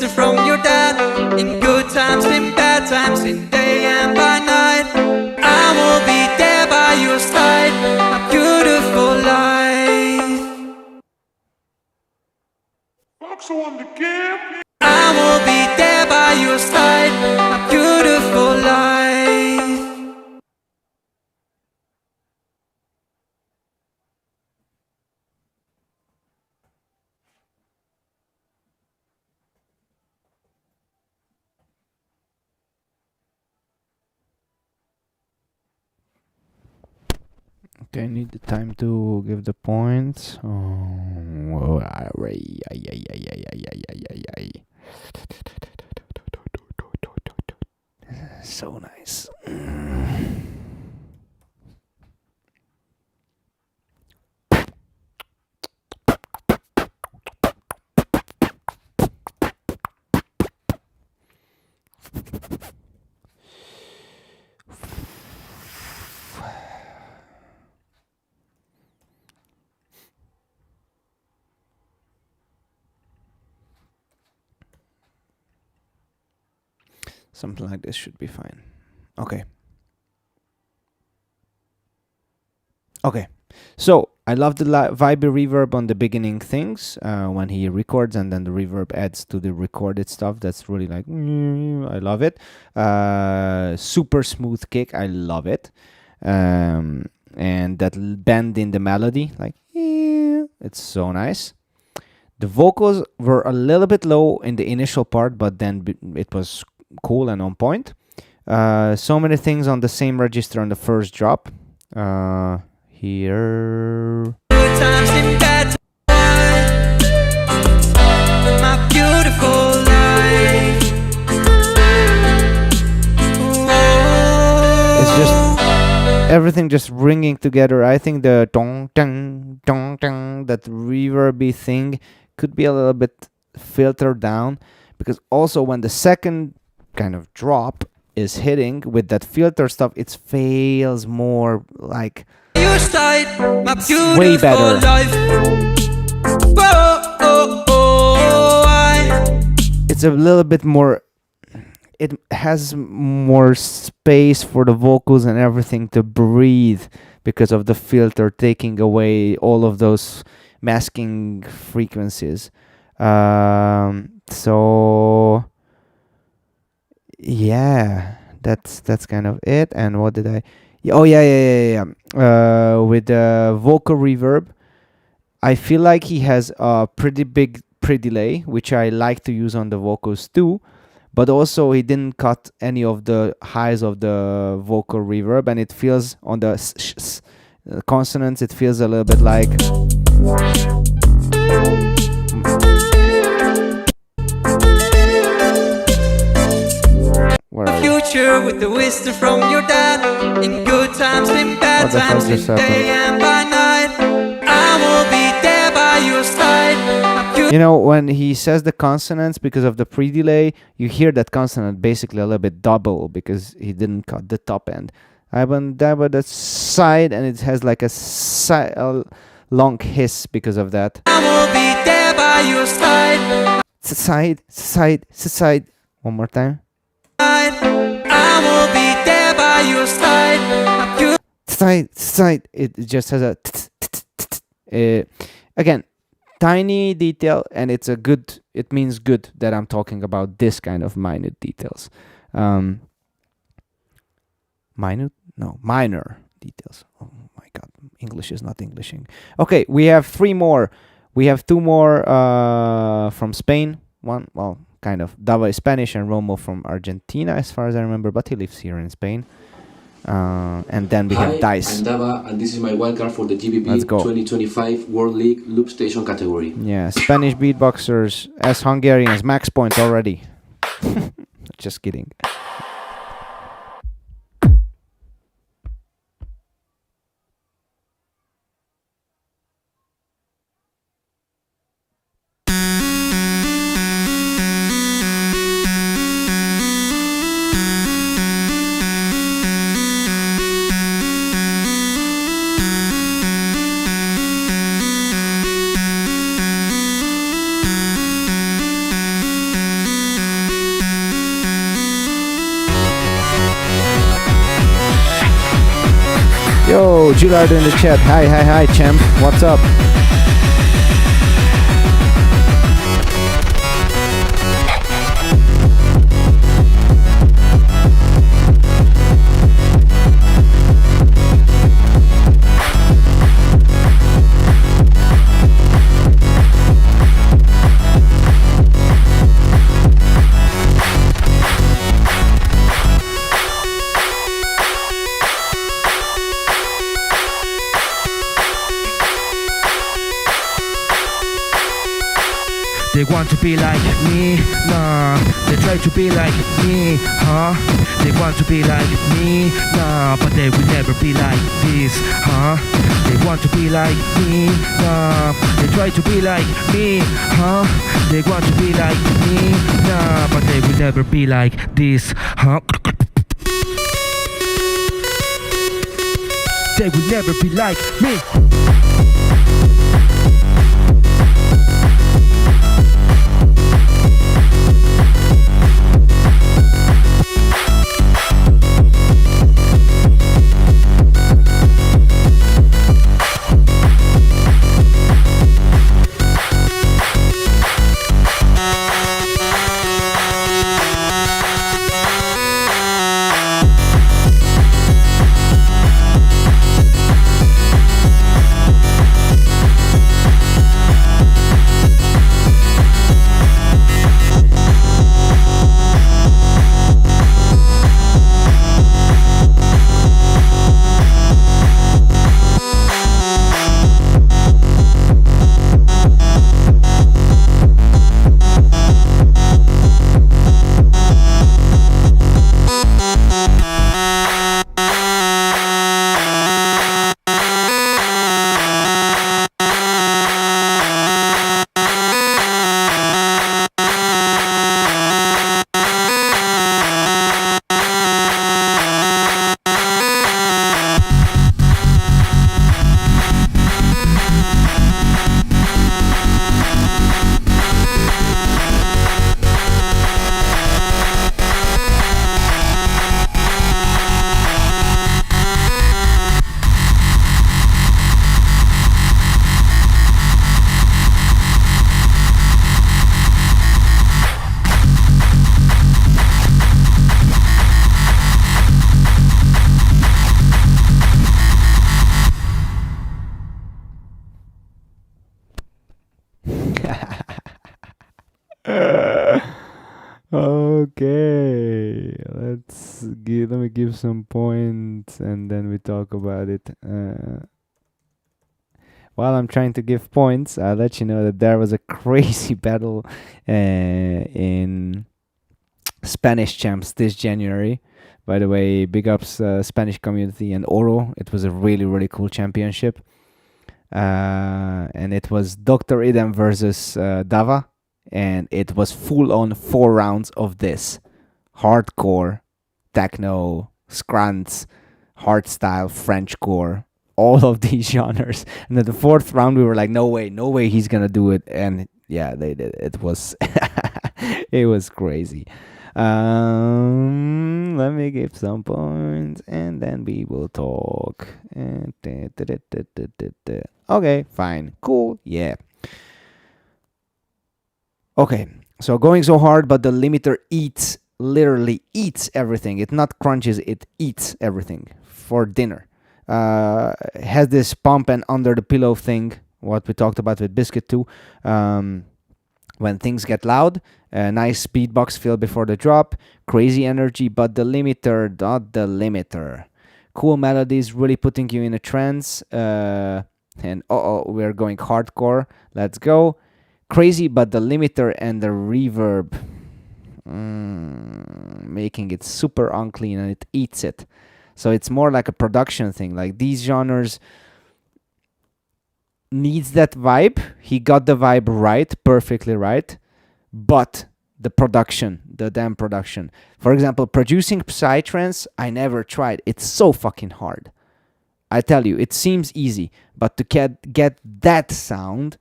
wisdom from your dad. In good times, in bad times, in day and by night, I will be there by your side. A beautiful life. I will be there by your side. A beautiful life. Okay, I need the time to give the points. Oh, so nice. Something like this should be fine. Okay. Okay. So I love the vibey reverb on the beginning things when he records, and then the reverb adds to the recorded stuff. That's really like, I love it. Super smooth kick. I love it. And that bend in the melody, like, it's so nice. The vocals were a little bit low in the initial part, but then it was cool and on point. So many things on the same register on the first drop. Here. My beautiful life. It's just everything just ringing together. I think the dong dong dong dong, that reverby thing could be a little bit filtered down, because also when the second kind of drop is hitting with that filter stuff, it feels more like way better. It's a little bit more, it has more space for the vocals and everything to breathe because of the filter taking away all of those masking frequencies. So yeah, that's kind of it. And what did I? Oh yeah. With the vocal reverb, I feel like he has a pretty big pre-delay, which I like to use on the vocals too. But also he didn't cut any of the highs of the vocal reverb, and it feels on the consonants, it feels a little bit like. Future with the wisdom from your dad. In good times, in bad times, in day and by night, I will be there by your side. You know, when he says the consonants, because of the pre-delay, you hear that consonant basically a little bit double because he didn't cut the top end. I went there by the side, and it has like a long hiss because of that. I will be there by your side. Side. One more time. I will be there by your side. Side. It just has a again, tiny detail, and it's a good. It means good that I'm talking about this kind of minute details. Minor details. Oh my God, English is not Englishing. Okay, we have 3 more. We have 2 more from Spain. One, well, kind of. Dava is Spanish and Romo from Argentina, as far as I remember, but he lives here in Spain. And then we have Dice. I'm Dava, and this is my wildcard for the GBB 2025 World League Loopstation category. Yeah, Spanish beatboxers as Hungarians, max points already. Just kidding. Yo, Gillard in the chat. Hi, champ. What's up? They want to be like me, nah. They try to be like me, huh? They want to be like me, nah. But they will never be like this, huh? They want to be like me, nah. They try to be like me, huh? They want to be like me, nah. But they will never be like this, huh? They will never be like me. Okay, let me give some points and then we talk about it. While I'm trying to give points, I'll let you know that there was a crazy battle in Spanish champs this January. By the way, big ups Spanish community and Oro. It was a really cool championship. And it was Dr. Idem versus Dava. And it was full on 4 rounds of this. Hardcore, techno, scrunts, hardstyle, Frenchcore. All of these genres. And at the 4th round, we were like, no way he's gonna do it. And yeah, they did. It was, it was crazy. Let me give some points and then we will talk. Okay, fine, cool, yeah. Okay, so going so hard, but the limiter literally eats everything. It not crunches, it eats everything for dinner. Has this pump and under the pillow thing, what we talked about with Biscuit too. When things get loud, a nice beatbox feel before the drop, crazy energy, but the limiter, not the limiter. Cool melodies, really putting you in a trance. And we're going hardcore. Let's go. Crazy, but the limiter and the reverb making it super unclean and it eats it. So it's more like a production thing. Like these genres needs that vibe. He got the vibe right, perfectly right. But the production, the damn production. For example, producing Psytrance, I never tried. It's so fucking hard. I tell you, it seems easy, but to get that sound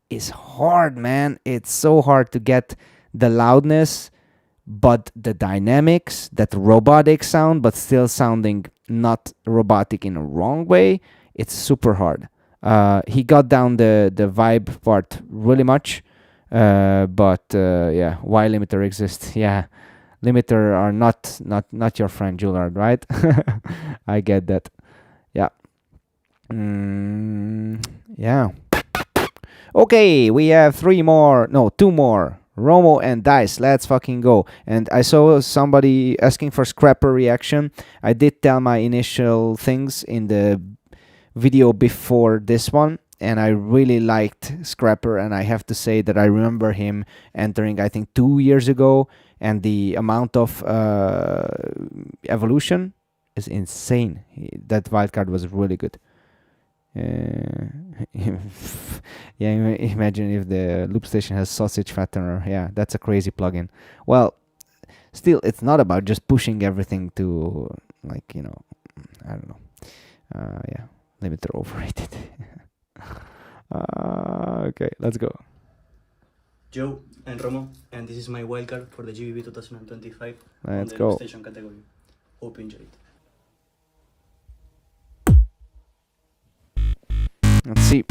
is hard, man. It's so hard to get the loudness, but the dynamics, that robotic sound, but still sounding not robotic in a wrong way, it's super hard. He got down the vibe part really much, but yeah, why limiter exists? Yeah, limiter are not your friend, Jullard, right? I get that. Yeah. Yeah. Okay, we have two more. Romo and Dice, let's fucking go. And I saw somebody asking for Scrapper reaction. I did tell my initial things in the video before this one, and I really liked Scrapper, and I have to say that I remember him entering, I think, 2 years ago, and the amount of evolution is insane. That wildcard was really good. Yeah, imagine if the Loopstation has sausage fattener. Yeah, that's a crazy plugin. Well, still, it's not about just pushing everything to, like, you know, I don't know. Yeah, limiter overrated. Okay, let's go. Joe and Romo, and this is my wildcard for the GBB 2025 Let's on the go. Loopstation category. Hope you enjoy it. Let's see.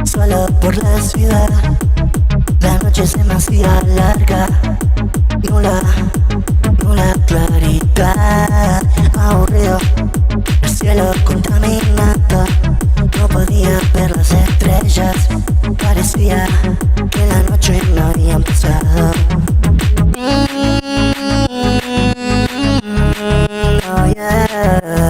Solo por la ciudad, la noche es demasiado larga, nula claridad, aburrido, el cielo contaminado, no podía ver las estrellas, parecía que la noche no había empezado. Oh yeah,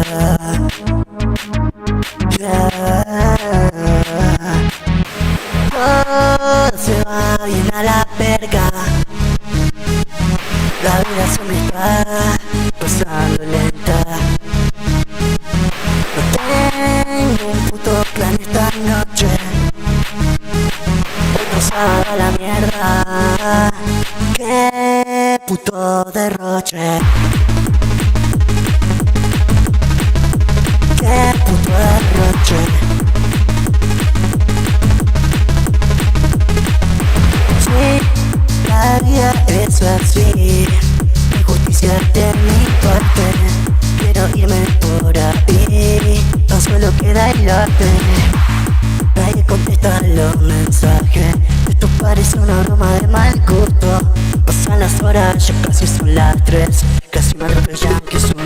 todo se va bien a la verga. La vida se me está pasando lenta. No tengo un puto plan esta noche. Hoy nos va la mierda. Qué puto derroche. Qué puto derroche. Sí, la vida es así. Injusticia de mi parte. Quiero irme por ahí. No solo queda el orden. Nadie contesta los mensajes. Esto parece una broma de mal gusto. Pasan las horas, ya casi son las 3. Casi me atropellan, que susto.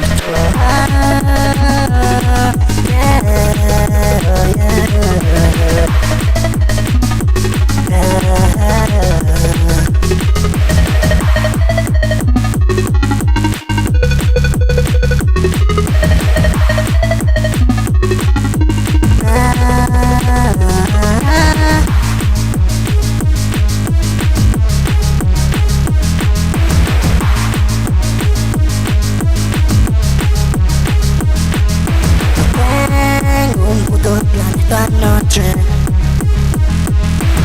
Tengo un puto plan esta noche.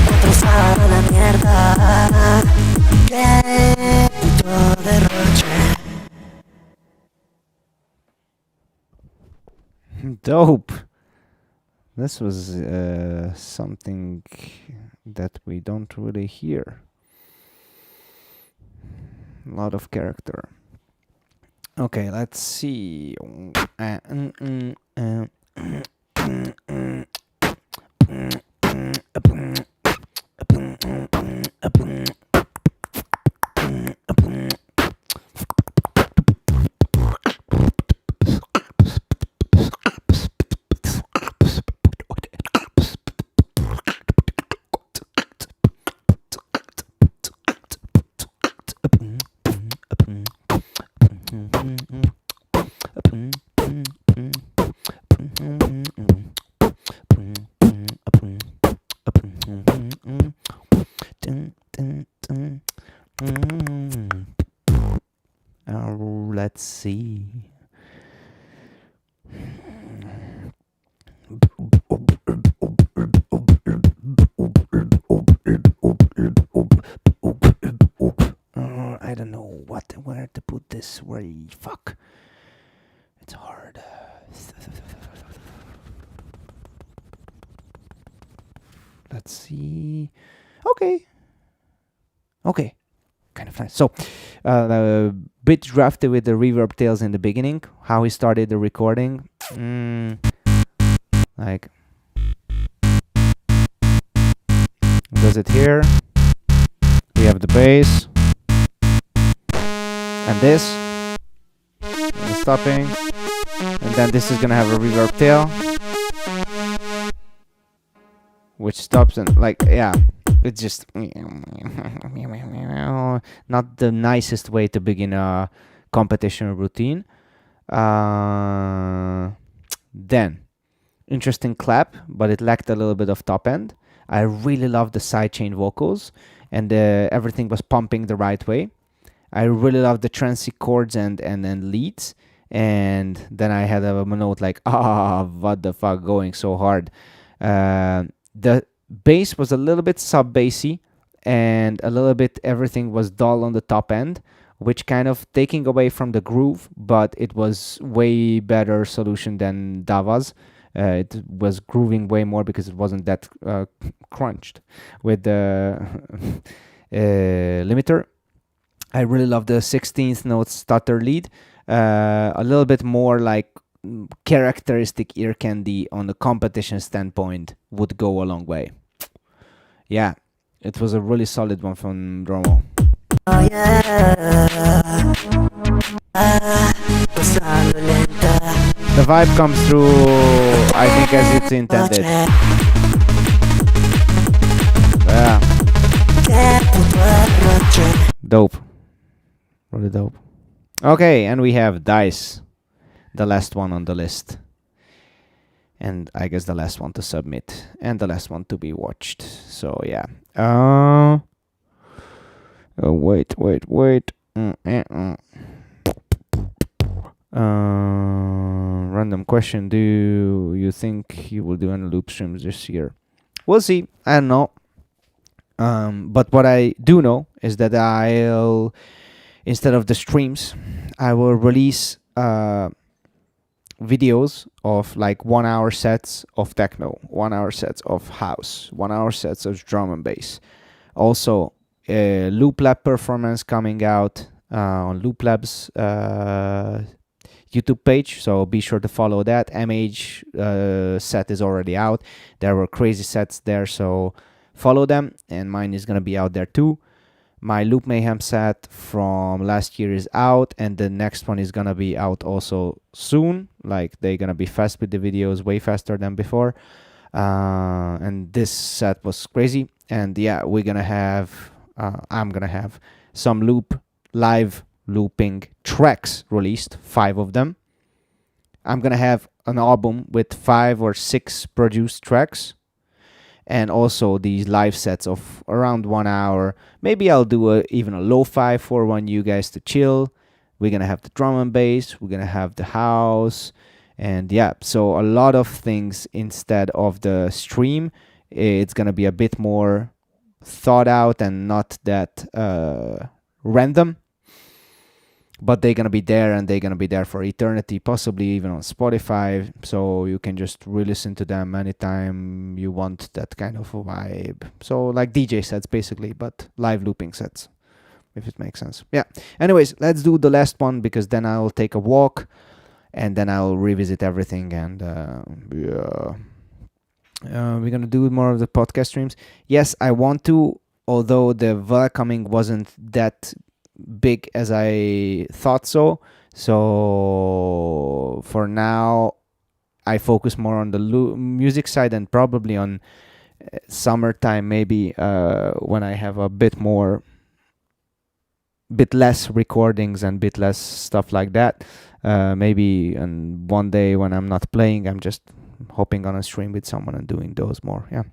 Otro sábado a la mierda. Qué puto derroche. Dope. This was something that we don't really hear. A lot of character. Okay, let's see. Let's see. I don't know where to put this. Fuck. It's hard. Let's see. Okay. Kind of nice. So, bit drafted with the reverb tails in the beginning. How he started the recording. Like. Does it here. We have the bass. And this. And stopping. And then this is gonna have a reverb tail. Which stops and like, yeah. It's just not the nicest way to begin a competition routine. Then, interesting clap, but it lacked a little bit of top end. I really love the sidechain vocals, and everything was pumping the right way. I really love the trancy chords and then leads. And then I had a note like, what the fuck, going so hard. The bass was a little bit sub-bassy, and a little bit everything was dull on the top end, which kind of taking away from the groove, but it was way better solution than Dava's. It was grooving way more because it wasn't that crunched with the limiter. I really love the 16th note stutter lead. A little bit more like characteristic ear candy on the competition standpoint would go a long way. Yeah, it was a really solid one from Dromo. Oh yeah. The vibe comes through, I think, as it's intended. Yeah. Dope. Really dope. Okay, and we have Dice, the last one on the list. And I guess the last one to submit. And the last one to be watched. So, yeah. Wait. Random question. Do you think you will do any loop streams this year? We'll see. I don't know. But what I do know is that I'll, instead of the streams, I will release videos of like 1 hour sets of techno, 1 hour sets of house, 1 hour sets of drum and bass. Also, Loop Lab performance coming out on Loop Lab's YouTube page, so be sure to follow that. MH set is already out. There were crazy sets there, so follow them, and mine is gonna be out there too. My Loop Mayhem set from last year is out, and the next one is gonna be out also soon. Like, they're gonna be fast with the videos, way faster than before. And this set was crazy. And yeah, we're gonna have, I'm gonna have some live looping tracks released, 5 of them. I'm gonna have an album with 5 or 6 produced tracks. And also these live sets of around 1 hour. Maybe I'll do even a lo-fi for one you guys to chill. We're gonna have the drum and bass. We're gonna have the house. And yeah, so a lot of things instead of the stream. It's gonna be a bit more thought out and not that random. But they're gonna be there, and they're gonna be there for eternity, possibly even on Spotify, so you can just re-listen to them anytime you want that kind of a vibe. So like DJ sets basically, but live looping sets, if it makes sense. Yeah. Anyways, let's do the last one, because then I'll take a walk, and then I'll revisit everything, and yeah. We're gonna do more of the podcast streams. Yes, I want to, although the welcoming wasn't that big as I thought so. So for now, I focus more on the music side, and probably on summertime, maybe when I have a bit less recordings and bit less stuff like that. Maybe on one day when I'm not playing, I'm just hopping on a stream with someone and doing those more. Yeah.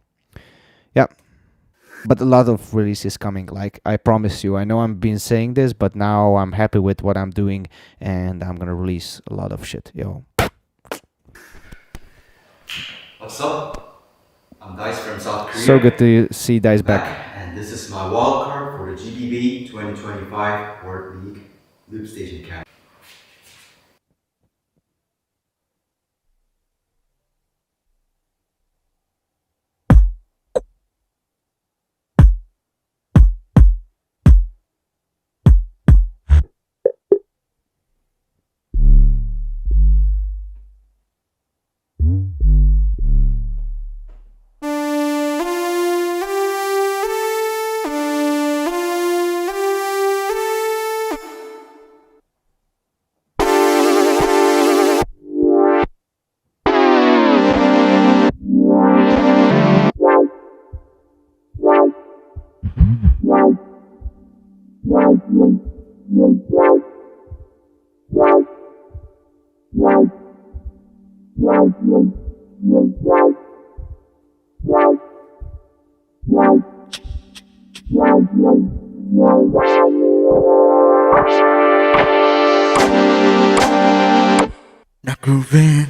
But a lot of releases coming, like I promise you. I know I've been saying this, but now I'm happy with what I'm doing, and I'm gonna release a lot of shit. Yo. What's up? I'm Dice from South Korea. So good to see Dice back. And this is my wildcard for the GBB 2025 World League Loopstation Camp. Now grooving.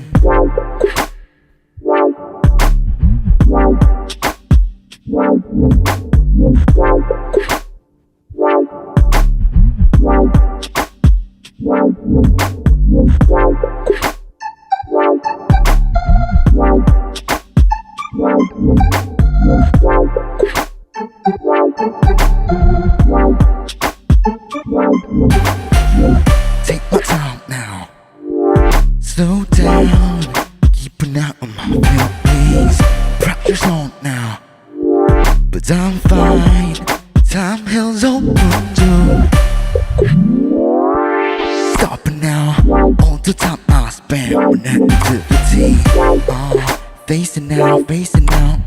Take my time now. Slow down. Keep an eye on my feelings. Pressure's on now. But I'm fine. Time hell's open too. Stop it now. All the time I spend on negativity. Facing now, facing now.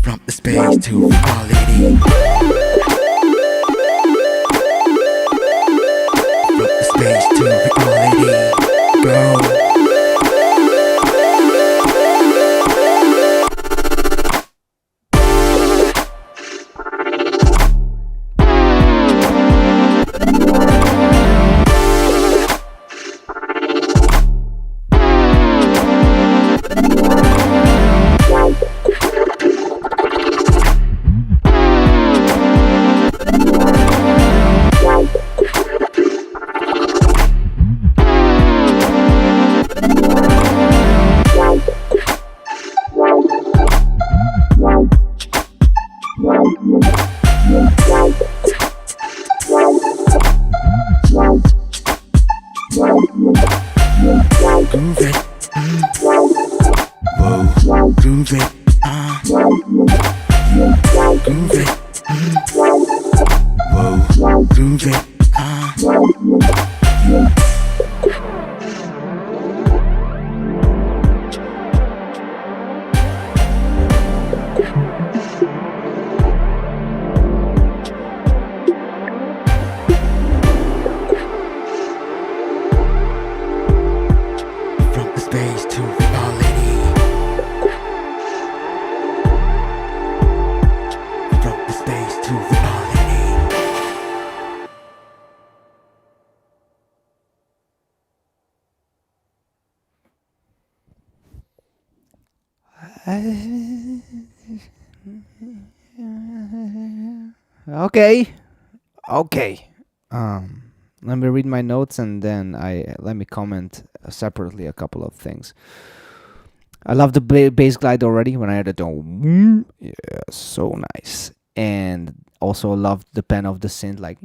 From the space to reality. From the space to reality. Go. Okay. Let me read my notes and then let me comment separately a couple of things. I love the bass glide already when I heard it. Yeah, so nice. And also loved the pen of the synth, like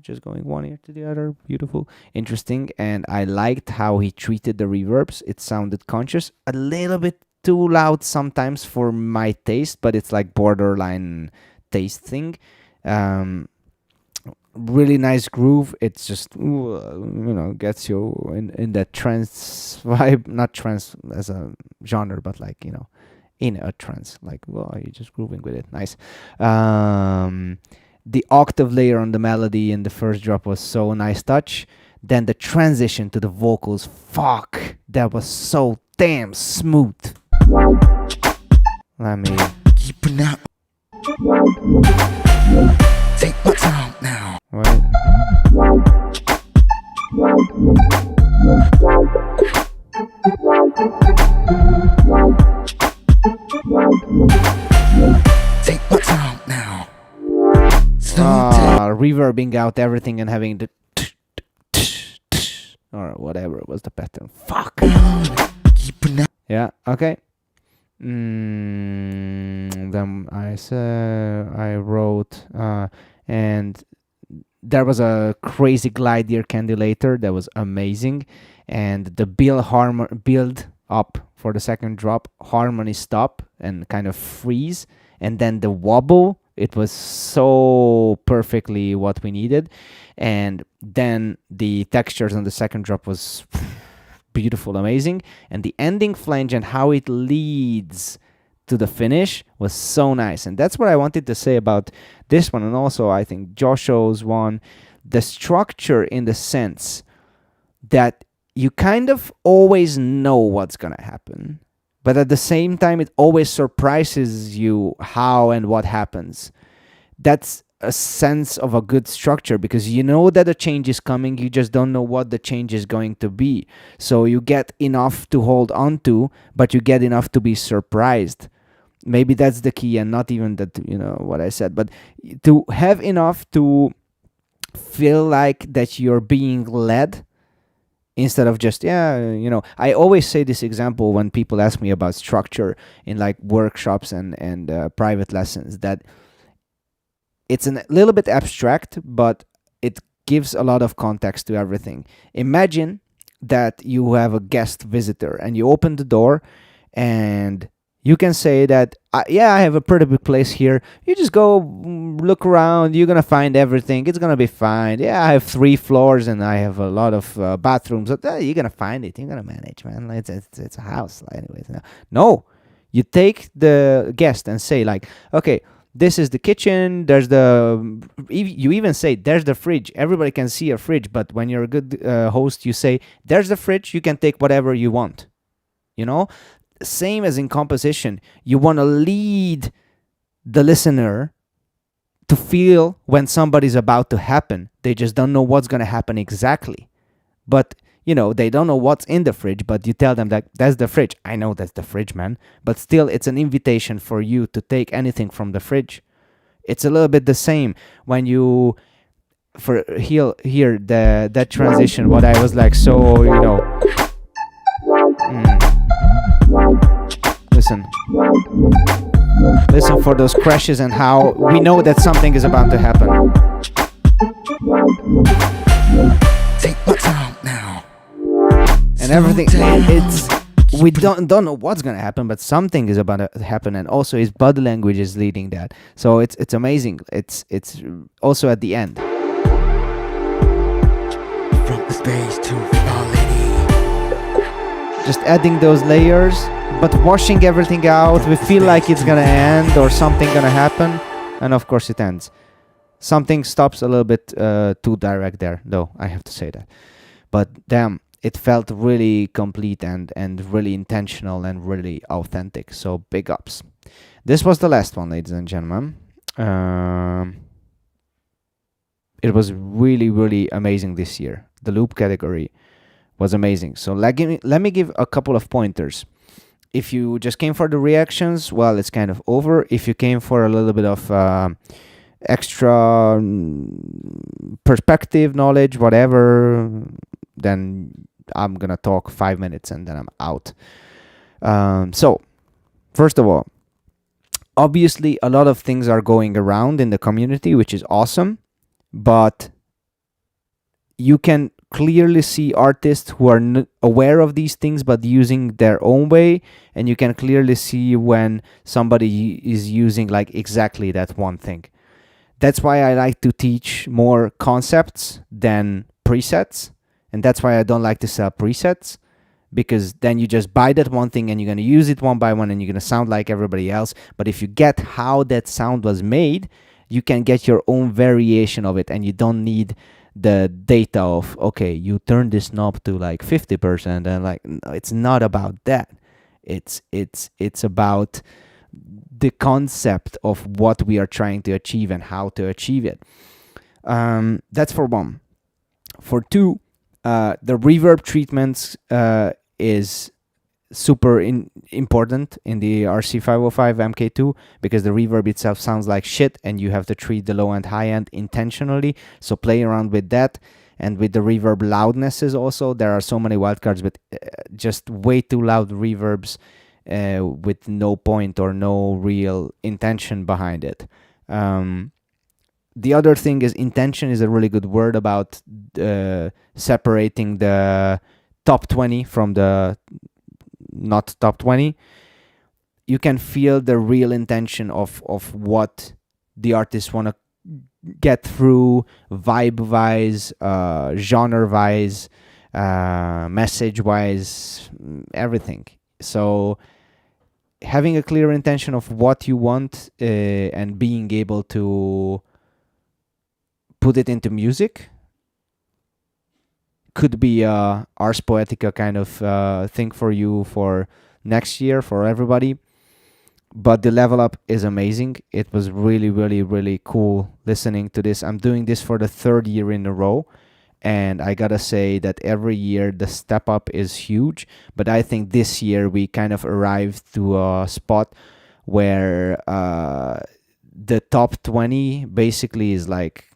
just going one ear to the other. Beautiful, interesting. And I liked how he treated the reverbs. It sounded conscious, a little bit too loud sometimes for my taste, but it's like borderline taste thing. Really nice groove. It's just gets you in that trance vibe. Not trance as a genre, but like in a trance, like you're just grooving with it. Nice. The octave layer on the melody in the first drop was so nice touch. Then the transition to the vocals, fuck, that was so damn smooth. Let me keep an eye. Take my time now. Wait. Take my time now. Reverbing out everything and having the or whatever was the pattern. Fuck. Yeah. Okay. Then I wrote and there was a crazy glide ear candulator that was amazing, and the build up for the second drop, harmony stop and kind of freeze, and then the wobble. It was so perfectly what we needed, and then the textures on the second drop was beautiful, amazing, and the ending flange and how it leads to the finish was so nice. And that's what I wanted to say about this one, and also I think Joshua's one, the structure in the sense that you kind of always know what's gonna happen, but at the same time it always surprises you how and what happens. That's a sense of a good structure, because you know that a change is coming, you just don't know what the change is going to be. So you get enough to hold on to, but you get enough to be surprised. Maybe that's the key, and not even that, you know, what I said, but to have enough to feel like that you're being led, instead of just, you know, I always say this example when people ask me about structure in like workshops and private lessons, that it's a little bit abstract, but it gives a lot of context to everything. Imagine that you have a guest visitor and you open the door and you can say that, yeah, I have a pretty big place here. You just go look around. You're going to find everything. It's going to be fine. Yeah, I have 3 floors and I have a lot of bathrooms. You're going to find it. You're going to manage, man. It's a house. Anyways, no, you take the guest and say like, okay, this is the kitchen. There's the, you even say there's the fridge. Everybody can see a fridge. But when you're a good host, you say there's the fridge. You can take whatever you want, you know? Same as in composition, you want to lead the listener to feel when somebody's about to happen. They just don't know what's going to happen exactly. But, you know, they don't know what's in the fridge, but you tell them that that's the fridge. I know that's the fridge, man. But still, it's an invitation for you to take anything from the fridge. It's a little bit the same when you, for here that transition, what I was like, so, you know, listen for those crashes and how we know that something is about to happen. Take my time now. And everything, it's, we don't know what's gonna happen, but something is about to happen, and also his body language is leading that. So it's amazing. It's also at the end. From the space to just adding those layers, but washing everything out. We feel like it's gonna end or something gonna happen, and of course it ends. Something stops a little bit too direct there, though, I have to say that. But damn, it felt really complete and really intentional and really authentic. So big ups. This was the last one, ladies and gentlemen. It was really, really amazing this year. The loop category was amazing. So let me give a couple of pointers. If you just came for the reactions, well, it's kind of over. If you came for a little bit of extra perspective, knowledge, whatever, then I'm gonna talk 5 minutes and then I'm out. So, first of all, obviously a lot of things are going around in the community, which is awesome, but you can clearly see artists who are aware of these things but using their own way, and you can clearly see when somebody is using like exactly that one thing. That's why I like to teach more concepts than presets, and that's why I don't like to sell presets, because then you just buy that one thing and you're going to use it one by one and you're going to sound like everybody else. But if you get how that sound was made, you can get your own variation of it, and you don't need the data of, okay, you turn this knob to like 50%, and like, no, it's not about that. It's about the concept of what we are trying to achieve and how to achieve it. That's for one. For two, the reverb treatments is super important in the RC505 MK2 because the reverb itself sounds like shit and you have to treat the low and high end intentionally. So play around with that, and with the reverb loudnesses also. There are so many wildcards with just way too loud reverbs with no point or no real intention behind it. The other thing is intention is a really good word about separating the top 20 from the not top 20. You can feel the real intention of what the artists want to get through, vibe wise, genre wise, message wise, everything. So having a clear intention of what you want and being able to put it into music could be a Ars Poetica kind of thing for you for next year, for everybody. But the level up is amazing. It was really, really, really cool listening to this. I'm doing this for the 3rd year in a row, and I gotta say that every year the step up is huge. But I think this year we kind of arrived to a spot where the top 20 basically is like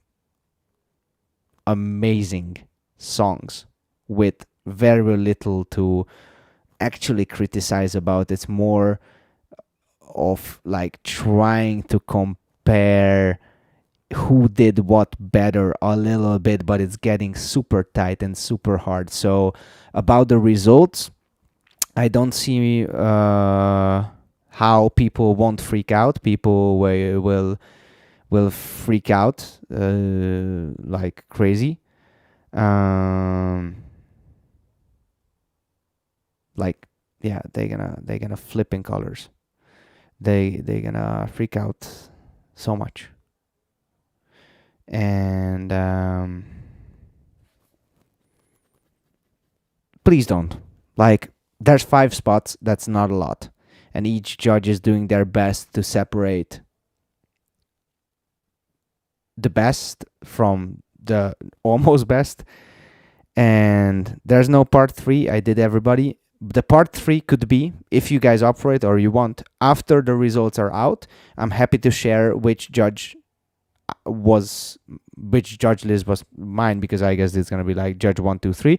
amazing songs with very little to actually criticize about. It's more of like trying to compare who did what better a little bit, but it's getting super tight and super hard. So about the results, I don't see how people won't freak out. People will freak out like crazy. Like, yeah, they're gonna flip in colors. They're gonna freak out so much. And please don't. Like, there's 5 spots. That's not a lot, and each judge is doing their best to separate the best from the almost best. And there's no part 3. I did everybody. The part 3 could be, if you guys opt for it or you want, after the results are out, I'm happy to share which judge list was mine, because I guess it's gonna be like judge 1, 2, 3.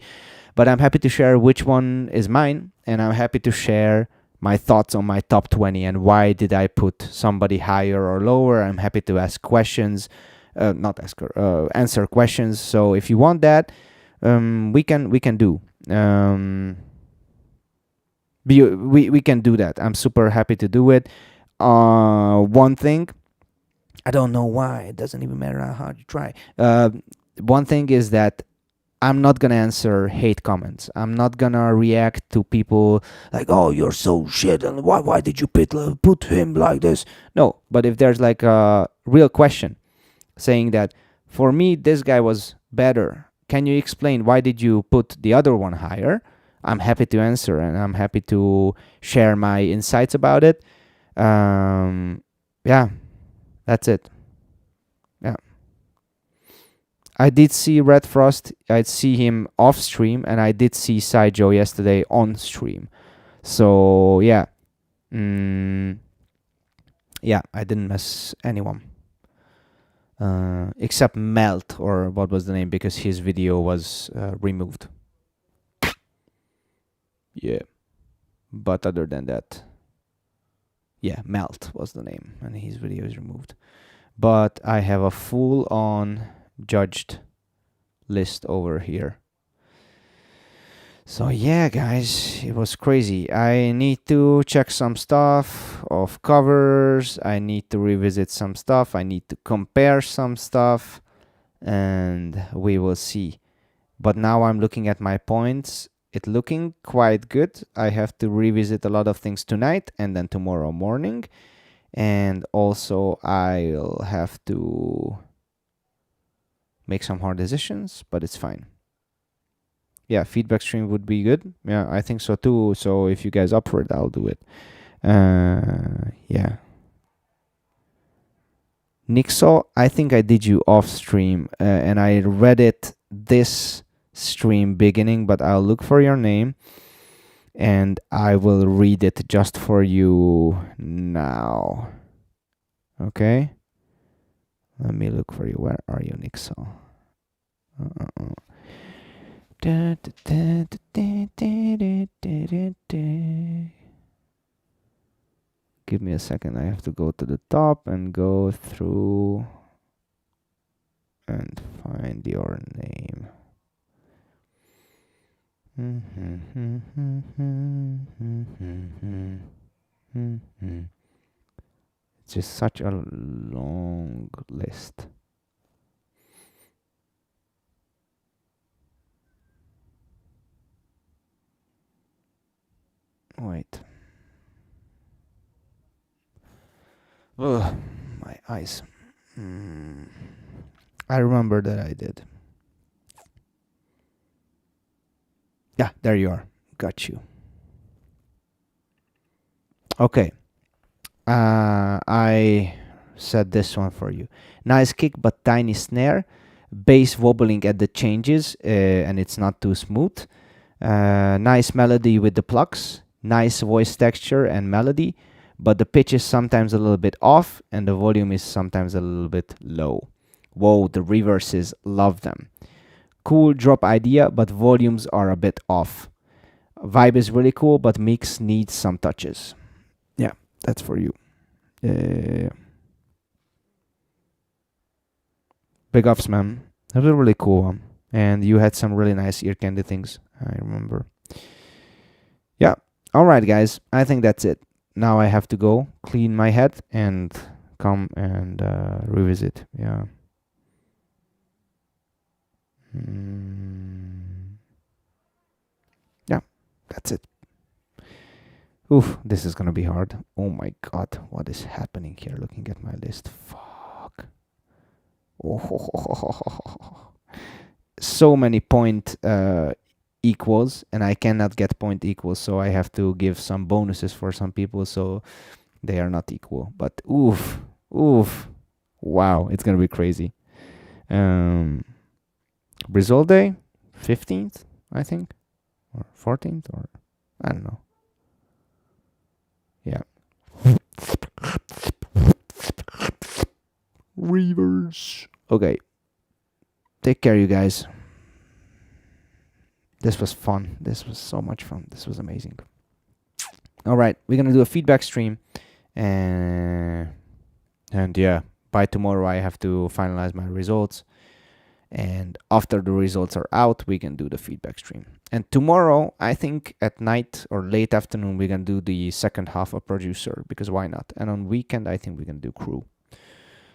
But I'm happy to share which one is mine, and I'm happy to share my thoughts on my top 20 and why did I put somebody higher or lower. I'm happy to ask questions, answer questions. So if you want that, we can do. We can do that. I'm super happy to do it. One thing, I don't know why, it doesn't even matter how hard you try. One thing is that I'm not gonna answer hate comments. I'm not gonna react to people like, oh, you're so shit, and why did you put him like this? No, but if there's like a real question saying that, for me, this guy was better, can you explain why did you put the other one higher? I'm happy to answer, and I'm happy to share my insights about it. Yeah, that's it. Yeah. I did see Red Frost. I see him off stream, and I did see Joe yesterday on stream. So yeah, yeah, I didn't miss anyone except Melt, or what was the name, because his video was removed. Yeah, but other than that, yeah, Melt was the name, and his video is removed. But I have a full-on judged list over here. So yeah, guys, it was crazy. I need to check some stuff of covers. I need to revisit some stuff. I need to compare some stuff, and we will see. But now I'm looking at my points. It's looking quite good. I have to revisit a lot of things tonight and then tomorrow morning. And also I'll have to make some hard decisions, but it's fine. Yeah, feedback stream would be good. Yeah, I think so too. So if you guys up for it, I'll do it. Yeah, Nixo, I think I did you off stream and I read it this stream beginning, but I'll look for your name and I will read it just for you now. Okay? Let me look for you. Where are you, Nixo? Give me a second. I have to go to the top and go through and find your name. It's just such a long list. Wait. Ugh, my eyes. I remember that I did. Yeah, there you are. Got you. Okay. I said this one for you. Nice kick, but tiny snare. Bass wobbling at the changes, and it's not too smooth. Nice melody with the plucks. Nice voice texture and melody, but the pitch is sometimes a little bit off, and the volume is sometimes a little bit low. Whoa, the reverses, love them. Cool drop idea, but volumes are a bit off. Vibe is really cool, but mix needs some touches. Yeah, that's for you. Big ups, man. That was a really cool one. And you had some really nice ear candy things, I remember. Yeah. All right, guys. I think that's it. Now I have to go clean my head and come and revisit. Yeah. Yeah, that's it. Oof, this is gonna be hard. Oh my god, what is happening here? Looking at my list. Fuck. Oh, so many point equals, and I cannot get point equals, so I have to give some bonuses for some people, so they are not equal. But oof, wow, it's gonna be crazy. Result day, 15th, I think, or 14th, or I don't know. Yeah. Reverse. Okay. Take care, you guys. This was fun. This was so much fun. This was amazing. All right, we're gonna do a feedback stream, and yeah, by tomorrow I have to finalize my results, and after the results are out, we can do the feedback stream. And tomorrow, I think at night or late afternoon, we're gonna do the second half of producer, because why not? And on weekend, I think we can do crew.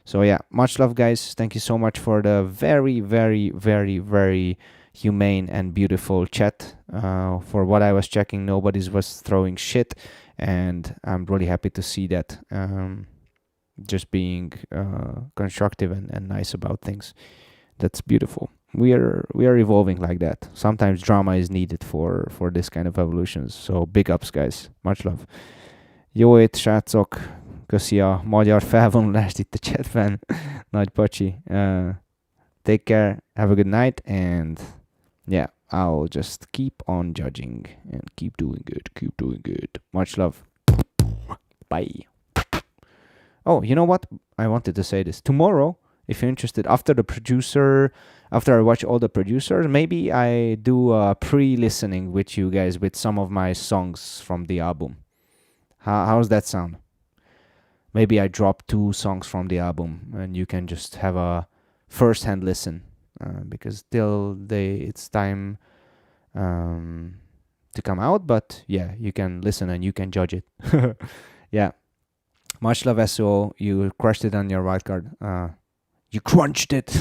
So yeah, much love, guys. Thank you so much for the very, very, very, very humane and beautiful chat. For what I was checking, nobody was throwing shit, and I'm really happy to see that. Just being constructive and nice about things. That's beautiful. We are evolving like that. Sometimes drama is needed for this kind of evolutions. So big ups, guys. Much love. Jó ét, srácok. Köszi a magyar felvonulást itt a chatben. Nagy pacsi. Take care. Have a good night. And yeah, I'll just keep on judging and keep doing good. Keep doing good. Much love. Bye. Oh, you know what? I wanted to say this. Tomorrow, if you're interested, after I watch all the producers, maybe I do a pre-listening with you guys with some of my songs from the album. How's that sound? Maybe I drop 2 songs from the album and you can just have a first-hand listen, because till it's time to come out, but yeah, you can listen and you can judge it. Yeah. Much love, SO. You crushed it on your wildcard. You crunched it.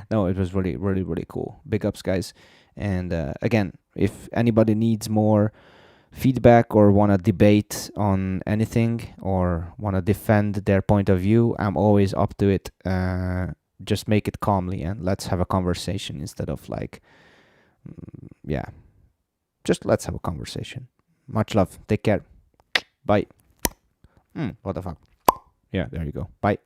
No, it was really, really, really cool. Big ups, guys. And again, if anybody needs more feedback or want to debate on anything or want to defend their point of view, I'm always up to it. Just make it calmly and let's have a conversation instead of like, yeah, just let's have a conversation. Much love. Take care. Bye. What the fuck? Yeah, there you go. Bye.